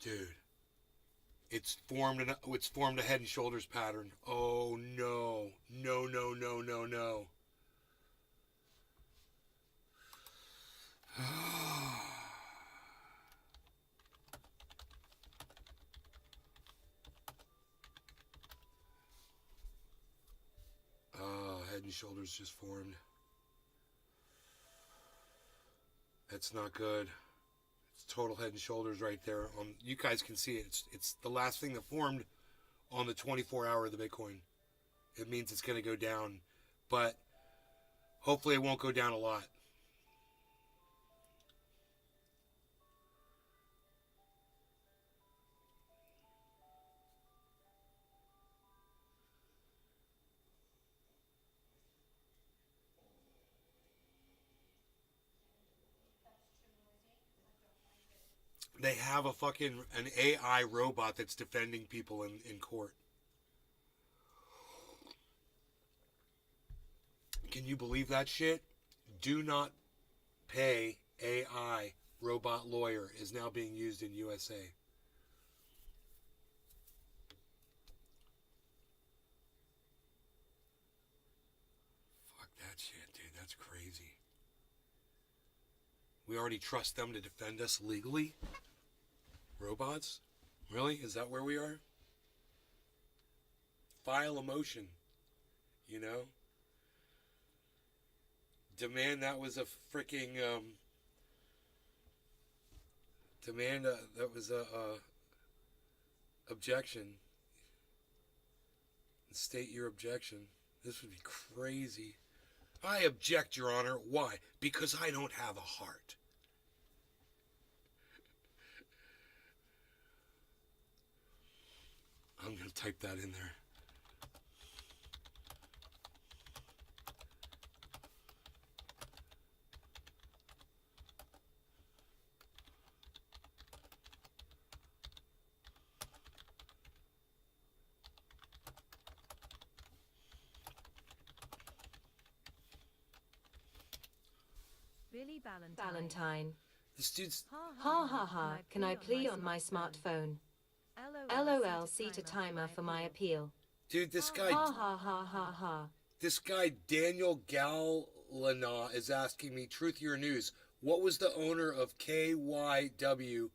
Dude, it's formed a head and shoulders pattern. Oh no, no, no, no, no, no. Head and shoulders just formed. That's not good. It's total head and shoulders right there. You guys can see it. It's the last thing that formed on the 24-hour of the Bitcoin. It means it's going to go down, but hopefully it won't go down a lot. They have an AI robot that's defending people in court. Can you believe that shit? Do not pay AI robot lawyer is now being used in USA. Fuck that shit, dude. That's crazy. We already trust them to defend us legally? Robots? Really? Is that where we are? File a motion. You know? Demand that was a freaking demand that was a objection. State your objection. This would be crazy. I object, Your Honor. Why? Because I don't have a heart. I'm going to type that in there.
Billy
Valentine.
This dude's...
Ha ha ha, can I plea on my smartphone? LOL, set a timer for my appeal.
Dude, this guy...
Ha ha ha ha ha.
This guy, Daniel Galana, is asking me, truth your news, what was the owner of KYW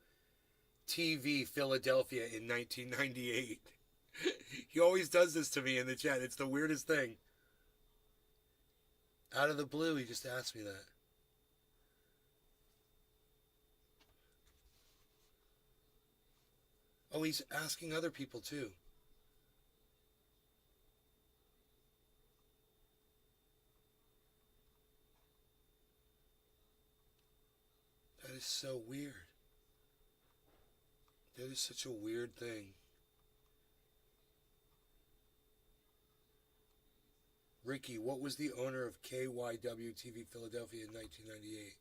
TV Philadelphia in 1998? He always does this to me in the chat. It's the weirdest thing. Out of the blue, he just asked me that. Oh, he's asking other people too. That is so weird. That is such a weird thing. Ricky, what was the owner of KYW TV Philadelphia in 1998?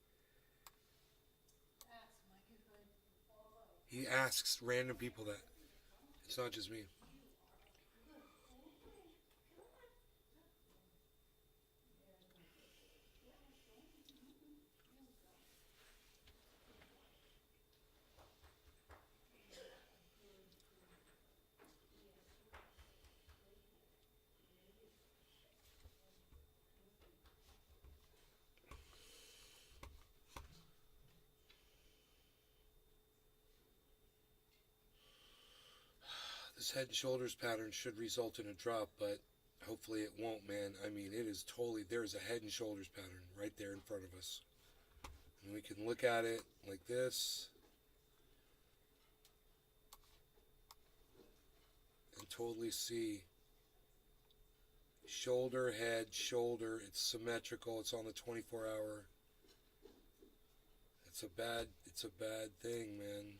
He asks random people that. It's not just me. This head and shoulders pattern should result in a drop, but hopefully it won't, man. I mean, it is totally, there's a head and shoulders pattern right there in front of us. And we can look at it like this and totally see shoulder, head, shoulder. It's symmetrical. It's on the 24-hour. It's a bad thing, man.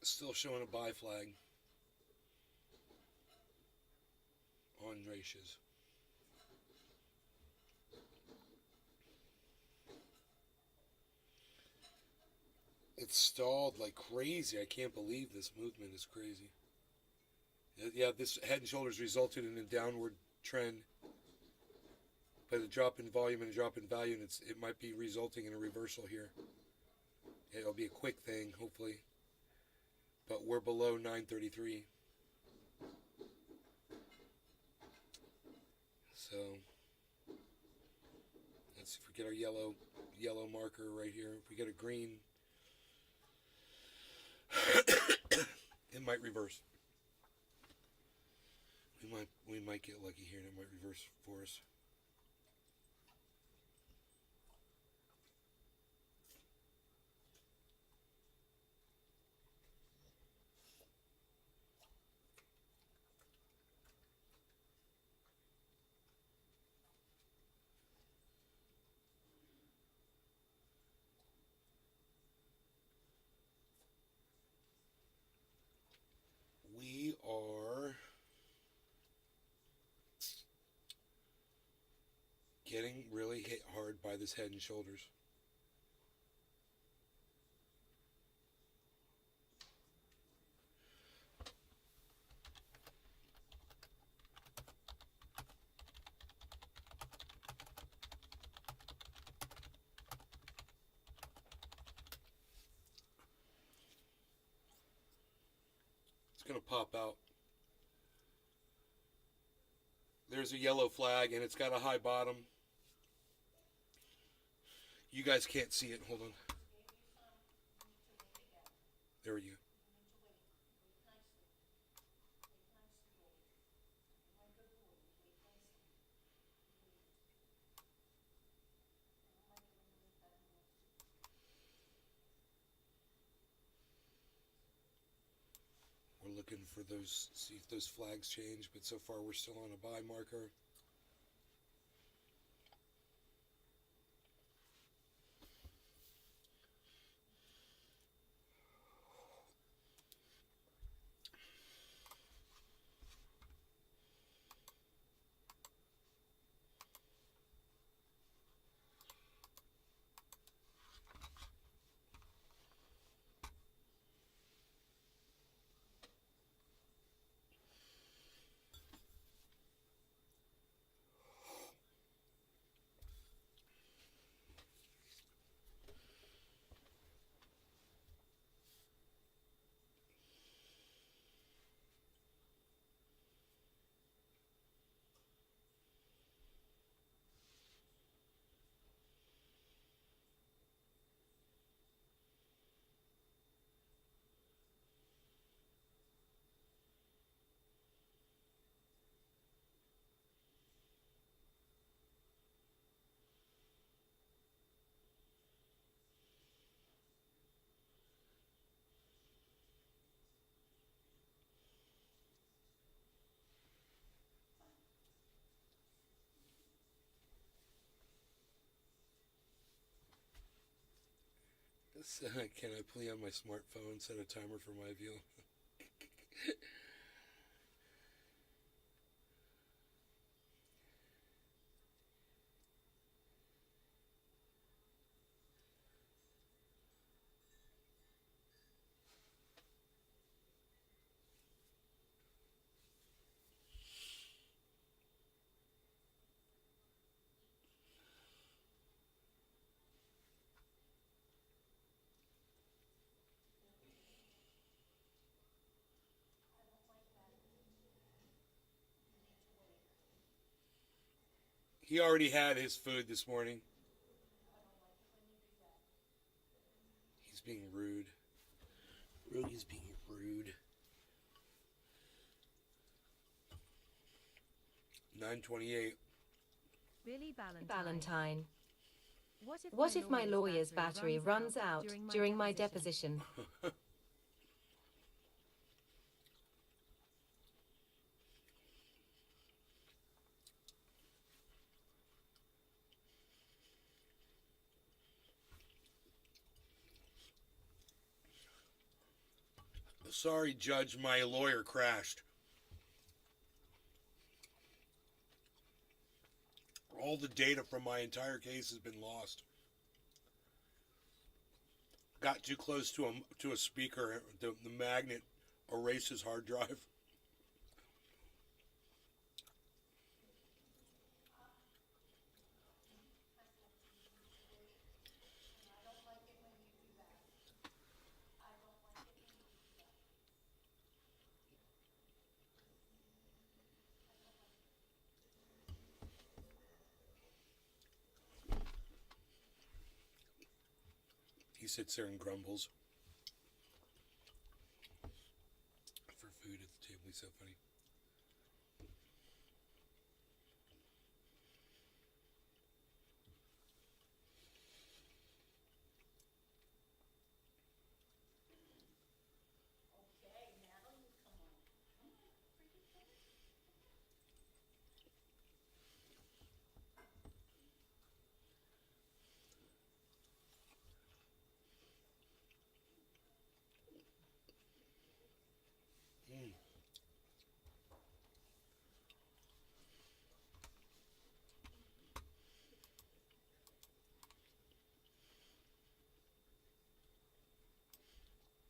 Still showing a buy flag on ratios. It's stalled like crazy. I can't believe this movement is crazy. Yeah, this head and shoulders resulted in a downward trend, but a drop in volume and a drop in value, and it might be resulting in a reversal here. It'll be a quick thing, hopefully, but we're below 933. So let's see if we get our yellow marker right here. If we get a green, it might reverse. We might get lucky here and it might reverse for us. We are getting really hit hard by this head and shoulders. It's going to pop out. There's a yellow flag and it's got a high bottom. You guys can't see it. Hold on. There we go. We're looking for those, see if those flags change, but so far we're still on a buy marker. Can I play on my smartphone, set a timer for my view? He already had his food this morning. He's being rude. Rudy's being rude. 9:28.
Billy
Valentine. What if my lawyer's battery runs out during my deposition?
Sorry, Judge, my lawyer crashed. All the data from my entire case has been lost. Got too close to a speaker. The magnet erased his hard drive. He sits there and grumbles for food at the table. He's so funny.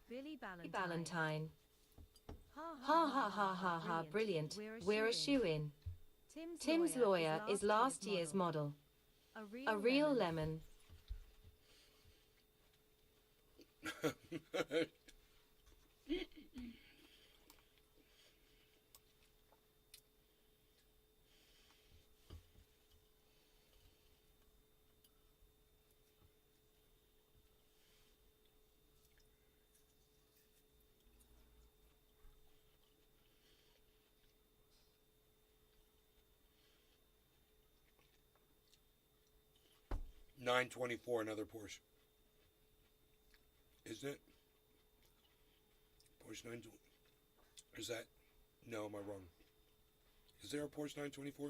Billy
Valentine. Ha ha ha ha ha, brilliant. We're a shoe-in. Tim's lawyer is last year's model. A real lemon.
$924, another Porsche. Isn't it? Porsche 920. Is that? No, am I wrong? Is there a Porsche 924?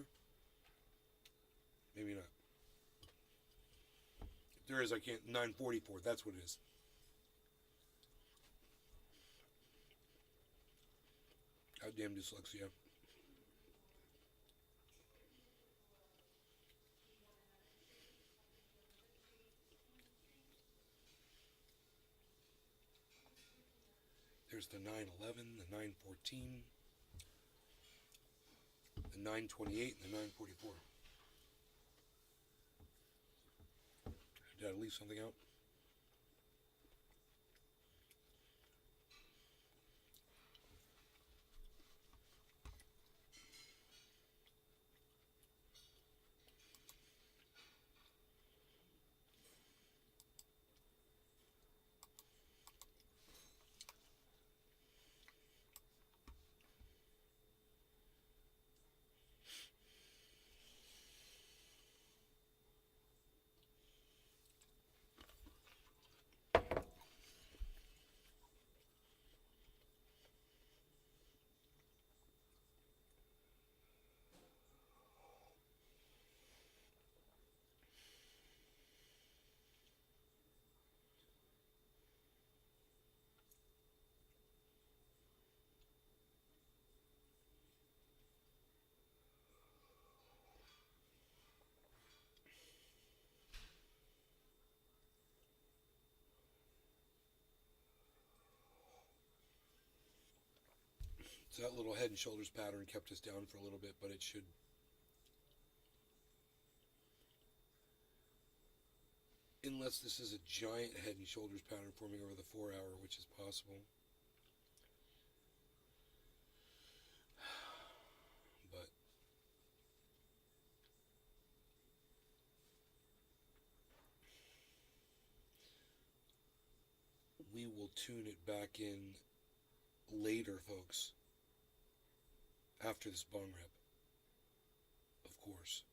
Maybe not. If there is, I can't. 944, that's what it is. Goddamn dyslexia. There's the 911, the 914, the 928, and the 944. Did I leave something out? So that little head and shoulders pattern kept us down for a little bit, but it should. Unless this is a giant head and shoulders pattern forming over the 4 hour, which is possible. But we will tune it back in later, folks. After this bong rip, of course.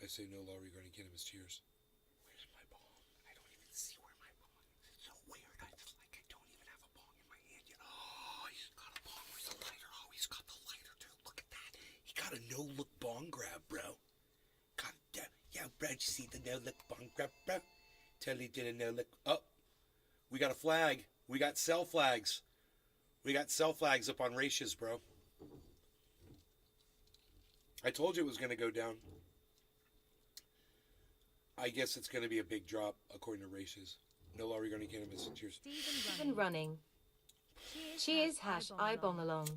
I say no law regarding cannabis. Cheers. Where's my bong? I don't even see where my bong is. It's so weird. I just like I don't even have a bong in my hand yet. Oh, he's got a bong. Where's the lighter? Oh, he's got the lighter too. Look at that. He got a no-look bong grab, bro. God damn. Yeah, bro. Did you see the no-look bong grab, bro? Tell he did a no-look. Oh, we got a flag. We got sell flags. We got sell flags up on ratios, bro. I told you it was going to go down. I guess it's going to be a big drop, according to ratios. No law regarding cannabis. Cheers.
Even running. Cheers, hash, eyebomb along.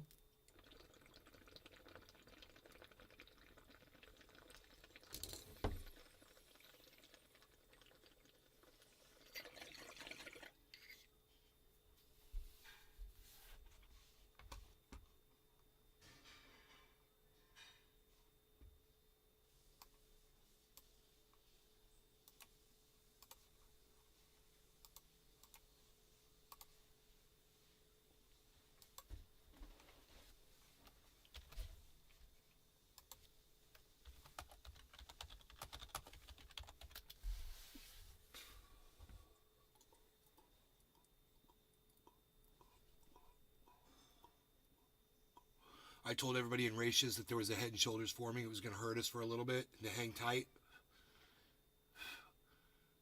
I told everybody in ratios that there was a head and shoulders forming. It was going to hurt us for a little bit to hang tight.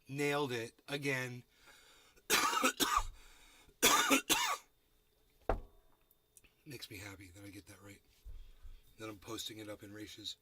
Nailed it again. Makes me happy that I get that right. That I'm posting it up in ratios.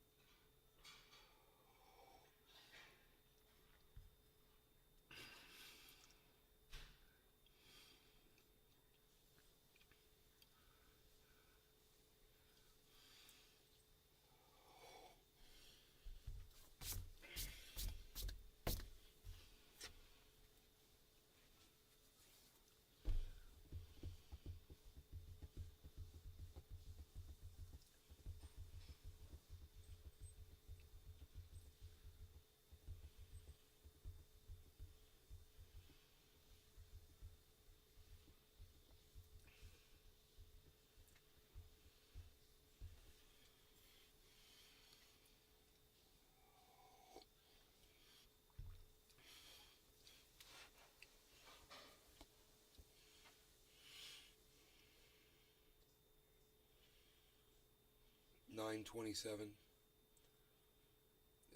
$9.27.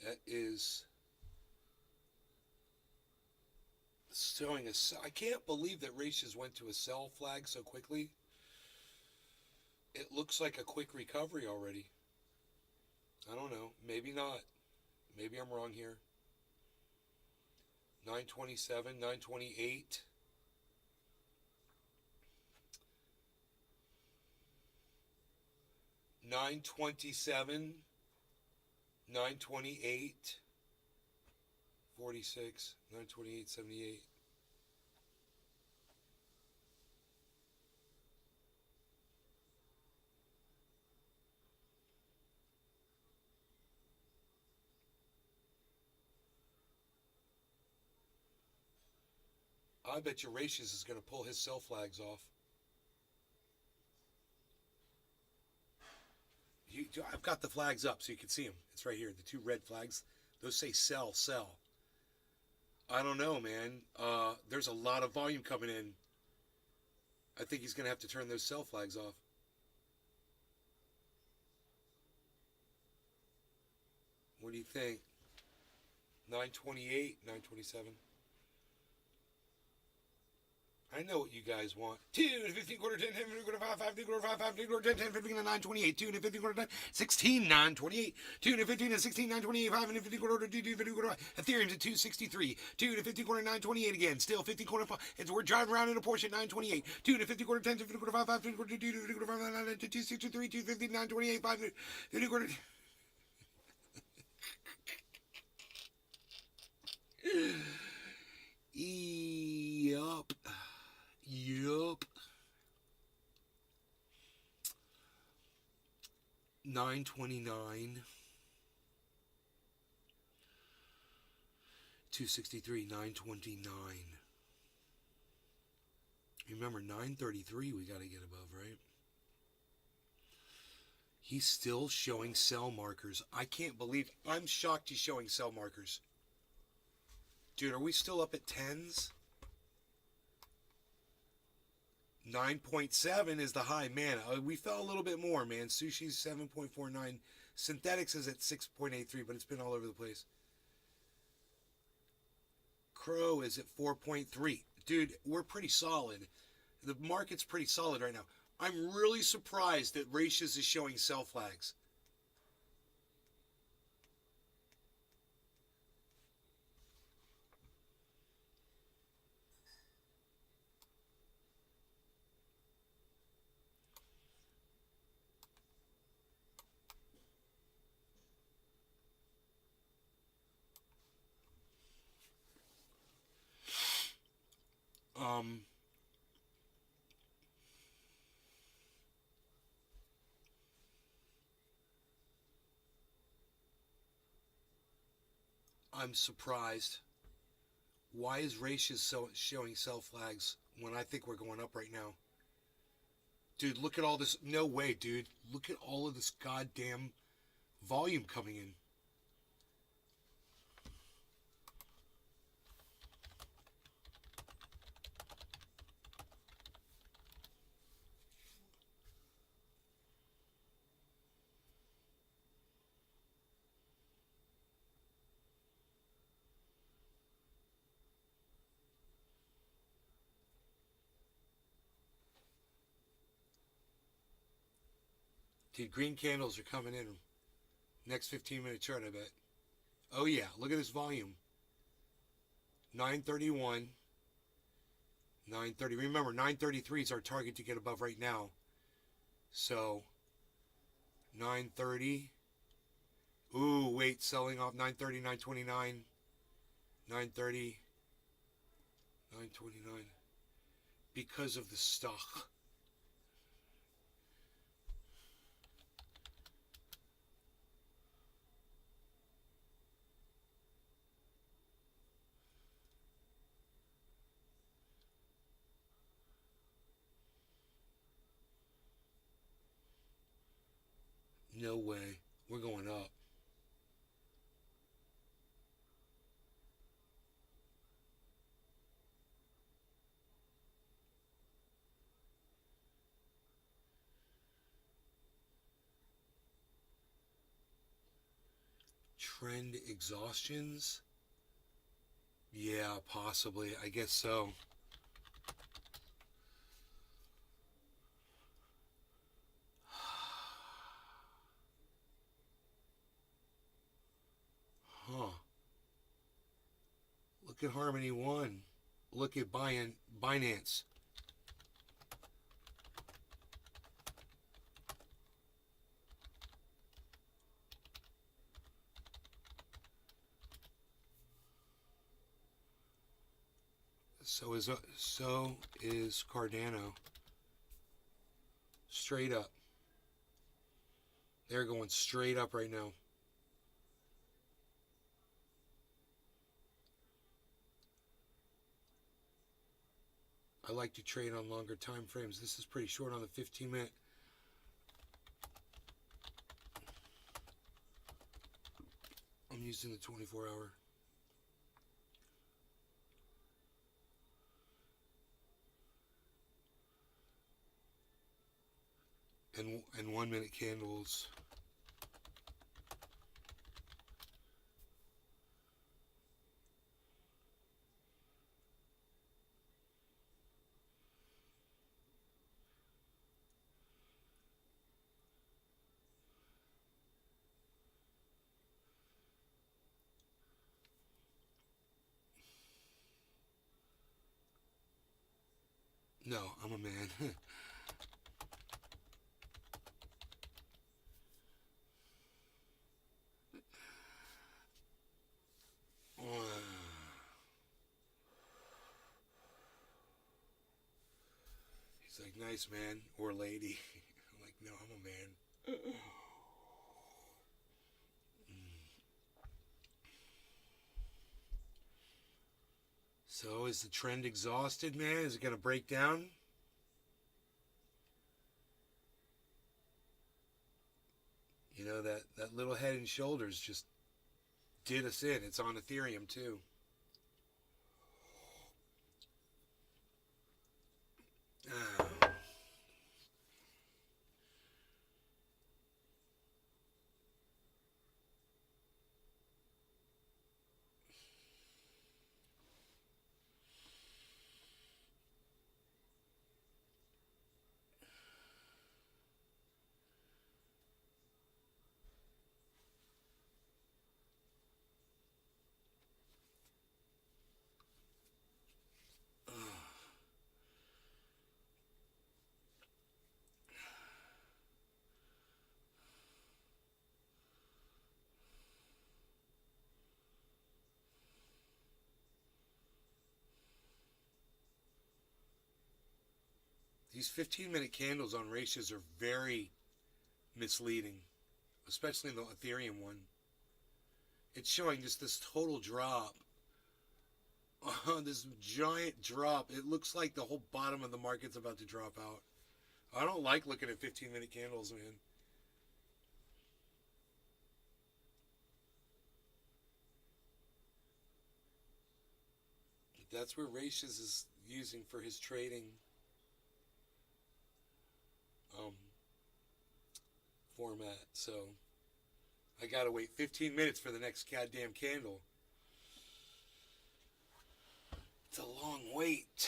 That is showing us. I can't believe that ratios went to a sell flag so quickly. It looks like a quick recovery already. I don't know. Maybe not. Maybe I'm wrong here. 927, 928. $9.27, $9.28, 46, $9.28, 78. I bet your Ratius is going to pull his sell flags off. I've got the flags up so you can see them. It's right here, the two red flags. Those say sell, sell. I don't know, man. There's a lot of volume coming in. I think he's going to have to turn those sell flags off. What do you think? 928, 927. I know what you guys want. 2 to 15 quarter 10 10 quarter 5 5 quarter 5 5 quarter 10 10 15 to 928 2 to 15 quarter 10 16 928 2 to 15 to 16 928 5 and 50 quarter 2 50 quarter 5 Ethereum to 263 2 to 50 quarter 928 again still 50 quarter 5 it's we're driving around in a Porsche 928 2 to 50 quarter 10 to 50 quarter 5 5 50 quarter 2 to 50 quarter 5 9 to 263 2 50 928 5 50 quarter Yup. Yup. 929. 263, 929. Remember, 933 we got to get above, right? He's still showing sell markers. I can't believe, I'm shocked he's showing sell markers. Dude, are we still up at 10s? 9.7 is the high. Man, we fell a little bit more, man. Sushi's 7.49. Synthetics is at 6.83, but it's been all over the place. Crow is at 4.3. Dude, we're pretty solid. the market's pretty solid right now. I'm really surprised that Ratius is showing sell flags. I'm surprised. Why is Ratius showing sell flags when I think we're going up right now? Dude, look at all this. No way, dude. Look at all of this goddamn volume coming in. Dude, green candles are coming in. Next 15-minute chart, I bet. Oh, yeah. Look at this volume. 931. 930. Remember, 933 is our target to get above right now. So, 930. Ooh, wait. Selling off 930, 929. 930. 929. Because of the stock. No way. We're going up. Trend exhaustions? Yeah, possibly. I guess so. Huh. Look at Harmony One. Look at Binance. So is Cardano. Straight up. They're going straight up right now. I like to trade on longer time frames. This is pretty short on the 15-minute. I'm using the 24-hour. And 1-minute candles. No, I'm a man. He's like, nice man or lady. I'm like, no, I'm a man. So is the trend exhausted, man? Is it going to break down? You know, that little head and shoulders just did us in. It's on Ethereum, too. Oh. These 15-minute candles on ratios are very misleading, especially in the Ethereum one. It's showing just this total drop. This giant drop. It looks like the whole bottom of the market's about to drop out. I don't like looking at 15-minute candles, man. That's where Ratius is using for his trading format. So I gotta wait 15 minutes for the next goddamn candle. It's a long wait.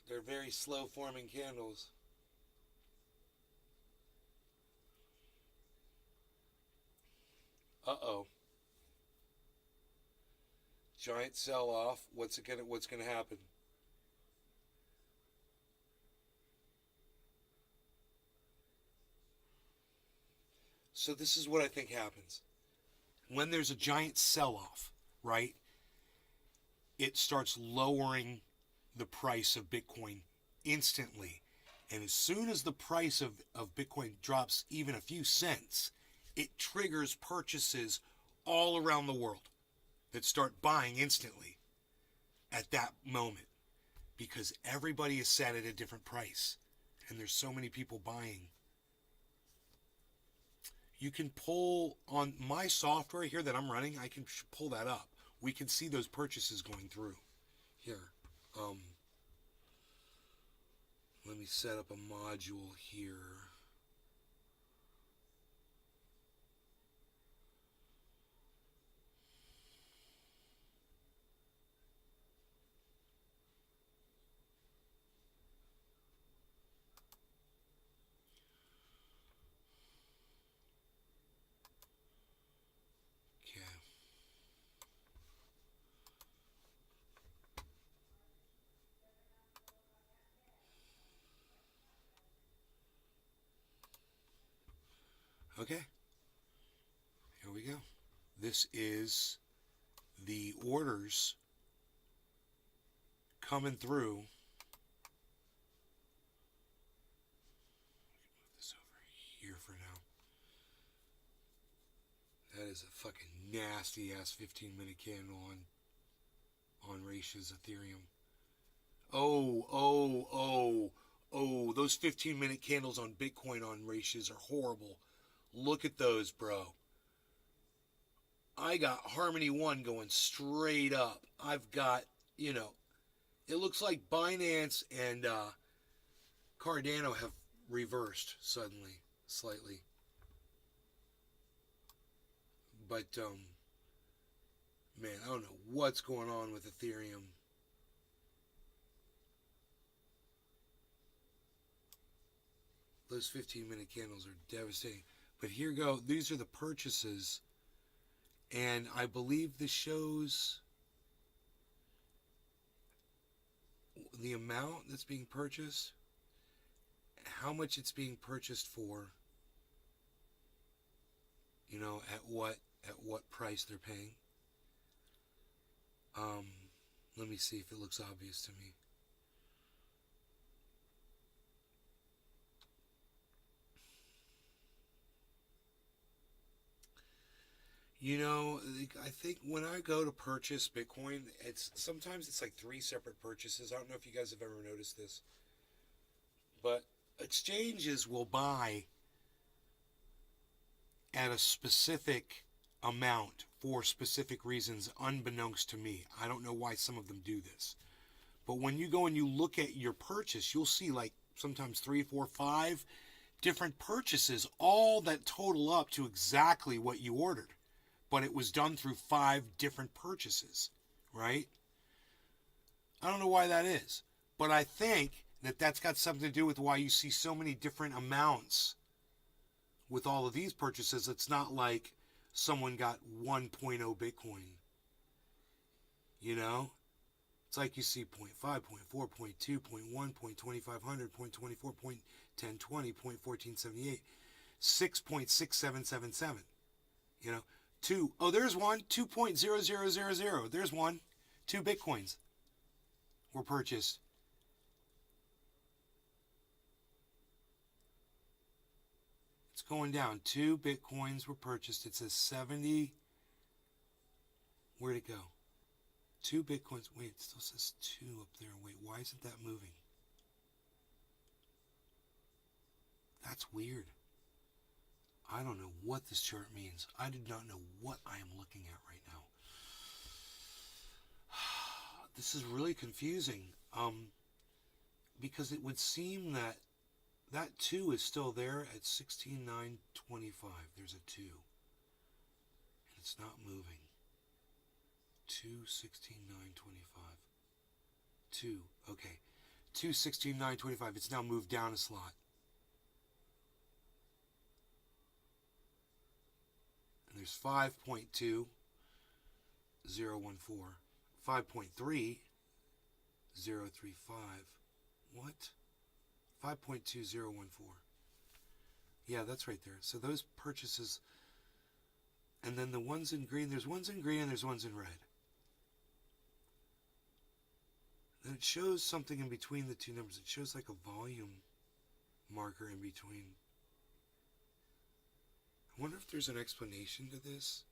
They're very slow forming candles. Uh-oh. Giant sell-off. What's gonna happen? So this is what I think happens. When there's a giant sell-off, right? It starts lowering the price of Bitcoin instantly. And as soon as the price of Bitcoin drops even a few cents, it triggers purchases all around the world that start buying instantly at that moment, because everybody is set at a different price and there's so many people buying. You can pull on my software here that I'm running. I can pull that up. We can see those purchases going through here. Let me set up a module here. Okay, here we go. This is the orders coming through. Move this over here for now. That is a fucking nasty ass 15-minute candle on Ratia's Ethereum. Oh, those 15-minute candles on Bitcoin on Ratia's are horrible. Look at those, bro. I got Harmony 1 going straight up. I've got, it looks like Binance and Cardano have reversed suddenly, slightly. But, man, I don't know what's going on with Ethereum. Those 15-minute candles are devastating. But here go. These are the purchases. And I believe this shows the amount that's being purchased, how much it's being purchased for, at what price they're paying. Let me see if it looks obvious to me. I think when I go to purchase Bitcoin, sometimes it's like 3 separate purchases. I don't know if you guys have ever noticed this, but exchanges will buy at a specific amount for specific reasons unbeknownst to me. I don't know why some of them do this. But when you go and you look at your purchase, you'll see like sometimes 3, 4, 5 different purchases, all that total up to exactly what you ordered. But it was done through 5 different purchases, right? I don't know why that is. But I think that that's got something to do with why you see so many different amounts with all of these purchases. It's not like someone got 1.0 Bitcoin. It's like you see 0.5, 0.4, 0.2, 0.1, 0.2500, 0.24, 0.1020, 0.1478, 6.6777. 2. Oh, there's one. 2.0000. There's one. 2 Bitcoins were purchased. going down. 2 Bitcoins were purchased. It says 70. Where'd it go? 2 Bitcoins. Wait, it still says 2 up there. Wait, why isn't that moving? That's weird. I don't know what this chart means. I do not know what I am looking at right now. This is really confusing. Because it would seem that that 2 is still there at 16,925. There's a 2. And it's not moving. 2, 16,925. 2, okay. 2, 16,925. It's now moved down a slot. And there's 5.2, 014. 5.3, 035. What? 5.2014. Yeah, that's right there. So those purchases, and then the ones in green, there's ones in green and there's ones in red. And it shows something in between the two numbers. It shows like a volume marker in between. I wonder if there's an explanation to this.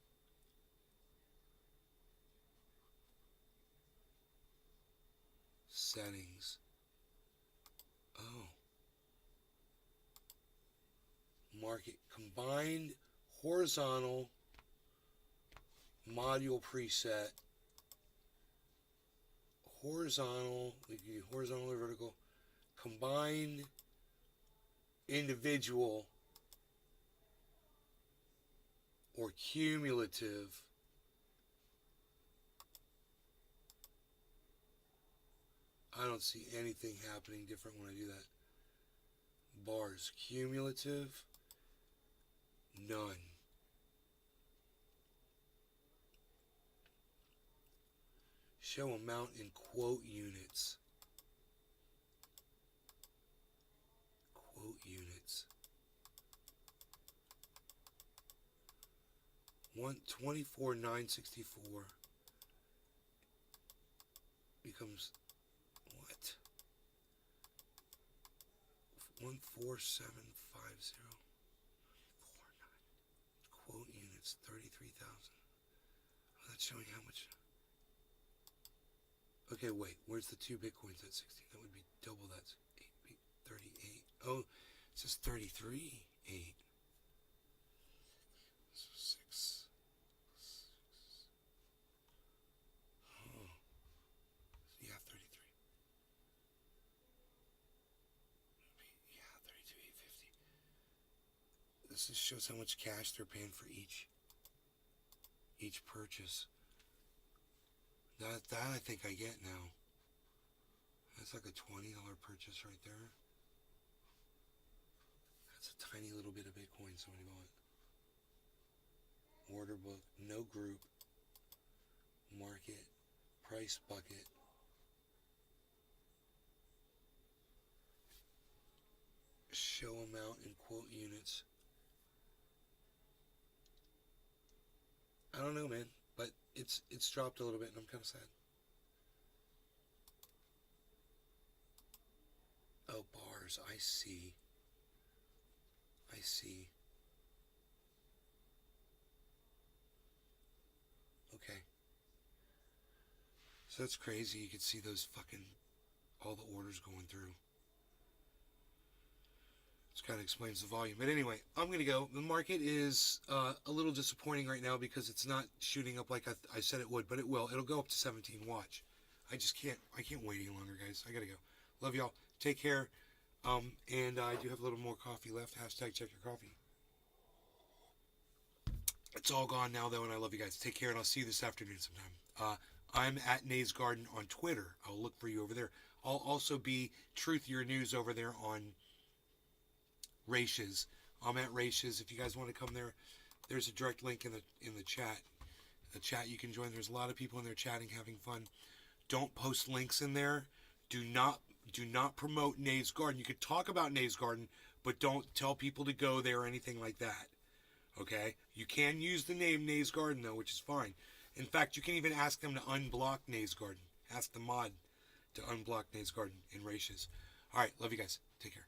Settings. Oh. Market combined horizontal module preset. Horizontal, we can do horizontal or vertical. Combined individual or cumulative. I don't see anything happening different when I do that. Bars. Cumulative. None. Show amount in quote units. Quote units. 124,964 becomes what? 14750. 49. Quote units 33,000. Oh, that's showing how much. Okay, wait. Where's the 2 Bitcoins at 16? That would be double that. 38. Oh, it says 33.8. So 6. Oh. Yeah, 33. Yeah, 32,850. This just shows how much cash they're paying for each purchase. That I think I get now. That's like a $20 purchase right there. That's a tiny little bit of Bitcoin somebody bought. Order book, no group, market, price bucket. Show amount in quote units. I don't know, man, but it's dropped a little bit and I'm kind of sad. Oh, bars, I see. I see. Okay. So that's crazy. You could see those fucking, all the orders going through. This kind of explains the volume. But anyway, I'm going to go. The market is a little disappointing right now because it's not shooting up like I said it would, but it will. It'll go up to 17. Watch. I can't wait any longer, guys. I got to go. Love y'all. Take care. And I do have a little more coffee left. Hashtag check your coffee. It's all gone now, though, and I love you guys. Take care, and I'll see you this afternoon sometime. I'm at Nays Garden on Twitter. I'll look for you over there. I'll also be Truth Your News over there on Races. I'm at Races. If you guys want to come there, there's a direct link in the chat. The chat you can join. There's a lot of people in there chatting, having fun. Don't post links in there. Do not promote Nays Garden. You could talk about Nays Garden, but don't tell people to go there or anything like that. Okay? You can use the name Nays Garden, though, which is fine. In fact, you can even ask them to unblock Nays Garden. Ask the mod to unblock Nays Garden in Races. All right. Love you guys. Take care.